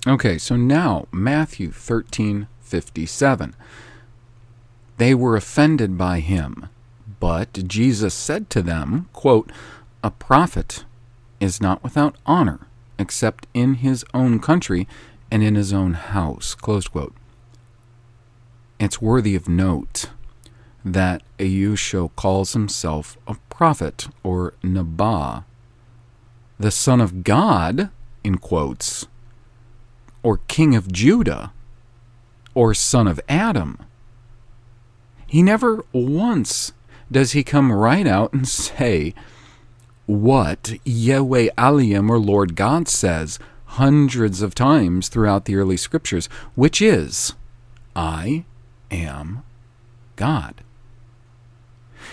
Okay, so now Matthew 13:57. They were offended by him, but Jesus said to them, quote, a prophet is not without honor except in his own country and in his own house, close quote. It's worthy of note that Yeshua calls himself a prophet, or Nabah, the Son of God, in quotes, or King of Judah, or Son of Adam. He never once does he come right out and say what Yahweh Aliyim, or Lord God, says hundreds of times throughout the early scriptures, which is, I am God.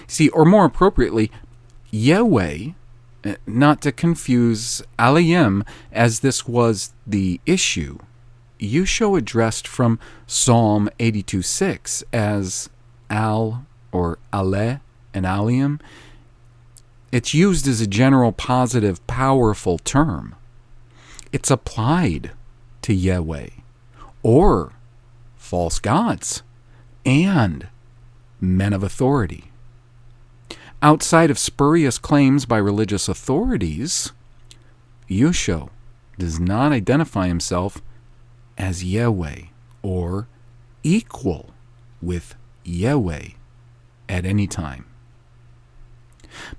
See, or more appropriately, Yahweh, not to confuse Aliyim, as this was the issue, Yeshua addressed from Psalm 82:6 as Al, or Ale, and Aliyim. It's used as a general positive, powerful term. It's applied to Yahweh, or false gods, and men of authority. Outside of spurious claims by religious authorities, Yeshua does not identify himself as Yahweh or equal with Yahweh at any time.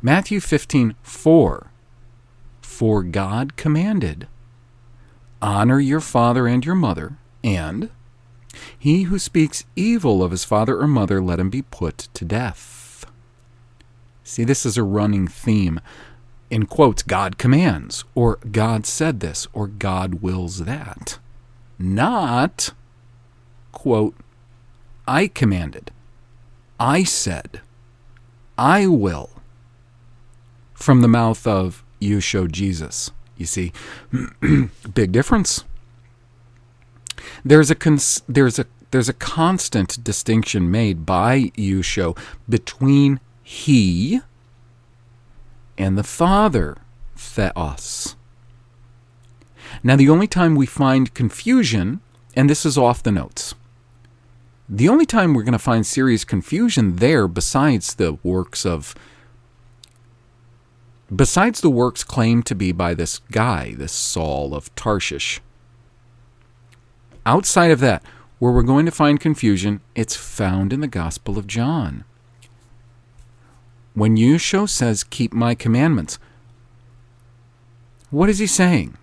Matthew 15:4, for God commanded, honor your father and your mother, and he who speaks evil of his father or mother, let him be put to death. See, this is a running theme. In quotes, God commands, or God said this, or God wills that. Not, quote, I commanded, I said, I will, from the mouth of Yeshua Jesus. You see, big difference. There's a constant distinction made by Yeshua between he and the Father, Theos. Now, the only time we find confusion, and this is off the notes, the only time we're going to find serious confusion there, besides the works claimed to be by this guy, this Saul of Tarshish, outside of that, where we're going to find confusion, it's found in the Gospel of John. When Yeshua says, keep my commandments, what is he saying?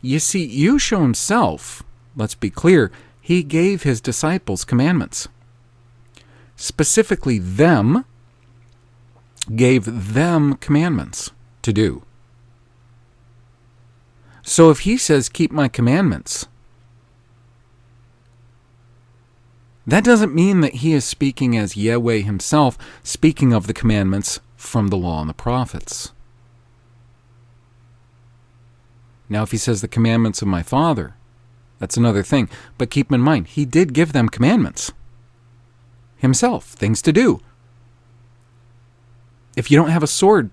You see, Yeshua himself, let's be clear, he gave his disciples commandments. Specifically, gave them commandments to do. So if he says, keep my commandments, that doesn't mean that he is speaking as Yahweh himself, speaking of the commandments from the law and the prophets. Now, if he says the commandments of my Father, that's another thing. But keep in mind, he did give them commandments himself, things to do. If you don't have a sword,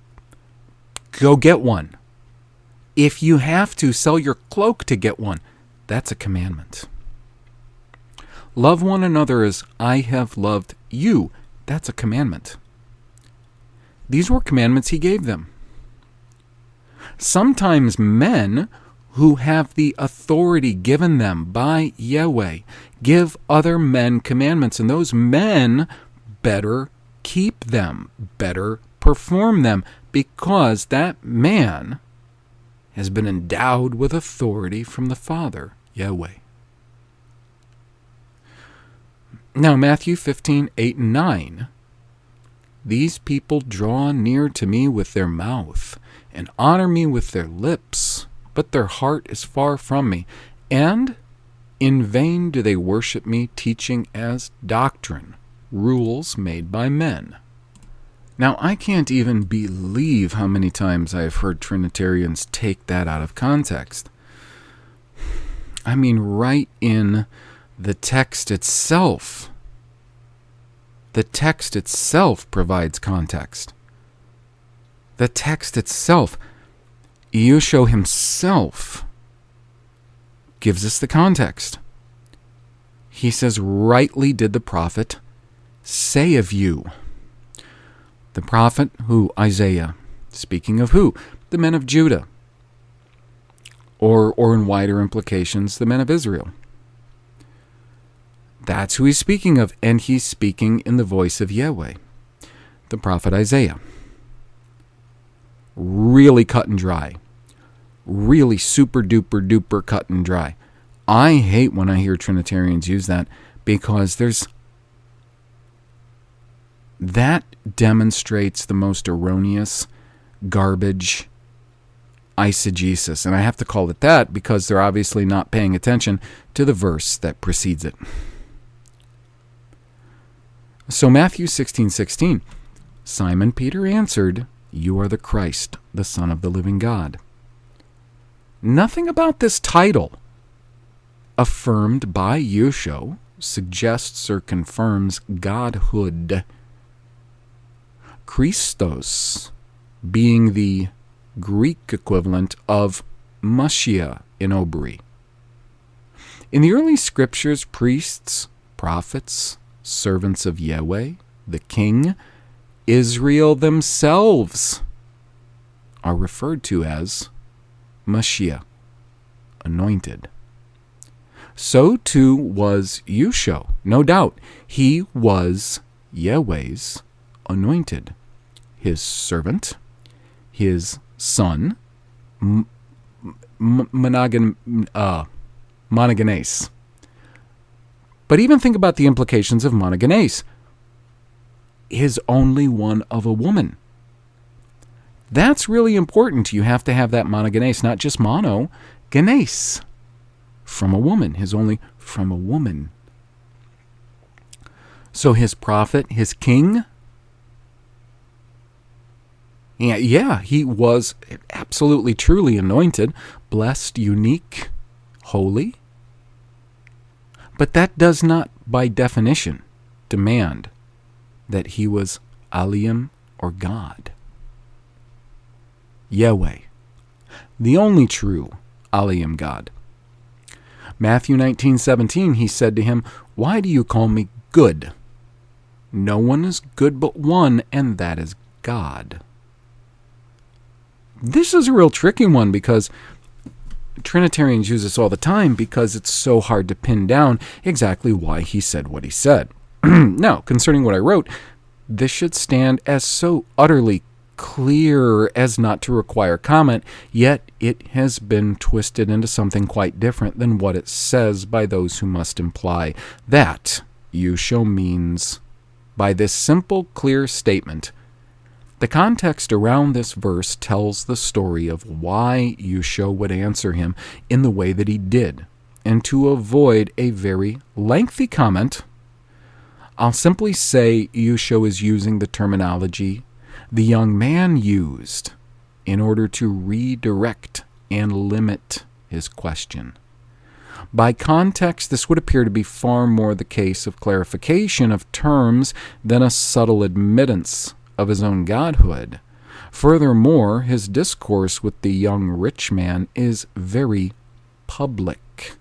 go get one. If you have to sell your cloak to get one, that's a commandment. Love one another as I have loved you. That's a commandment. These were commandments he gave them. Sometimes men who have the authority given them by Yahweh give other men commandments, and those men better keep them, better perform them, because that man has been endowed with authority from the Father, Yahweh. Now, Matthew 15:8 and 9. These people draw near to me with their mouth and honor me with their lips, but their heart is far from me. And in vain do they worship me, teaching as doctrine rules made by men. Now, I can't even believe how many times I've heard Trinitarians take that out of context. I mean, right in the text itself. The text itself provides context. The text itself, Yeshua himself, gives us the context. He says, rightly did the prophet say of you. The prophet who? Isaiah. Speaking of who? The men of Judah. Or in wider implications, the men of Israel. That's who he's speaking of, and he's speaking in the voice of Yahweh, the prophet Isaiah. Really cut and dry. Really super duper duper cut and dry. I hate when I hear Trinitarians use that, because that demonstrates the most erroneous garbage eisegesis. And I have to call it that because they're obviously not paying attention to the verse that precedes it. So Matthew 16:16, Simon Peter answered, you are the Christ, the Son of the living God. Nothing about this title, affirmed by Yeshua, suggests or confirms godhood. Christos being the Greek equivalent of Mashiach in OBRY. In the early scriptures, priests, prophets, servants of Yahweh, the King, Israel themselves are referred to as Mashiach, anointed. So too was Yeshua. No doubt, he was Yahweh's anointed, his servant, his son, monogenes. But even think about the implications of monogenes. His only one of a woman. That's really important. You have to have that monogenes, not just mono, genes, from a woman. His only from a woman. So his prophet, his king? Yeah, he was absolutely, truly anointed, blessed, unique, holy. But that does not, by definition, demand that he was Aliyim or God. Yahweh, the only true Aliyim God. Matthew 19:17, he said to him, "Why do you call me good? No one is good but one, and that is God." This is a real tricky one because Trinitarians use this all the time because it's so hard to pin down exactly why he said what he said. Now, concerning what I wrote, this should stand as so utterly clear as not to require comment, yet it has been twisted into something quite different than what it says by those who must imply that Yusho means by this simple, clear statement. The context around this verse tells the story of why Yusho would answer him in the way that he did, and to avoid a very lengthy comment, I'll simply say Yusho is using the terminology the young man used in order to redirect and limit his question. By context, this would appear to be far more the case of clarification of terms than a subtle admittance of his own godhood. Furthermore, his discourse with the young rich man is very public,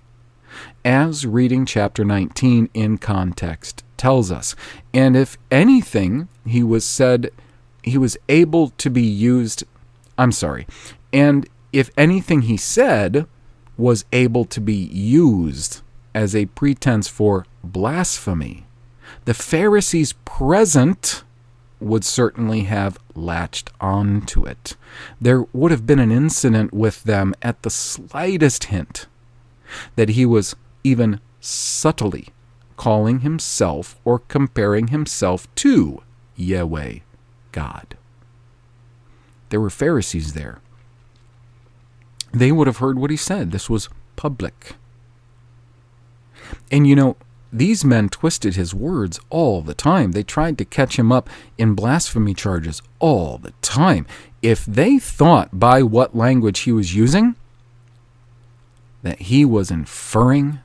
as reading chapter 19 in context tells us. And if anything, he was able to be used, and if anything he said was able to be used as a pretense for blasphemy, the Pharisees present would certainly have latched on to it. There would have been an incident with them at the slightest hint that he was even subtly calling himself or comparing himself to Yahweh, God. There were Pharisees there. They would have heard what he said. This was public. And these men twisted his words all the time. They tried to catch him up in blasphemy charges all the time. If they thought by what language he was using that he was inferring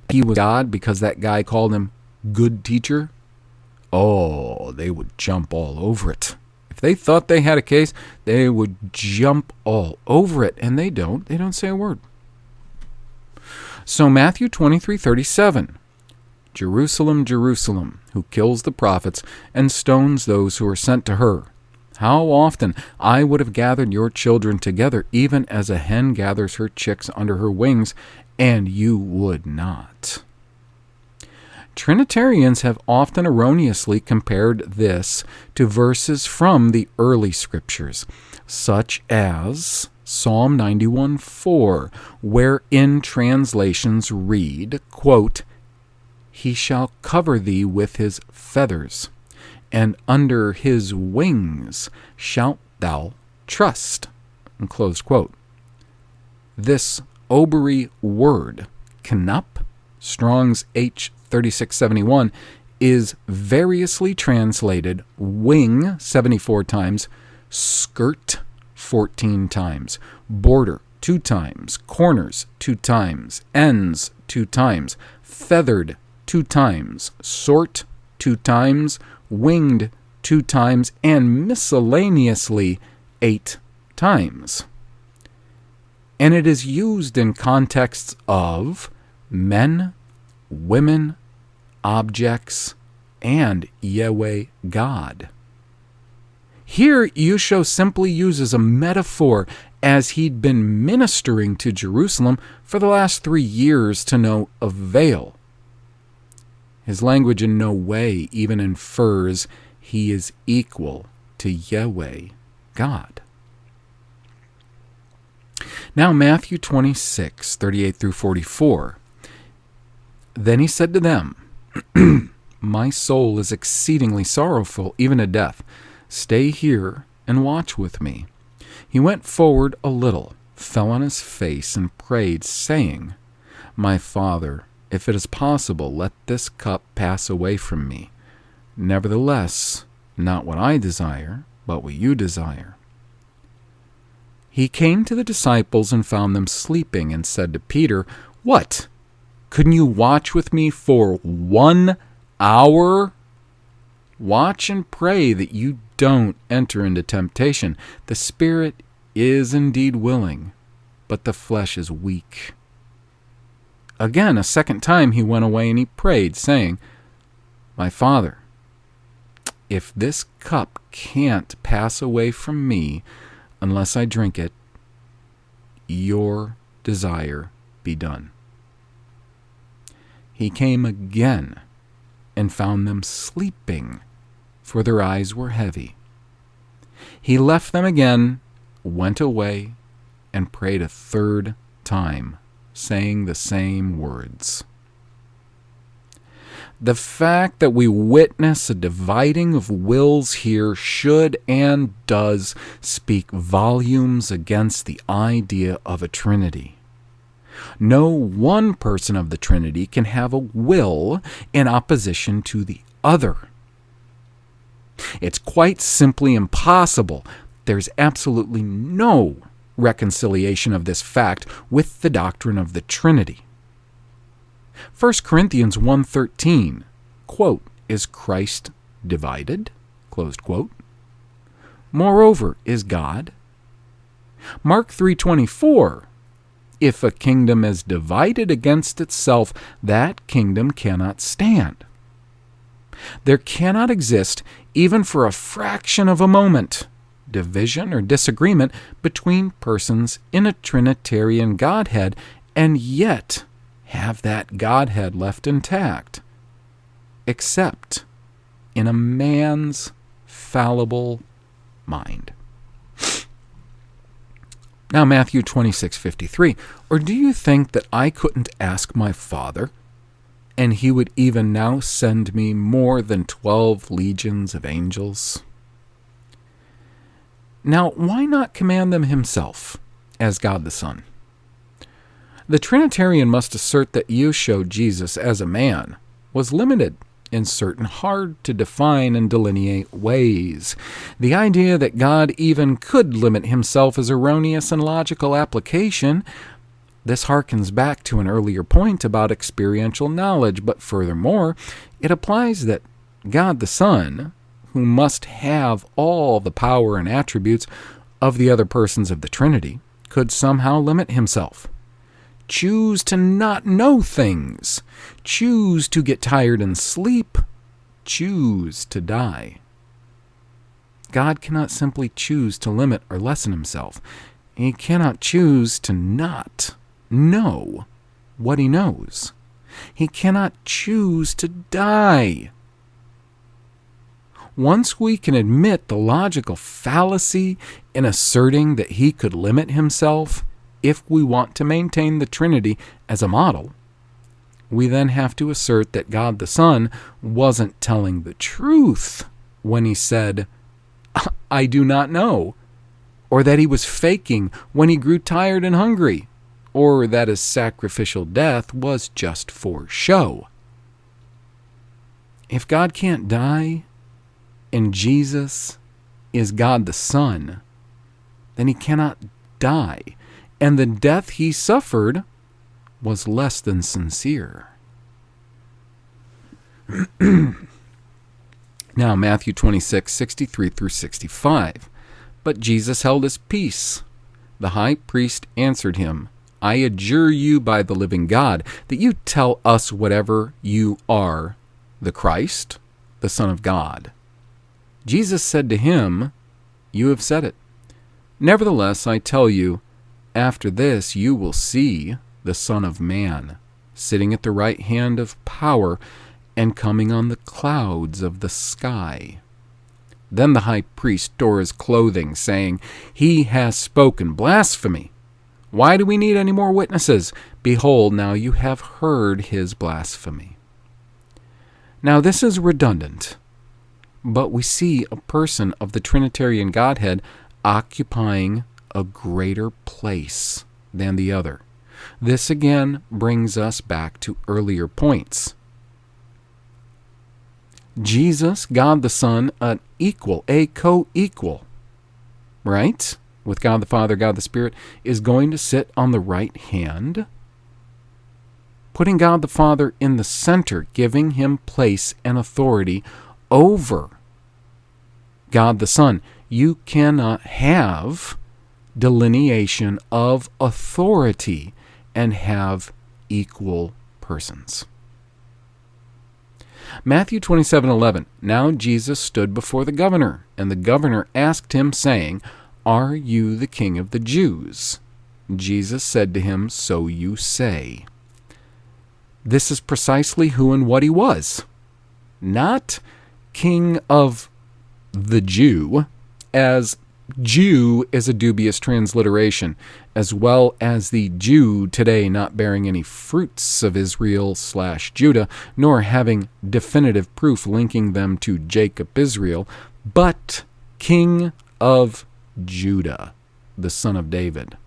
he was God because that guy called him good teacher, they would jump all over it. If they thought they had a case, they would jump all over it, and they don't. They don't say a word. So Matthew 23:37, Jerusalem, Jerusalem, who kills the prophets and stones those who are sent to her. How often I would have gathered your children together, even as a hen gathers her chicks under her wings, and you would not. Trinitarians have often erroneously compared this to verses from the early scriptures, such as Psalm 91:4, wherein translations read, quote, "He shall cover thee with his feathers, and under his wings shalt thou trust," and close quote. This OBRY word, knup, Strong's H3671, is variously translated wing 74 times, skirt 14 times, border 2 times, corners 2 times, ends 2 times, feathered 2 times, sort 2 times, winged 2 times, and miscellaneously 8 times. And it is used in contexts of men, women, objects, and Yahweh God. Here, Yusho simply uses a metaphor as he'd been ministering to Jerusalem for the last 3 years to no avail. His language in no way even infers he is equal to Yahweh God. Now Matthew 26:38 through 44. Then he said to them, "My soul is exceedingly sorrowful, even to death. Stay here and watch with me." He went forward a little, fell on his face, and prayed, saying, "My Father, if it is possible, let this cup pass away from me. Nevertheless, not what I desire, but what you desire." He came to the disciples and found them sleeping, and said to Peter, "What? Couldn't you watch with me for 1 hour? Watch and pray that you don't enter into temptation. The spirit is indeed willing, but the flesh is weak." Again, a second time he went away and he prayed, saying, "My Father, if this cup can't pass away from me unless I drink it, your desire be done." He came again and found them sleeping, for their eyes were heavy. He left them again, went away, and prayed a third time, saying the same words. The fact that we witness a dividing of wills here should and does speak volumes against the idea of a Trinity. No one person of the Trinity can have a will in opposition to the other. It's quite simply impossible. There's absolutely no reconciliation of this fact with the doctrine of the Trinity. 1 Corinthians 1:13, quote, "Is Christ divided?" Closed quote. Moreover, is God? Mark 3:24, "If a kingdom is divided against itself, that kingdom cannot stand." There cannot exist, even for a fraction of a moment, division or disagreement between persons in a Trinitarian Godhead, and yet have that Godhead left intact, except in a man's fallible mind. Now, Matthew 26:53, "Or do you think that I couldn't ask my Father, and he would even now send me more than 12 legions of angels?" Now, why not command them himself, as God the Son? The Trinitarian must assert that Yeshua, Jesus, as a man, was limited in certain hard-to-define and delineate ways. The idea that God even could limit himself is erroneous in logical application. This harkens back to an earlier point about experiential knowledge, but furthermore, it applies that God the Son, who must have all the power and attributes of the other persons of the Trinity, could somehow limit himself. Choose to not know things. Choose to get tired and sleep. Choose to die. God cannot simply choose to limit or lessen himself. He cannot choose to not know what he knows. He cannot choose to die. Once we can admit the logical fallacy in asserting that he could limit himself, if we want to maintain the Trinity as a model, we then have to assert that God the Son wasn't telling the truth when he said, "I do not know," or that he was faking when he grew tired and hungry, or that his sacrificial death was just for show. If God can't die, and Jesus is God the Son, then he cannot die, and the death he suffered was less than sincere. Now, Matthew 26:63 through 65. "But Jesus held his peace. The high priest answered him, 'I adjure you by the living God, that you tell us whatever you are, the Christ, the Son of God.' Jesus said to him, 'You have said it. Nevertheless, I tell you, after this you will see the Son of Man sitting at the right hand of power and coming on the clouds of the sky.' Then the high priest tore his clothing, saying, 'He has spoken blasphemy. Why do we need any more witnesses? Behold, now you have heard his blasphemy.'" Now this is redundant, but we see a person of the Trinitarian Godhead occupying a greater place than the other, This again brings us back to earlier points. Jesus, God the Son, an equal, a co-equal, right? With God the Father, God the Spirit, is going to sit on the right hand, putting God the Father in the center, giving him place and authority over God the Son. You cannot have delineation of authority and have equal persons. Matthew 27:11. Now Jesus stood before the governor, and the governor asked him, saying, Are you the king of the Jews? Jesus said to him, So you say. This is precisely who and what he was. Not king of the Jew, as Jew is a dubious transliteration, as well as the Jew today not bearing any fruits of Israel/Judah, nor having definitive proof linking them to Jacob Israel, but king of Judah, the son of David.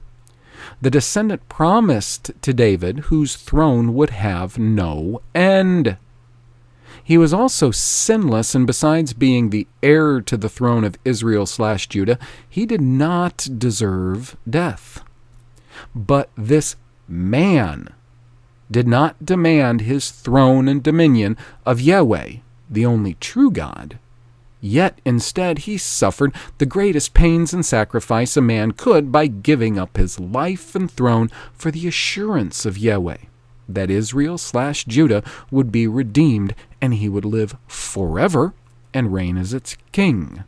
The descendant promised to David, whose throne would have no end. He was also sinless, and besides being the heir to the throne of Israel/Judah, he did not deserve death. But this man did not demand his throne and dominion of Yahweh, the only true God. Yet instead he suffered the greatest pains and sacrifice a man could by giving up his life and throne for the assurance of Yahweh, that Israel/Judah would be redeemed and he would live forever and reign as its king.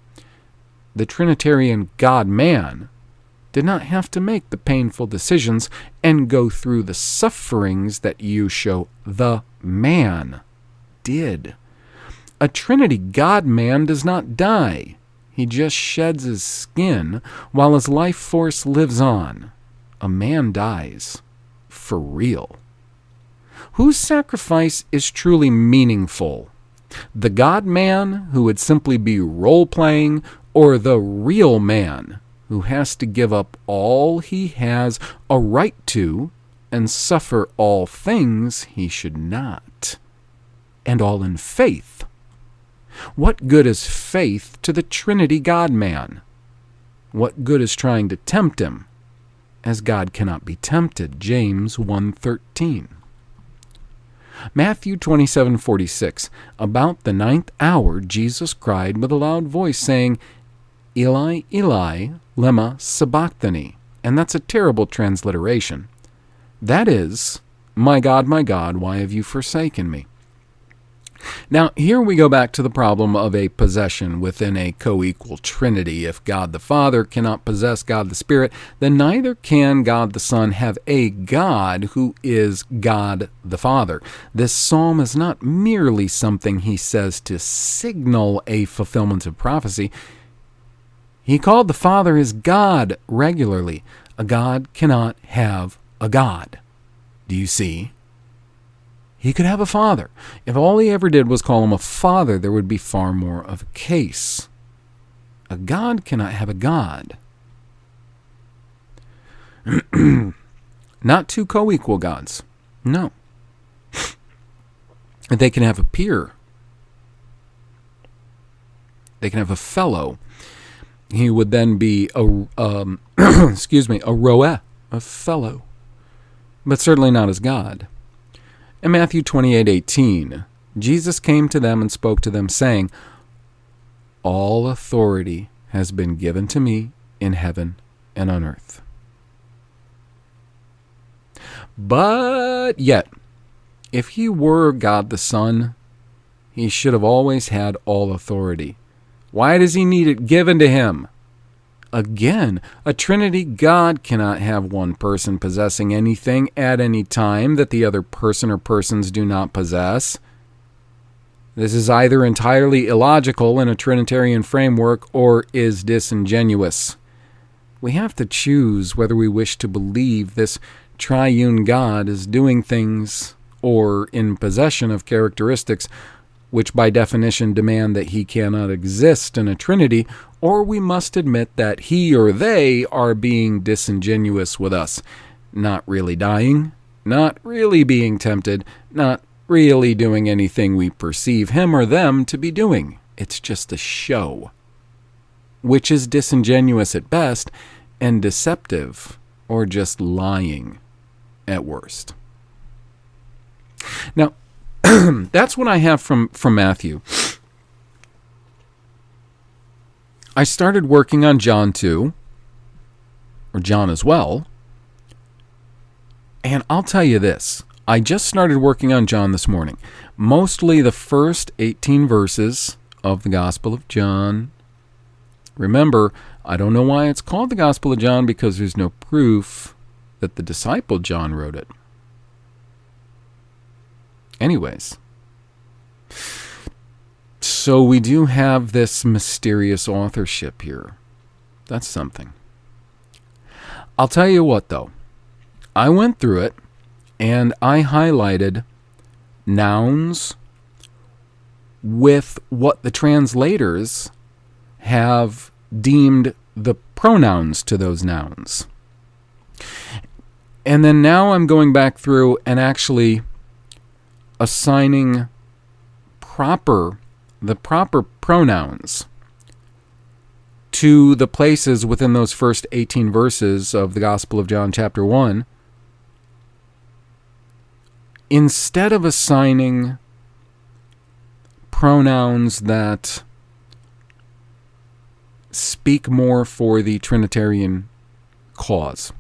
The Trinitarian God-man did not have to make the painful decisions and go through the sufferings that Yeshua, the man, did. A Trinity God-man does not die. He just sheds his skin while his life force lives on. A man dies. For real. Whose sacrifice is truly meaningful? The God-man, who would simply be role-playing, or the real man, who has to give up all he has a right to and suffer all things he should not, and all in faith? What good is faith to the Trinity God-man? What good is trying to tempt him, as God cannot be tempted? James 1:13. Matthew 27:46. About the 9th hour, Jesus cried with a loud voice, saying, Eli, Eli, lema sabachthani. And that's a terrible transliteration. That is, my God, why have you forsaken me? Now, here we go back to the problem of a possession within a co-equal Trinity. If God the Father cannot possess God the Spirit, then neither can God the Son have a God who is God the Father. This psalm is not merely something he says to signal a fulfillment of prophecy. He called the Father his God regularly. A God cannot have a God. Do you see? He could have a father. If all he ever did was call him a father, there would be far more of a case. A God cannot have a God. Not two co-equal gods. No. They can have a peer. They can have a fellow. He would then be a roeh, a fellow. But certainly not as God. In Matthew 28:18, Jesus came to them and spoke to them, saying, All authority has been given to me in heaven and on earth. But yet, if he were God the Son, he should have always had all authority. Why does he need it given to him? Again, a Trinity God cannot have one person possessing anything at any time that the other person or persons do not possess. This is either entirely illogical in a Trinitarian framework or is disingenuous. We have to choose whether we wish to believe this triune God is doing things or in possession of characteristics which by definition demand that he cannot exist in a Trinity, or we must admit that he or they are being disingenuous with us. not really dying, not really being tempted, not really doing anything we perceive him or them to be doing. It's just a show, which is disingenuous at best and deceptive or just lying at worst. Now, that's what I have from Matthew. I started working on John too, or John as well. And I'll tell you this. I just started working on John this morning. Mostly the first 18 verses of the Gospel of John. Remember, I don't know why it's called the Gospel of John, because there's no proof that the disciple John wrote it. Anyways, so we do have this mysterious authorship here. That's something. I'll tell you what, though. I went through it, and I highlighted nouns with what the translators have deemed the pronouns to those nouns. And then now I'm going back through and actually assigning the proper pronouns to the places within those first 18 verses of the Gospel of John chapter 1, instead of assigning pronouns that speak more for the Trinitarian cause.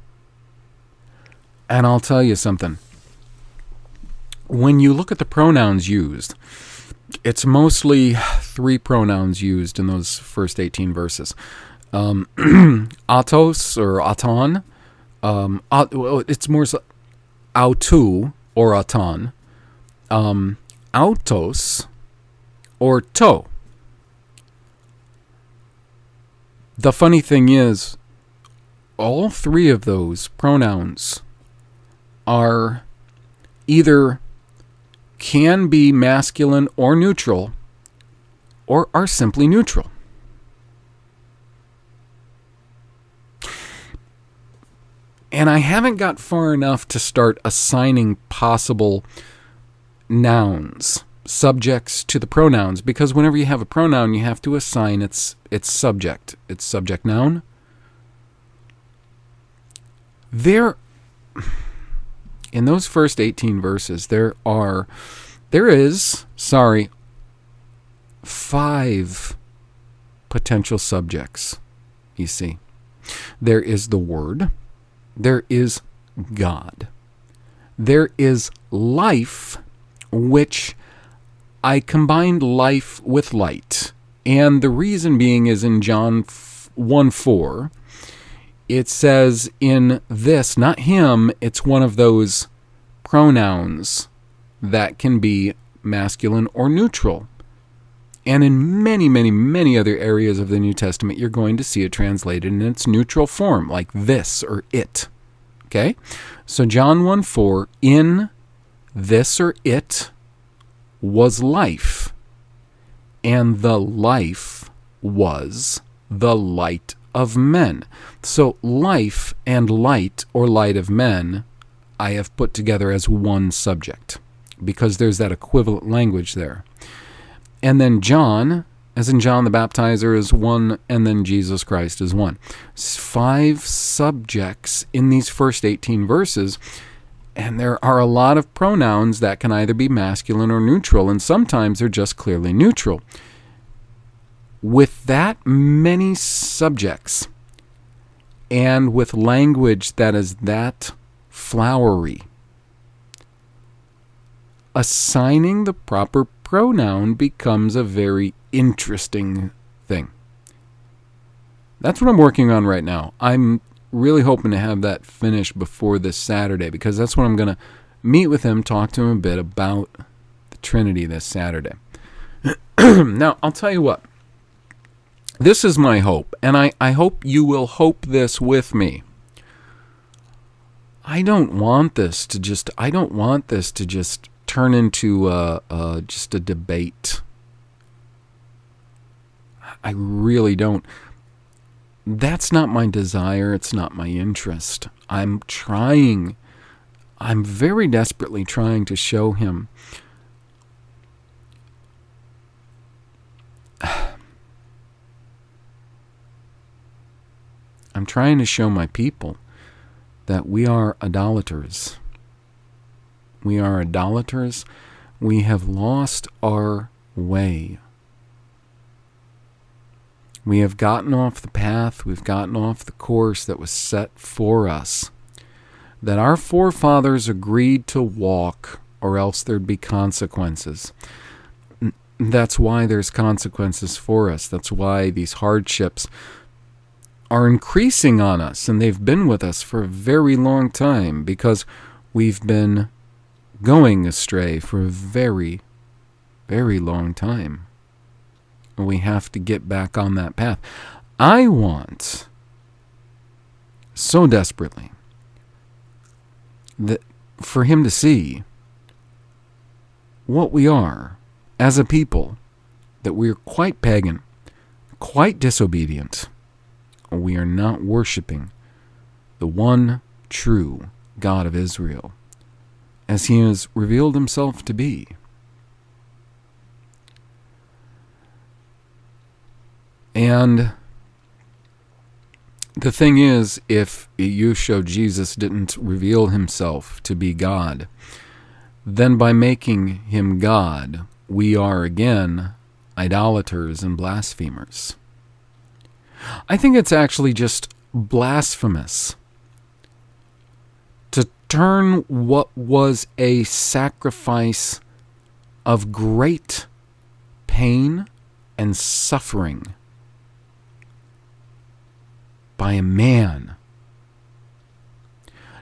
And I'll tell you something. When you look at the pronouns used, it's mostly 3 pronouns used in those first 18 verses. Autos or auton. It's more so autou or auton. Autos or to. The funny thing is, all 3 of those pronouns are either can be masculine or neutral, or are simply neutral. And I haven't got far enough to start assigning possible nouns, subjects to the pronouns, because whenever you have a pronoun, you have to assign its subject, its subject noun. In those first 18 verses, there is 5 potential subjects, you see. There is the Word. There is God. There is life, which I combined life with light. And the reason being is in John 1:4, it says in this, not him, it's one of those pronouns that can be masculine or neutral. And in many, many, many other areas of the New Testament, you're going to see it translated in its neutral form, like this or it. Okay? So John 1:4, in this or it was life, and the life was the light of men. So life and light, or light of men, I have put together as one subject, because there's that equivalent language there. And then John, as in John the Baptizer, is one, and then Jesus Christ is one. 5 subjects in these first 18 verses, and there are a lot of pronouns that can either be masculine or neutral, and sometimes they're just clearly neutral. With that many subjects, and with language that is that flowery, assigning the proper pronoun becomes a very interesting thing. That's what I'm working on right now. I'm really hoping to have that finished before this Saturday, because that's when I'm going to meet with him, talk to him a bit about the Trinity this Saturday. Now, I'll tell you what. This is my hope, and I hope you will hope this with me. I don't want this to just turn into just a debate. I really don't. That's not my desire. It's not my interest. I'm very desperately trying to show him I'm trying to show my people that we are idolaters. We are idolaters. We have lost our way. We have gotten off the path. We've gotten off the course that was set for us, that our forefathers agreed to walk, or else there'd be consequences. That's why there's consequences for us. That's why these hardships are increasing on us, and they've been with us for a very long time, because we've been going astray for a very, very long time. And we have to get back on that path. I want so desperately that for him to see what we are as a people, that we are quite pagan, quite disobedient. We are not worshiping the one true God of Israel, as he has revealed himself to be. And the thing is, if Yeshua Jesus didn't reveal himself to be God, then by making him God, we are again idolaters and blasphemers. I think it's actually just blasphemous to turn what was a sacrifice of great pain and suffering by a man.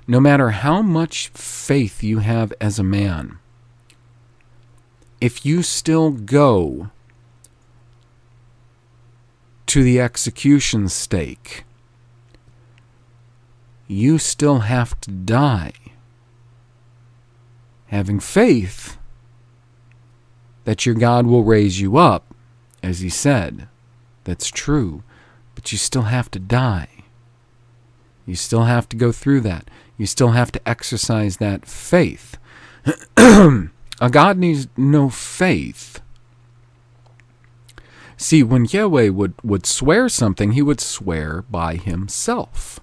No matter how much faith you have as a man, if you still go to the execution stake, you still have to die, having faith that your God will raise you up, as he said. That's true, but you still have to die. You still have to go through that. You still have to exercise that faith. A God needs no faith. See, when Yahweh would swear something, he would swear by himself.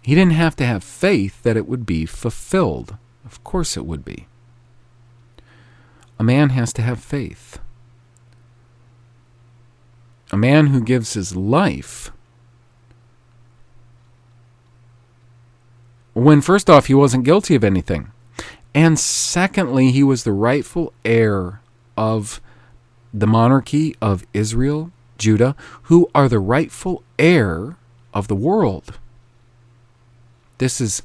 He didn't have to have faith that it would be fulfilled. Of course it would be. A man has to have faith. A man who gives his life, when first off, he wasn't guilty of anything. And secondly, he was the rightful heir of the monarchy of Israel, Judah, who are the rightful heir of the world. This is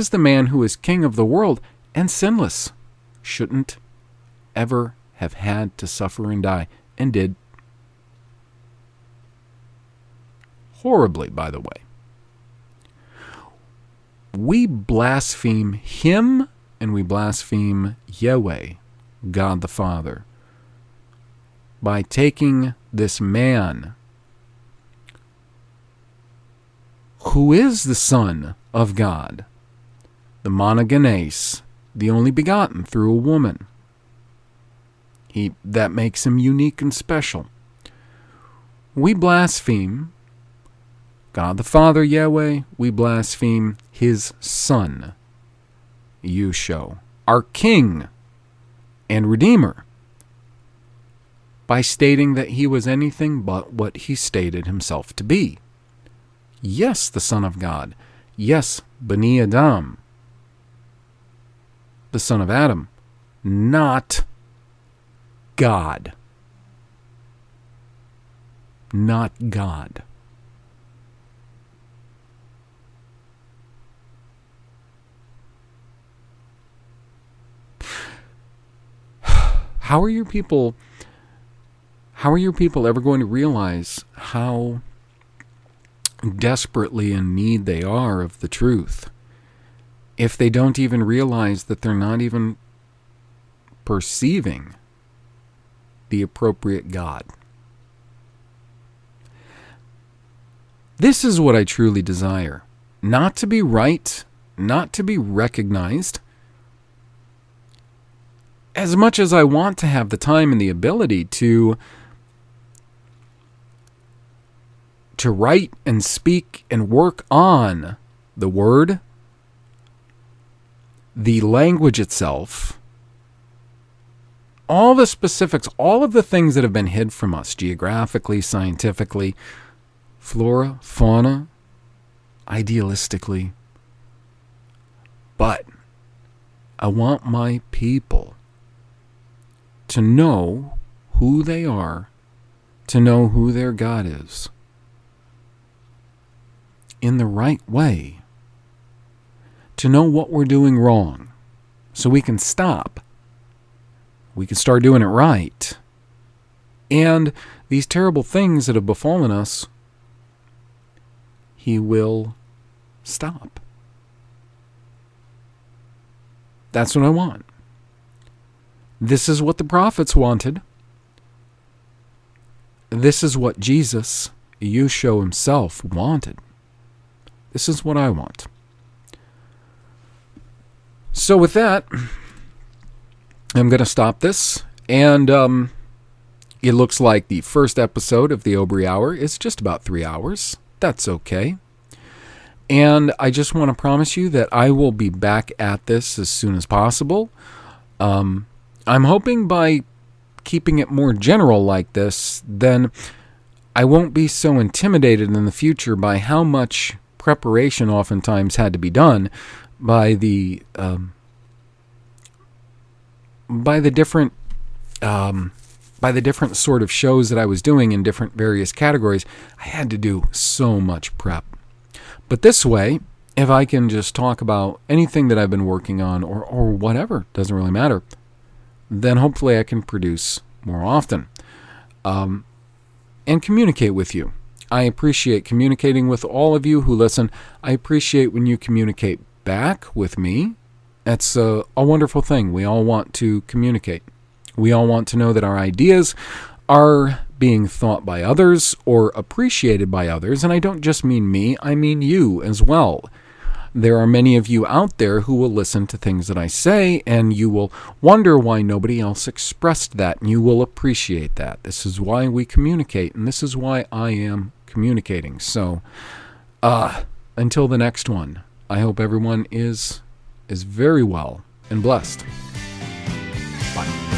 the man who is king of the world and sinless. Shouldn't ever have had to suffer and die, and did. Horribly, by the way. We blaspheme him, and we blaspheme Yahweh, God the Father, by taking this man who is the Son of God, the monogenes, the only begotten through a woman. That makes him unique and special. We blaspheme God the Father, Yahweh. We blaspheme his Son, Yeshua, our King and Redeemer, by stating that he was anything but what he stated himself to be. Yes, the Son of God. Yes, Bani Adam, the son of Adam, not God. Not God. How are your people ever going to realize how desperately in need they are of the truth if they don't even realize that they're not even perceiving the appropriate God? This is what I truly desire. Not to be right, not to be recognized. As much as I want to have the time and the ability to write and speak and work on the word, the language itself, all the specifics, all of the things that have been hid from us geographically, scientifically, flora, fauna, idealistically. But I want my people to know who they are, to know who their God is in the right way, to know what we're doing wrong so we can stop. We can start doing it right. And these terrible things that have befallen us, He will stop. That's what I want. This is what the prophets wanted. This is what Jesus, Yeshua himself, wanted. This is what I want. So with that, I'm going to stop this. And it looks like the first episode of the OBRY Hour is just about 3 hours. That's okay. And I just want to promise you that I will be back at this as soon as possible. I'm hoping by keeping it more general like this, then I won't be so intimidated in the future by how much preparation oftentimes had to be done by the different sort of shows that I was doing in different various categories. I had to do so much prep. But this way, if I can just talk about anything that I've been working on or whatever, doesn't really matter, then hopefully I can produce more often and communicate with you. I appreciate communicating with all of you who listen. I appreciate when you communicate back with me. That's a wonderful thing. We all want to communicate. We all want to know that our ideas are being thought by others or appreciated by others. And I don't just mean me, I mean you as well. There are many of you out there who will listen to things that I say, and you will wonder why nobody else expressed that, and you will appreciate that. This is why we communicate, and this is why I am communicating. So, until the next one, I hope everyone is very well and blessed. Bye.